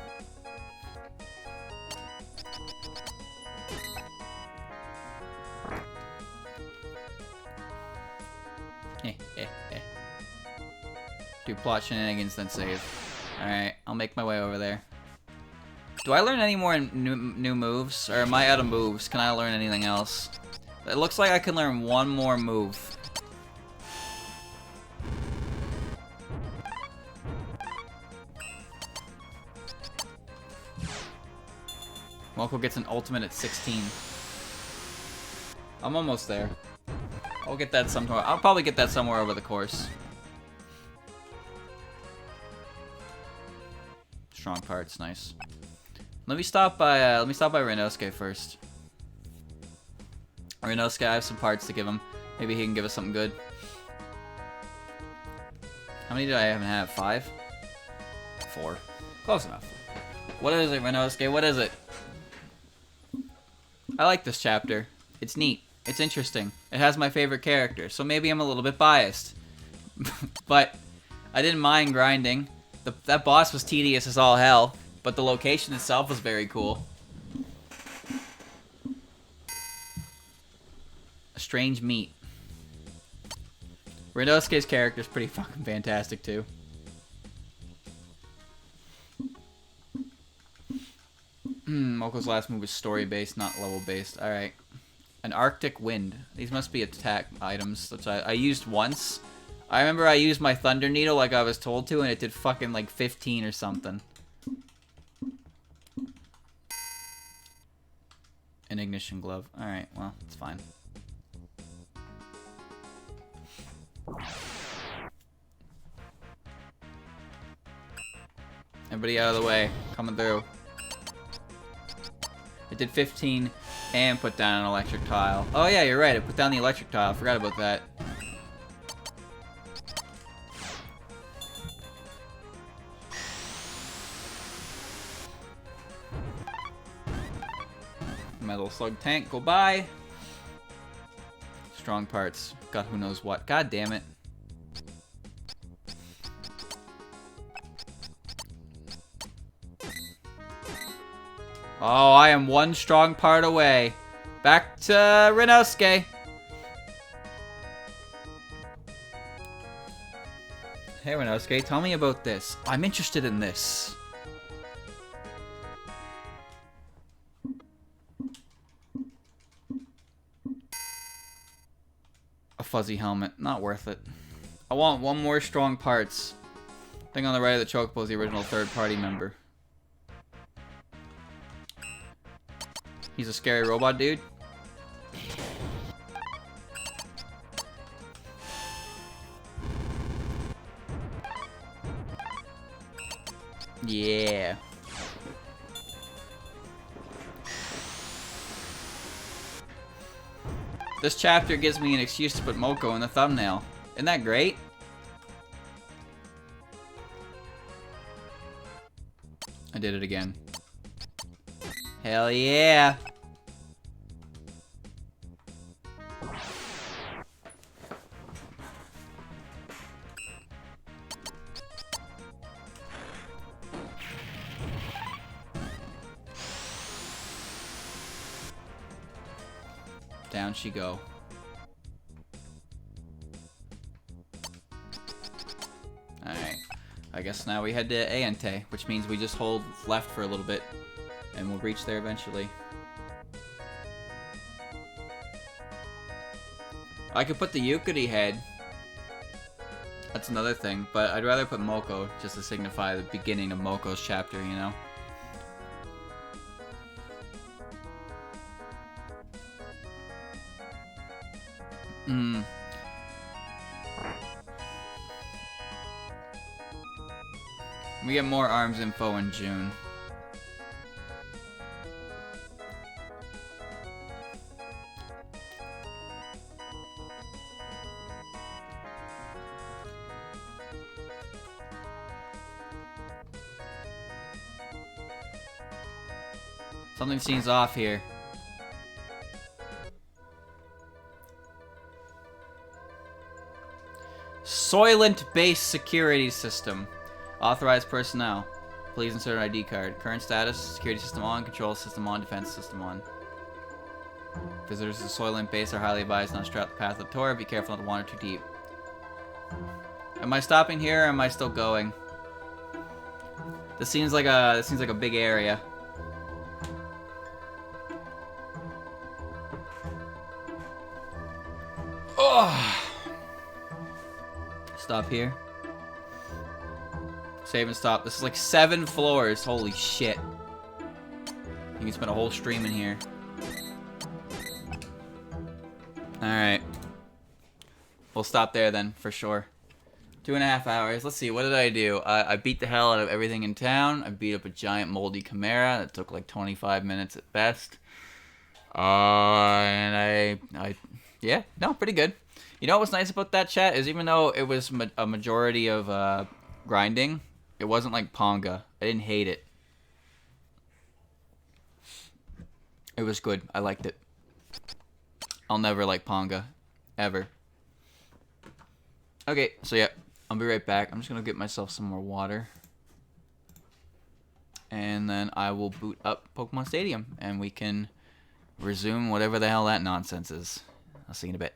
Do plot shenanigans, then save. Alright, I'll make my way over there. Do I learn any more new moves? Or am I out of moves? Can I learn anything else? It looks like I can learn one more move. Moko gets an ultimate at 16. I'm almost there. I'll get that somewhere. I'll probably get that somewhere over the course. Strong parts, nice. Let me stop by Renosuke first. Renosuke, I have some parts to give him. Maybe he can give us something good. How many did I even have? 5? 4. Close enough. What is it, Renosuke? What is it? I like this chapter. It's neat. It's interesting. It has my favorite character, so maybe I'm a little bit biased. But I didn't mind grinding. That boss was tedious as all hell, but the location itself was very cool. A strange meat. Renosuke's character is pretty fucking fantastic too. Moko's last move was story-based, not level-based. Alright. An Arctic Wind. These must be attack items, which I used once. I remember I used my Thunder Needle like I was told to, and it did fucking like 15 or something. An Ignition Glove. Alright, well, it's fine. Everybody out of the way. Coming through. It did 15 and put down an electric tile. Oh yeah, you're right. It put down the electric tile. Forgot about that. Metal Slug Tank, go by. Strong parts. God, who knows what. God damn it. Oh, I am one strong part away. Back to Renosuke. Hey, Renosuke, tell me about this. I'm interested in this. A fuzzy helmet. Not worth it. I want one more strong parts. Thing on the right of the chocobo is the original third-party member. He's a scary robot dude. Yeah. This chapter gives me an excuse to put Moko in the thumbnail. Isn't that great? I did it again. Hell yeah! Down she go. Alright. I guess now we head to Aente, which means we just hold left for a little bit. And we'll reach there eventually. I could put the Yukari head. That's another thing, but I'd rather put Moko just to signify the beginning of Moko's chapter, you know? We get more arms info in June. Something seems off here. Soylent Base Security System. Authorized personnel. Please insert an ID card. Current status, security system on, control system on, defense system on. Visitors to Soylent Base are highly advised not to strap the path of the tour. Be careful not to wander too deep. Am I stopping here or am I still going? This seems like a big area. Oh. Stop here. Save and stop. This is like 7 floors. Holy shit. You can spend a whole stream in here. Alright. We'll stop there then, for sure. 2.5 hours. Let's see. What did I do? I beat the hell out of everything in town. I beat up a giant moldy Chimera. That took like 25 minutes at best. And yeah, no, pretty good. You know what was nice about that, chat, is even though it was a majority of grinding, it wasn't like Ponga. I didn't hate it. It was good. I liked it. I'll never like Ponga. Ever. Okay, so yeah, I'll be right back. I'm just going to get myself some more water. And then I will boot up Pokemon Stadium, and we can resume whatever the hell that nonsense is. I'll see you in a bit.